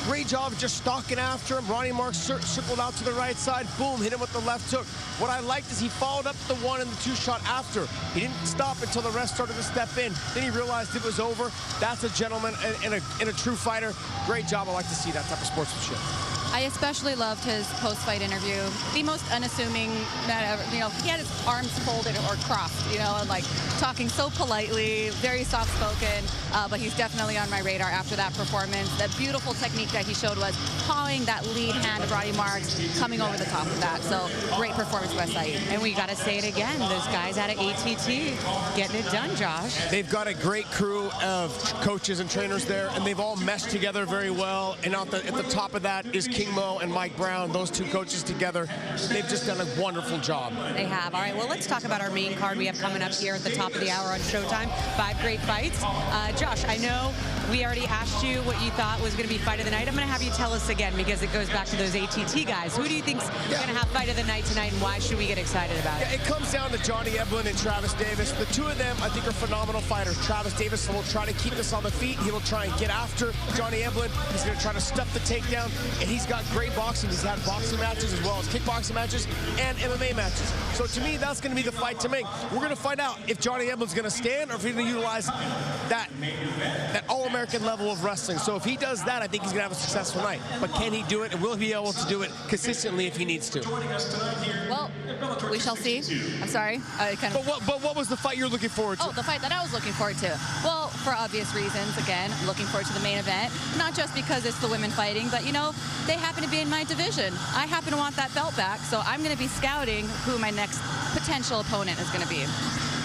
great job of just stalking after him. Ronnie Marks circled out to the right side. Boom, hit him with the left hook. What I liked is he followed up the 1 and the 2 shot after. He didn't stop until the ref started to step in. Then he realized it was over. That's a gentleman and a true fighter. Great job. I like to see that type of sportsmanship. I especially loved his post-fight interview. The most unassuming man ever. He had his arms folded or crossed, and talking so politely, very soft-spoken, but he's definitely on my radar after that performance. The beautiful technique that he showed was pawing that lead hand of Roddy Marks, coming over the top of that. So great performance by Syed. And we got to say it again, those guys out of ATT getting it done, Josh. They've got a great crew of coaches and trainers there, and they've all meshed together very well. And at the top of that is King Mo and Mike Brown, those 2 coaches together. They've just done a wonderful job. They have. All right, well, let's talk about our main card we have coming up here at the top of the hour on Showtime. 5 great fights. Josh, I know we already asked you what you thought was going to be fight of the night. I'm going to have you tell us again because it goes back to those ATT guys. Who do you think's going to have fight of the night tonight, and why should we get excited about it? It comes down to Johnny Evelyn and Travis Davis. The 2 of them, I think, are phenomenal fighters. Travis Davis will try to keep us on the feet. He will try and get after Johnny Evelyn. He's going to try to stuff the takedown, and he's got great boxing. He's had boxing matches as well as kickboxing matches and MMA matches. So to me, that's going to be the fight to make. We're going to find out if Johnny Evelyn's going to stand or if he's going to utilize that all-American level of wrestling. So if he does that, I think he's going to have a successful night. But can he do it, and will he be able to do it consistently if he needs to? Well, we shall see. I'm sorry. But what was the fight you're looking forward to? Oh, the fight that I was looking forward to. Well, for obvious reasons. Again, looking forward to the main event, not just because it's the women fighting, but you know, they happen to be in my division. I happen to want that belt back, so I'm going to be scouting who my next potential opponent is going to be.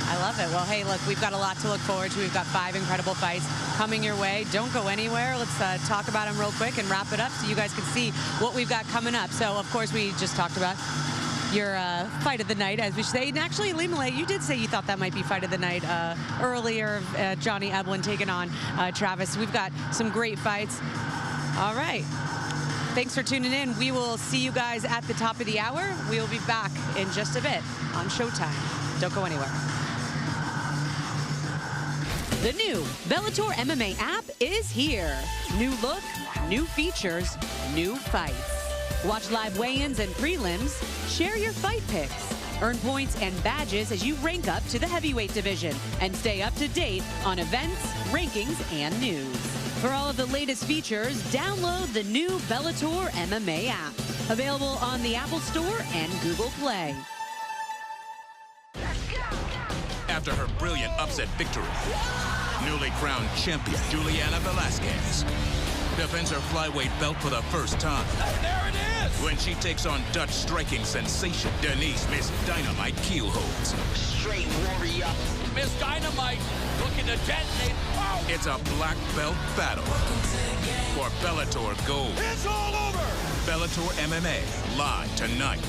I love it. Well, hey, look, we've got a lot to look forward to. We've got 5 incredible fights coming your way. Don't go anywhere. Let's talk about them real quick and wrap it up so you guys can see what we've got coming up. So, of course, we just talked about your fight of the night, as we say. And actually, Limale, you did say you thought that might be fight of the night earlier. Johnny Evelyn taking on Travis. We've got some great fights. All right. Thanks for tuning in. We will see you guys at the top of the hour. We will be back in just a bit on Showtime. Don't go anywhere. The new Bellator MMA app is here. New look, new features, new fights. Watch live weigh-ins and prelims. Share your fight picks. Earn points and badges as you rank up to the heavyweight division. And stay up to date on events, rankings, and news. For all of the latest features, download the new Bellator MMA app. Available on the Apple Store and Google Play. After her brilliant upset victory, newly crowned champion Juliana Velasquez defends her flyweight belt for the first time. There it is! When she takes on Dutch striking sensation Denise Miss Dynamite Kielholtz. Straight warrior. Miss Dynamite looking to detonate. Oh. It's a black belt battle for Bellator Gold. It's all over! Bellator MMA, live tonight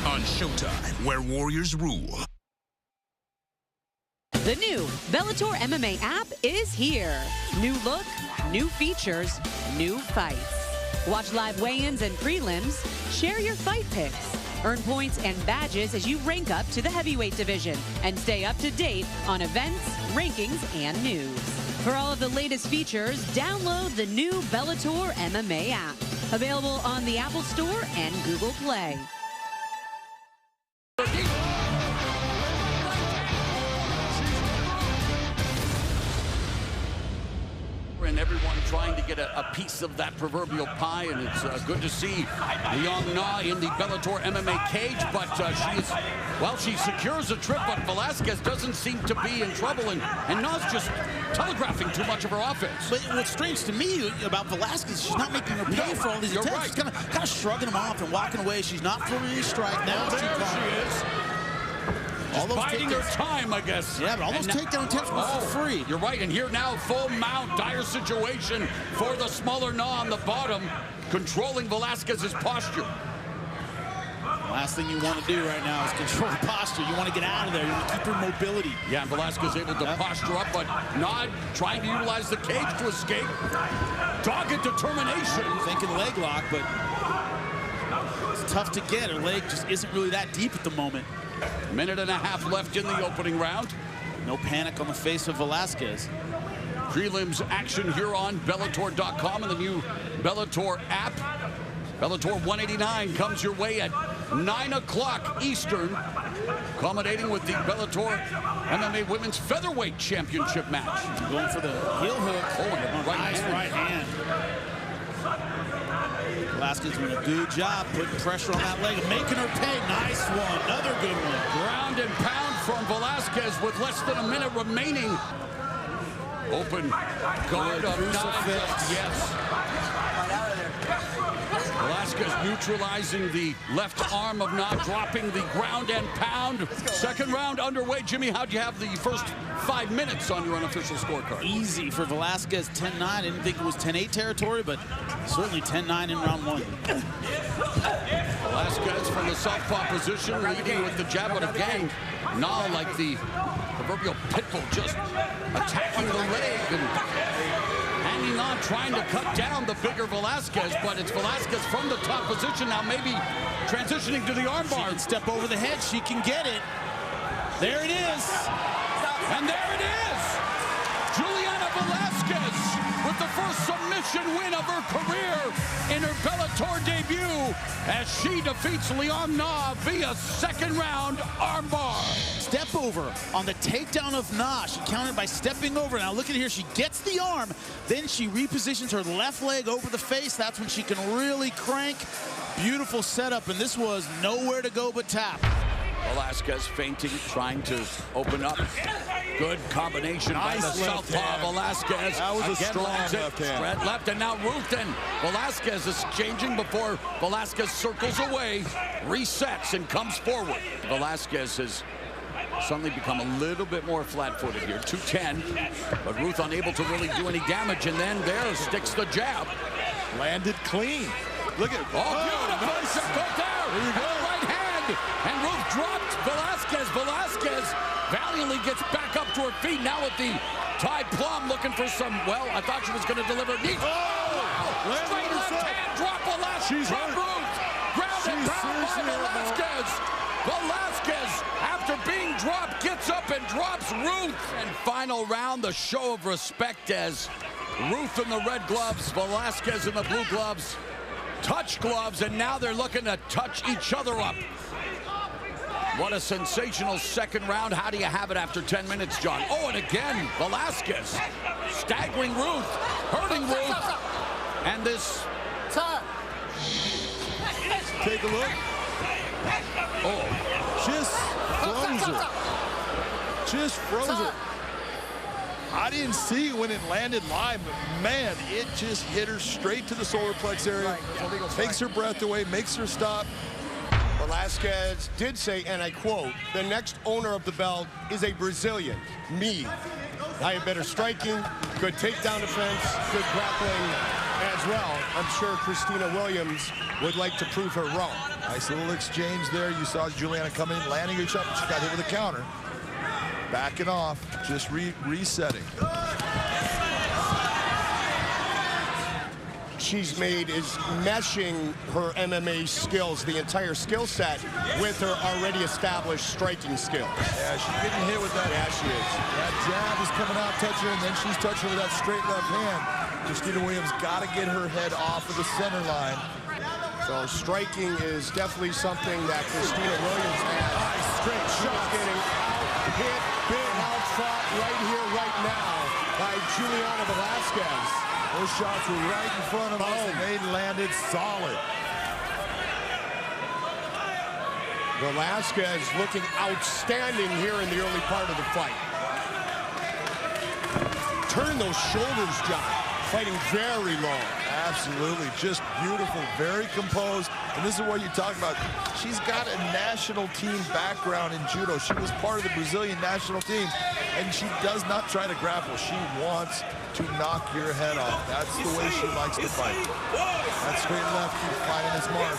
on Showtime, where warriors rule. The new Bellator MMA app is here. New look, new features, new fights. Watch live weigh-ins and prelims. Share your fight picks. Earn points and badges as you rank up to the heavyweight division. And stay up to date on events, rankings, and news. For all of the latest features, download the new Bellator MMA app. Available on the Apple Store and Google Play. And everyone trying to get a piece of that proverbial pie, and it's good to see Liang Na in the Bellator MMA cage, but she secures a trip, but Velasquez doesn't seem to be in trouble, and Na's just telegraphing too much of her offense. But what's strange to me about Velasquez, she's not making her pay for all these attempts. Right. She's kind of shrugging them off and walking away. She's not throwing any strike. Now there she is. All those biding her time, I guess. Yeah, but all those takedown attempts were free. You're right, and here now, full mount, dire situation for the smaller Na on the bottom, controlling Velasquez's posture. Last thing you want to do right now is control the posture. You want to get out of there. You want to keep your mobility. Yeah, and Velasquez able to posture up, but Na trying to utilize the cage to escape. Dogged determination. Thinking leg lock, but it's tough to get. Her leg just isn't really that deep at the moment. Minute and a half left in the opening round. No panic on the face of Velasquez. Prelims action here on Bellator.com and the new Bellator app. Bellator 189 comes your way at 9 o'clock Eastern, accommodating with the Bellator MMA Women's Featherweight Championship match. Going for the heel hook. Oh, and nice right hand. Velasquez doing a good job putting pressure on that leg and making her pay. Nice one. Another good one. Ground and pound from Velasquez with less than a minute remaining. Open guard of crucifix. Yes. Velasquez neutralizing the left arm of Na, dropping the ground and pound. Second round underway. Jimmy, how'd you have the first 5 minutes on your unofficial scorecard? Easy for Velasquez, 10-9. I didn't think it was 10-8 territory, but certainly 10-9 in round one. Velasquez from the southpaw position, leading with the jab, but again, Na like the proverbial pit bull, just attacking the leg and hanging on, trying to cut down the bigger Velasquez, but it's Velasquez from the top position now, maybe transitioning to the armbar. She can step over the head, she can get it. There it is. And there it is. Juliana Velasquez with the first submission win of her career in her Bellator debut as she defeats Liang Na via second round armbar. Step over on the takedown of Na. She countered by stepping over. Now look at here, she gets the arm, then she repositions her left leg over the face. That's when she can really crank. Beautiful setup, and this was nowhere to go but tap. Velasquez feinting, trying to open up. Good combination by the southpaw Velasquez. That was a strong left hand. Spread left, and now Ruth and Velasquez is exchanging before Velasquez circles away, resets, and comes forward. Velasquez has suddenly become a little bit more flat-footed here, 210, but Ruth unable to really do any damage, and then there sticks the jab. Landed clean. Look at, beautiful nice. shot right there. There you go. Right hand, and Ruth dropped Velasquez. Velasquez valiantly gets back up to her feet now with the tied plum, looking for some, well, I thought she was going to deliver knee. Wow. Straight left hand, drop Velasquez. She's drop hurt. Ruth. Ground and pound by Velasquez. Velasquez, after being dropped, gets up and drops Ruth. And final round, the show of respect as Ruth in the red gloves, Velasquez in the blue gloves, touch gloves, and now they're looking to touch each other up. What a sensational second round. How do you have it after 10 minutes, John? Oh, and again, Velasquez staggering Ruth, hurting Ruth. And this... Take a look. Oh, just froze her. Just froze her. I didn't see it when it landed live, but man, it just hit her straight to the solar plex area. Takes her breath away, makes her stop. Velasquez did say, and I quote, "The next owner of the belt is a Brazilian, me. I have better striking, good takedown defense, good grappling as well. I'm sure Christina Williams would like to prove her wrong." Nice little exchange there. You saw Juliana come in, landing a shot, but she got hit with a counter. Backing off, just resetting. She's made is meshing her MMA skills, the entire skill set, with her already established striking skills. Yeah, she's getting hit with that. Yeah, she is. That jab is coming out, touching her, and then she's touching with that straight left hand. Christina Williams got to get her head off of the center line. So striking is definitely something that Christina Williams has. Nice straight shot. Getting out, hit, big out fought right here, right now by Juliana Velasquez. Those shots were right in front of us, and they landed solid. Velasquez looking outstanding here in the early part of the fight. Turn those shoulders, John. Fighting very long. Absolutely, just beautiful, very composed. And this is what you talk about. She's got a national team background in judo. She was part of the Brazilian national team, and she does not try to grapple. She wants to knock your head off. That's the way she likes to fight. That straight left keeps finding his mark.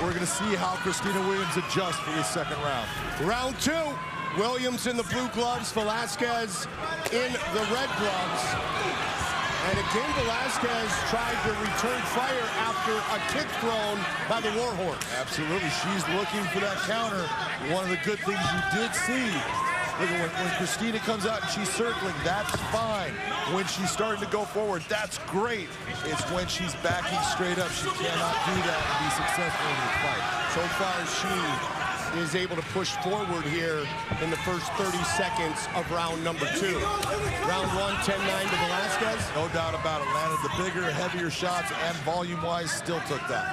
We're going to see how Christina Williams adjusts for this second round. Round two. Williams in the blue gloves, Velasquez in the red gloves. And again, Velasquez tried to return fire after a kick thrown by the Warhorse. Absolutely, she's looking for that counter. One of the good things you did see, look at when Christina comes out and she's circling, that's fine. When she's starting to go forward, that's great. It's when she's backing straight up, she cannot do that and be successful in the fight. So far, she is able to push forward here in the first 30 seconds of round number two. Round one, 10-9 to Velasquez. No doubt about it. Landed the bigger, heavier shots, and volume-wise still took that.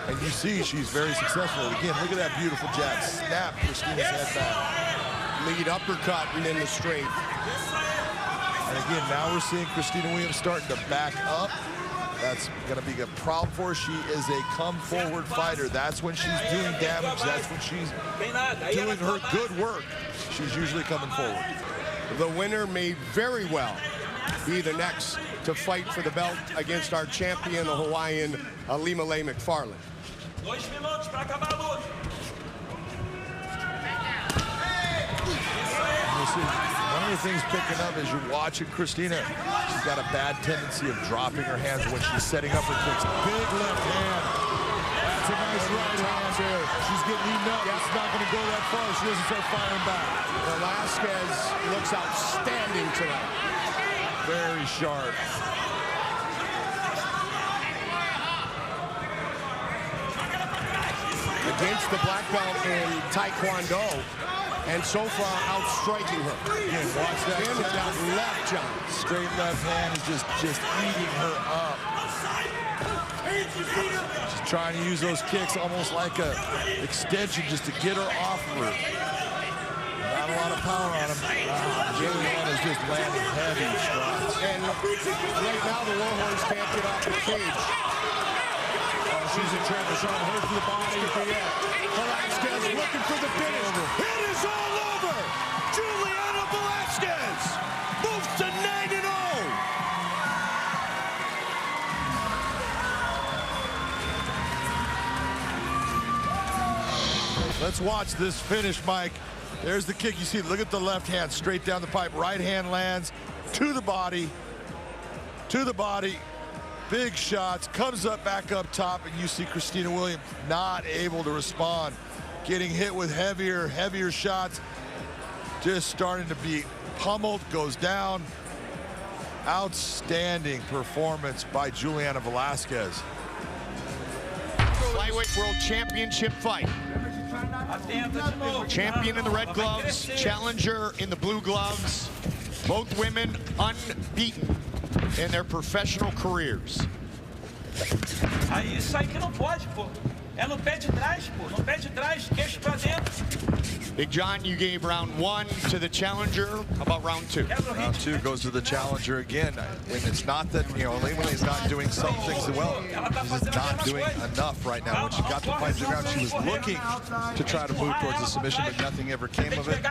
And you see she's very successful. Again, look at that beautiful jab. Snap Christina's head back. Lead uppercut and then the straight. And again, now we're seeing Christina Williams starting to back up. That's going to be a problem for her. She is a come-forward fighter. That's when she's doing damage. That's when she's doing her good work. She's usually coming forward. The winner may very well be the next to fight for the belt against our champion, the Hawaiian Alimale McFarland. One of the things picking up as you're watching Christina, she's got a bad tendency of dropping her hands when she's setting up her kicks. Big left hand. That's a nice right hand there. She's getting eaten up. It's not going to go that far. She doesn't start firing back. Velasquez looks outstanding tonight. Very sharp. Against the black belt in Taekwondo. And so far, outstriking her. Again, watch that. That left, John. Straight left hand is just eating her up. She's trying to use those kicks almost like a extension just to get her off of her. Not a lot of power on him. Juliana's just landing heavy shots. And right now the Warhorse can't get off the cage. She's in trouble. Trying to hurt to the body. Velasquez looking for the finish. It is all over. Juliana Velasquez moves to 9-0. Let's watch this finish, Mike. There's the kick. You see, look at the left hand straight down the pipe. Right hand lands to the body. To the body. Big shots. Comes up back up top, and you see Christina Williams not able to respond. Getting hit with heavier shots. Just starting to be pummeled. Goes down. Outstanding performance by Juliana Velasquez. Flyweight World Championship fight. Champion in the red gloves, challenger in the blue gloves. Both women unbeaten in their professional careers. Isso aí que não pode, pô. É no pé de trás, pô. No pé de trás, queixo pra dentro. Big John, you gave round 1 to the challenger. How about round 2? Round 2 goes to the challenger again. And it's not that, you know, Evelyn's not doing some things well. She's just not doing enough right now. When she got the fight to the ground, she was looking to try to move towards the submission, but nothing ever came of it.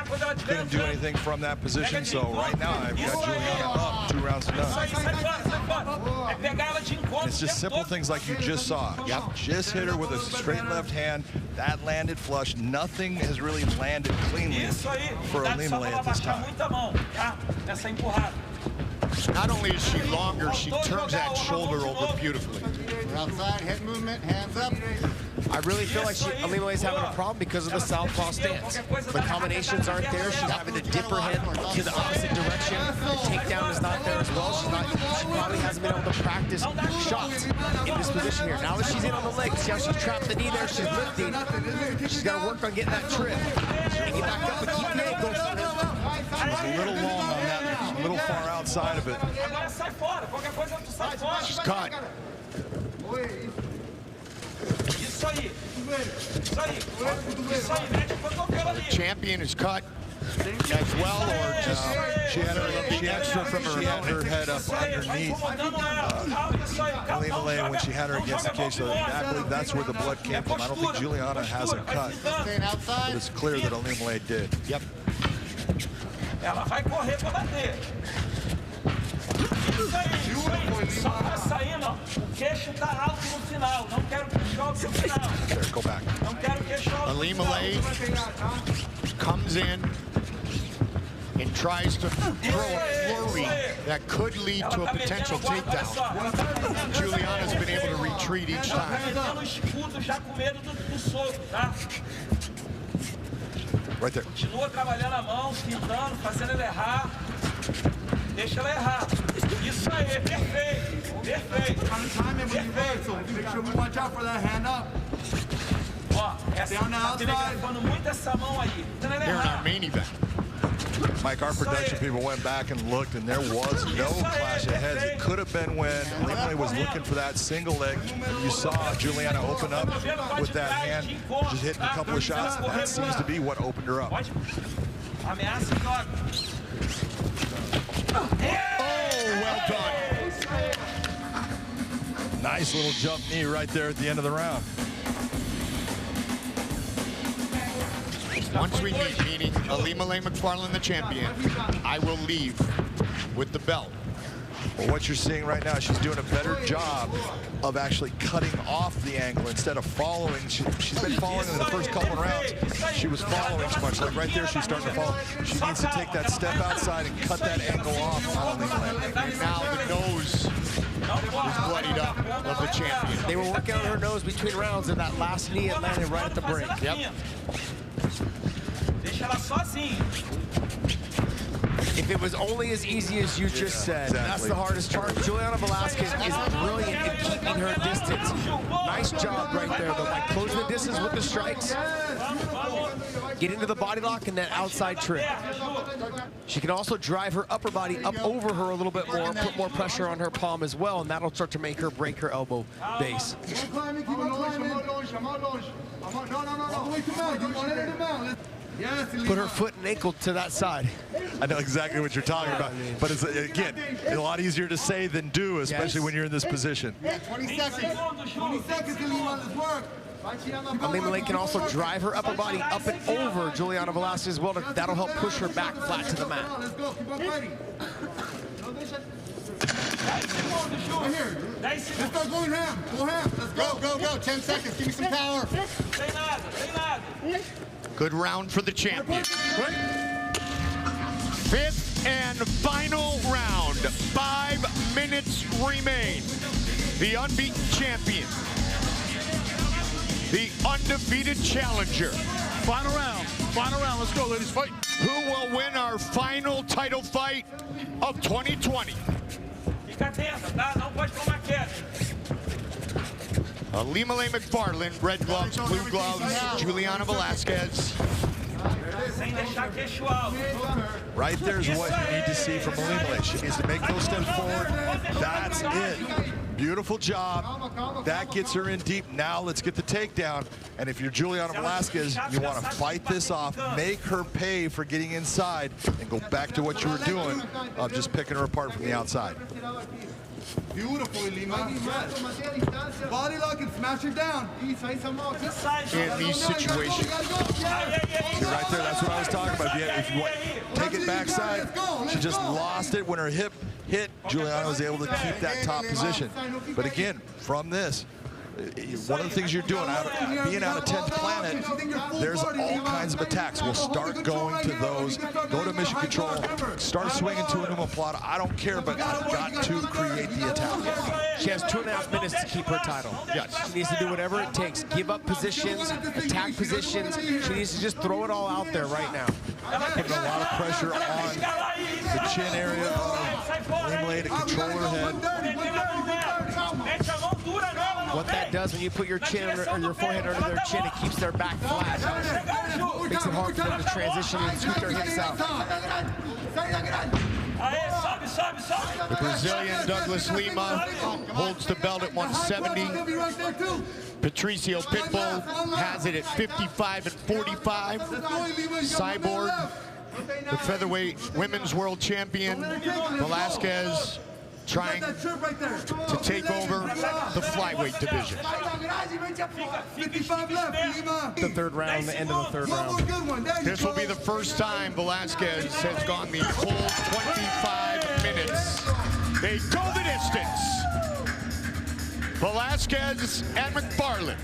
Couldn't do anything from that position. So right now, I've got Juliana up 2 rounds to none. It's just simple things like you just saw. Yep. Just hit her with a straight left hand. That landed flush. Nothing has really landed cleanly for Evelyn at this time. Not only is she longer, she turns that shoulder over beautifully. Outside, head movement, hands up. I really feel like Evelyn's having a problem because of the southpaw stance. The combinations aren't there. She's having to dip her head to the opposite direction. The takedown is not there as well. She probably hasn't been able to practice shots in this position here. Now that she's in on the leg, see how she's trapped the knee there? She's lifting. She's got to work on getting that trip. And get back up and keep the ankle. She was a little long on that, a little far outside of it. She's caught. The champion is cut as well, or just she had her head up underneath Evelyn when she had her against the cage. So I believe that's where the blood came from. I don't think Juliana has a cut, but it's clear that Evelyn did. Yep. Ela vai correr pra bater. Isso aí. Só tá saindo, ó. O queixo tá alto no final. Não quero queixo alto no final. There, go back. Não quero queixo alto no final. Comes in and tries to throw a flurry that could lead to a potential takedown. Juliana's been able to retreat each time. Right there. Continua trabalhando a mão, pintando, fazendo ela errar. Deixa ela errar. Isso aí, perfeito. Perfeito. Perfeito. Make sure we watch out for that hand up. Ó, essa tá telegrafando muito essa mão aí. Here in our main event. Mike, our production people went back and looked, and there was no clash of heads. It could have been when Evelyn was looking for that single leg. You saw Juliana open up with that hand, just hitting a couple of shots, and that seems to be what opened her up. Ameaça e toca. Oh, well done. Nice little jump knee right there at the end of the round. Once we meet, meaning Evelyn McFarland, the champion, I will leave with the belt. Well, what you're seeing right now, she's doing a better job of actually cutting off the angle instead of following. She's been following in the first couple of rounds. She was following too much. Like right there, she's starting to follow. She needs to take that step outside and cut that angle off. And now the nose is bloodied up of the champion. They were working on her nose between rounds, and that last knee it landed right at the break. Yep. Deixa ela sozinha. If it was only as easy as you just said, that's the hardest part. Juliana Velasquez is brilliant in keeping her distance. Nice job right there, though, by closing the distance with the strikes. Get into the body lock and that outside trip. She can also drive her upper body up over her a little bit more, put more pressure on her palm as well, and that'll start to make her break her elbow base. Put her foot and ankle to that side. I know exactly what you're talking about, but it's, again, a lot easier to say than do, especially when you're in this position. 20 seconds. 20 seconds, let's work. Ilima can also drive her upper body up and over Juliana Velasquez as well. That'll help push her back flat to the mat. Let's go, keep on fighting. Right here. Let's start going ham. Go ham. Let's go. Go, go, go. 10 seconds. Give me some power. Good round for the champion. Fifth and final round. 5 minutes remain. The unbeaten champion. The undefeated challenger. Final round. Final round. Let's go, ladies. Fight. Who will win our final title fight of 2020? Ilima McFarland, red gloves, blue gloves, Juliana Velasquez. Right there's what you need to see from Ilima. She needs to make those steps forward. That's it. Beautiful job. That gets her in deep. Now let's get the takedown. And if you're Juliana Velasquez, you want to fight this off, make her pay for getting inside, and go back to what you were doing of just picking her apart from the outside. Beautiful, Ilima. Body lock and smash her down. In these situations. You're right there. That's what I was talking about. Yeah, if you take it backside, she just lost it when her hip hit. Juliana was able to keep that top position. But again, from this, one of the things you're doing, being out of 10th planet, there's all kinds of attacks. We'll start going to those, go to mission control, start swinging to an omoplata. I don't care, but I've got to create the attack. She has 2.5 minutes to keep her title. Yes. She needs to do whatever it takes. Give up positions, attack positions. She needs to just throw it all out there right now. Putting a lot of pressure on the chin area of Ilima to control her head. What that does when you put your chin or your forehead under their chin, it keeps their back flat. Makes it hard for them to transition and scoot their hips out. The Brazilian Douglas Lima holds the belt at 170. Patricio Pitbull has it at 55 and 45. Cyborg, the featherweight women's world champion, Velasquez, trying to take over the flyweight division. The third round, the end of the third round. This will be the first time Velasquez has gone the full 25 minutes. They go the distance. Velasquez and McFarland.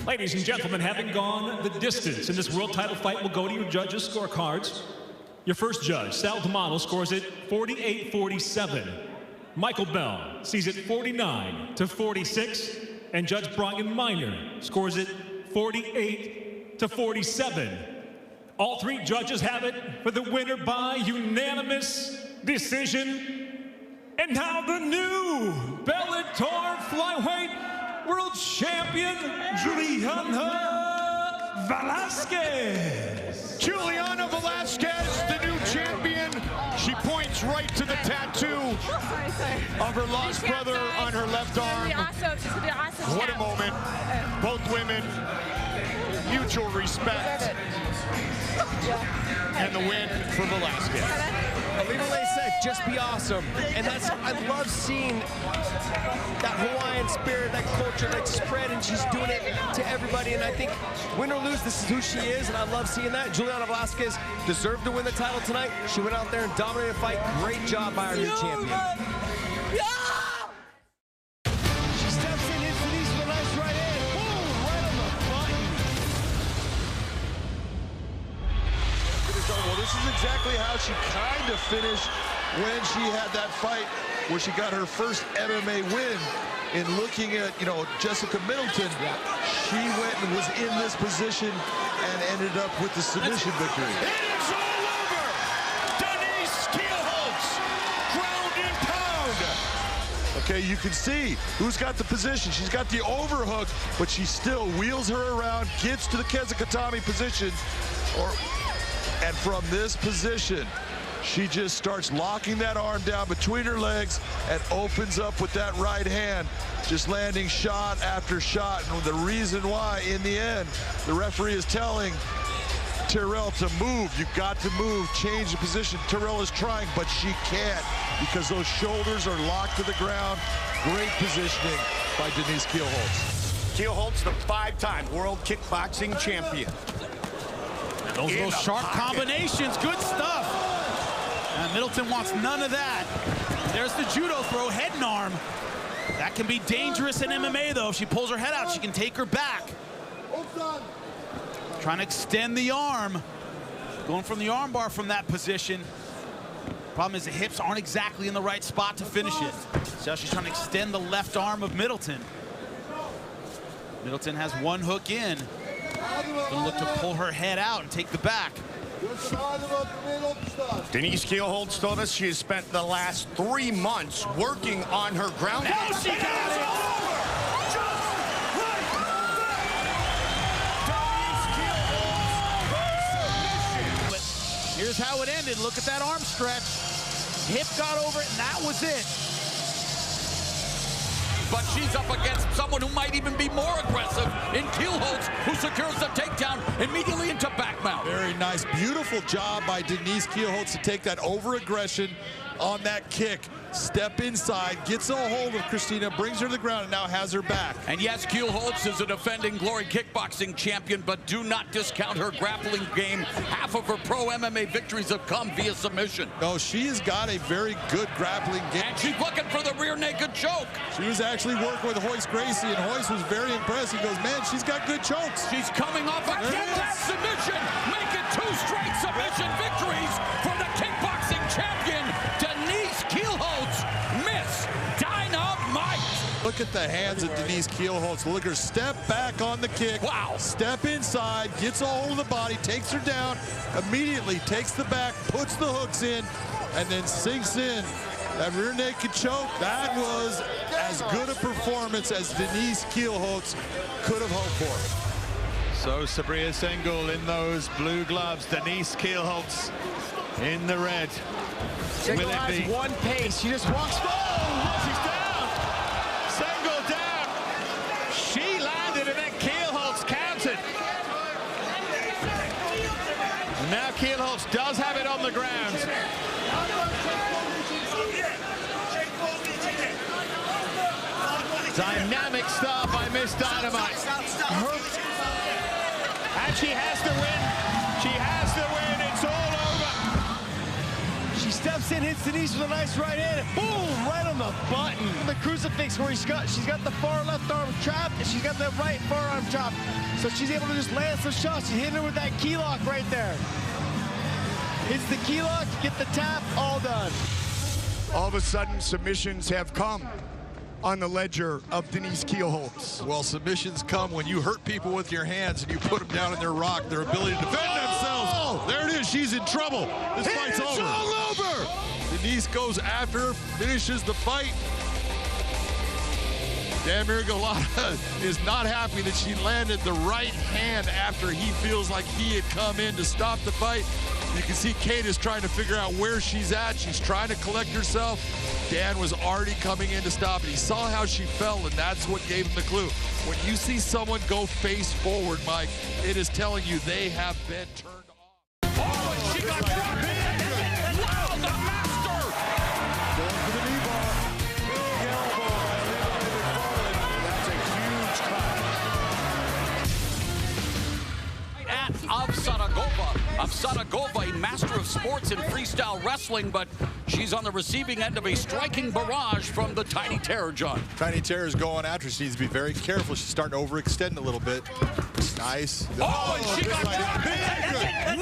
Ladies and gentlemen, having gone the distance in this world title fight, will go to your judges' scorecards. Your first judge, Sal D'Amato, scores it 48-47. Michael Bell sees it 49-46. And Judge Brian Miner scores it 48-47. All 3 judges have it for the winner by unanimous decision. And now the new Bellator flyweight world champion, Juliana Velasquez. Juliana Velasquez, the new champion. She points right to the tattoo of her lost brother on her left arm. What a moment. Both women, mutual respect. And the win for Velasquez. Ilima said, just be awesome. And that's, I love seeing that Hawaiian spirit, that culture, that spread, and she's doing it to everybody. And I think, win or lose, this is who she is, and I love seeing that. Juliana Velasquez deserved to win the title tonight. She went out there and dominated the fight. Great job by our new champion. She steps in, hits the knees with a nice right hand. Boom, right on the button. Well, this is exactly how she kind of finished when she had that fight where she got her first MMA win. In looking at, you know, Jessica Middleton, she went and was in this position and ended up with the submission victory. It's all over! Denise Kielholtz, ground and pound! Okay, you can see who's got the position. She's got the overhook, but she still wheels her around, gets to the Kenzakatami position, and from this position, she just starts locking that arm down between her legs and opens up with that right hand, just landing shot after shot. And the reason why, in the end, the referee is telling Terrell to move. You've got to move, change the position. Terrell is trying, but she can't because those shoulders are locked to the ground. Great positioning by Denise Kielholtz. Kielholtz, the 5-time world kickboxing champion. And those sharp combinations, good stuff. And Middleton wants none of that. There's the judo throw, head and arm. That can be dangerous in MMA, though. If she pulls her head out, she can take her back. Trying to extend the arm. Going from the arm bar from that position. Problem is the hips aren't exactly in the right spot to finish it. So she's trying to extend the left arm of Middleton. Middleton has one hook in. Gonna look to pull her head out and take the back. Denise Kielholtz told us she has spent the last 3 months working on her ground. Now she got it! But here's how it ended. Look at that arm stretch. Hip got over it, and that was it. But she's up against someone who might even be more aggressive in Kielholtz, who secures the takedown immediately into back mount. Very nice, beautiful job by Denise Kielholtz to take that over-aggression on that kick. Step inside, gets a hold of Christina, brings her to the ground, and now has her back. And yes, Kielholtz is a defending Glory kickboxing champion, but do not discount her grappling game. Half of her pro MMA victories have come via submission. No, she has got a very good grappling game. And she's looking for the rear naked choke. She was actually working with Hoist Gracie, and Hoist was very impressed. He goes, man, she's got good chokes. She's coming off a kick submission, making 2 straight submission victories for the kickboxing champion, Denise Kielholtz. Miss Dynamite. Look at the hands of Denise Kielholtz. Look at her step back on the kick. Wow. Step inside, gets a hold of the body, takes her down, immediately takes the back, puts the hooks in, and then sinks in. That rear naked choke, that was as good a performance as Denise Kielholtz could have hoped for. So Sabriya Sengul in those blue gloves, Denise Kielholtz in the red. Sengul has one pace. She just walks. Oh, she's down. Sengul down. She landed and then Kielholtz counted. And now Kielholtz does have it on the ground. Dynamic start by Miss Dynamite. And she has the win. She has the win. It's all over. She steps in, hits Denise with a nice right hand. Boom! Right on the button. The crucifix where she's got the far left arm trapped, and she's got the right forearm chopped. So she's able to just land some shots. She's hitting her with that key lock right there. Hits the key lock, get the tap, all done. All of a sudden, submissions have come on the ledger of Denise Kielholtz. Well, submissions come when you hurt people with your hands and you put them down in their rock, their ability to defend themselves. Oh, there it is. She's in trouble. This fight's over. It's all over. Denise goes after her, finishes the fight. Dan Miragalata is not happy that she landed the right hand after he feels like he had come in to stop the fight. You can see Kate is trying to figure out where she's at. She's trying to collect herself. Dan was already coming in to stop it. He saw how she fell, and that's what gave him the clue. When you see someone go face forward, Mike, it is telling you they have been turned off. Oh, and she got dropped in. Wow, the master. Going for the knee bar. Big elbow by That's a huge cut. Of Saragova, a master of sports in freestyle wrestling, but she's on the receiving end of a striking barrage from the Tiny Terror, John. Tiny Terror is going after. She needs to be very careful. She's starting to overextend a little bit. Nice. Oh, and she got dropped.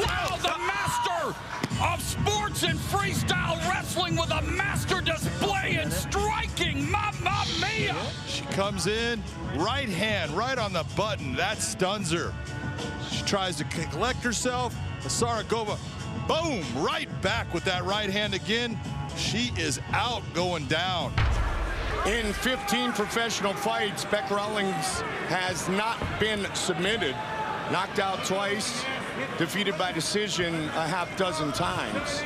Wow, the master. of sports and freestyle wrestling with a master display in striking. Mamma mia! She comes in, right hand, right on the button. That stuns her. She tries to collect herself. Saragova, boom, right back with that right hand again. She is out, going down. In 15 professional fights, Beck Rawlings has not been submitted. Knocked out twice, defeated by decision a half dozen times.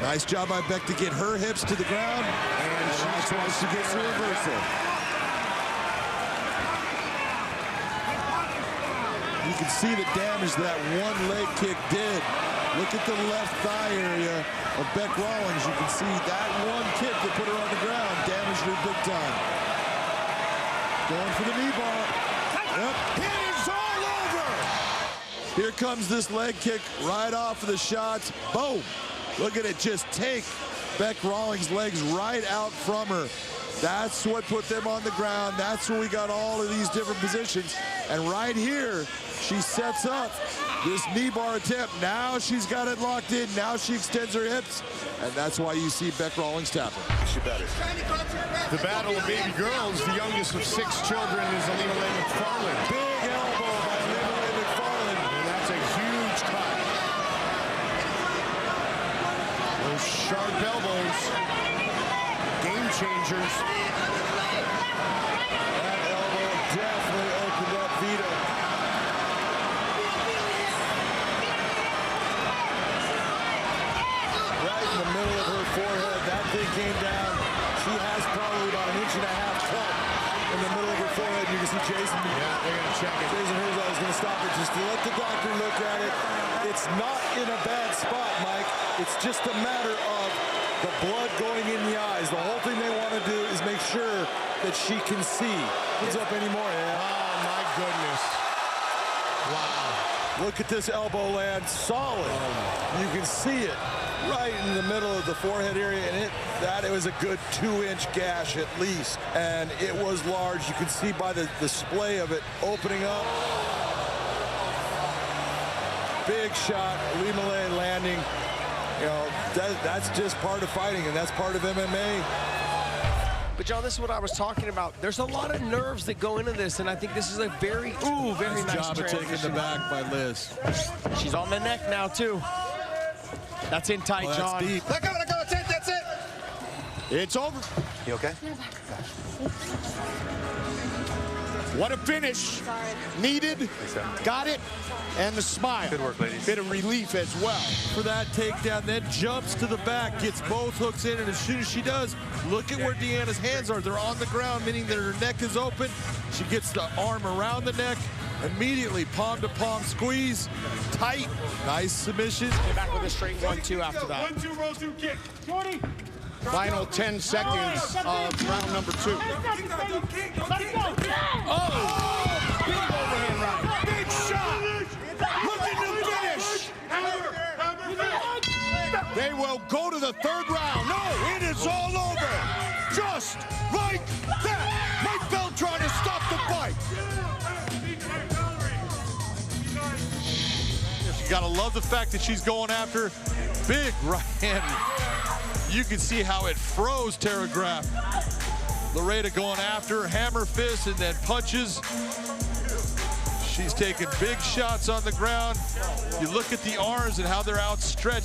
Nice job by Beck to get her hips to the ground. And she tries to get to reversal. You can see the damage that one leg kick did. Look at the left thigh area of Beck Rawlings. You can see that one kick that put her on the ground damaged her big time. Going for the knee bar. Yep. It is all over. Here comes this leg kick right off of the shots. Boom. Look at it just take Beck Rawlings' legs right out from her. That's what put them on the ground. That's where we got all of these different positions. And right here, she sets up this knee bar attempt. Now she's got it locked in. Now she extends her hips. And that's why you see Beck Rawlings tapping. She better. The battle of baby girls, the youngest of 6 children, is Alima McFarland. Big elbow by Alima McFarland. And that's a huge cut. Those sharp elbows, game changers. That elbow definitely opened up Vita. Right in the middle of her forehead, that thing came down. She has probably about 1.5 inches cut in the middle of her forehead. You can see Jason. Yeah, they're going to check it. Jason Herzog is going to stop it just to let the doctor look at it. It's not in a bad spot, Mike. It's just a matter of the blood going in the eyes. The whole thing they want to do is make sure that she can see. What's up anymore? Yeah. Oh, my goodness. Wow. Look at this elbow land. Solid. You can see it right in the middle of the forehead area, and it was a good 2-inch gash at least, and it was large. You can see by the display of it opening up. Big shot, Limale landing. You know, that's just part of fighting, and that's part of MMA. But, John, this is what I was talking about. There's a lot of nerves that go into this, and I think this is a very nice job of taking the back by Liz. She's on the neck now, too. That's in tight, John. Deep. Let go, that's it. It's over. You okay? What a finish. Needed, got it, and the smile. Good work, ladies. Bit of relief as well. For that takedown, then jumps to the back, gets both hooks in, and as soon as she does, look at where Deanna's hands are. They're on the ground, meaning that her neck is open. She gets the arm around the neck, immediately palm-to-palm squeeze, tight, nice submission. Get back with a straight 1-2 after that. 1-2, roll 2 kick. 20. Final 10 seconds of round number 2. Oh! Big overhand right. Big shot. Looking to finish. They will go to the 3rd round. No, it is all over. Just like that. Mike Bell trying to stop the fight. You gotta love the fact that she's going after big right hand. You can see how it froze Tara Graff. Loretta going after her, hammer fist, and then punches. She's taking big shots on the ground. You look at the arms and how they're outstretched.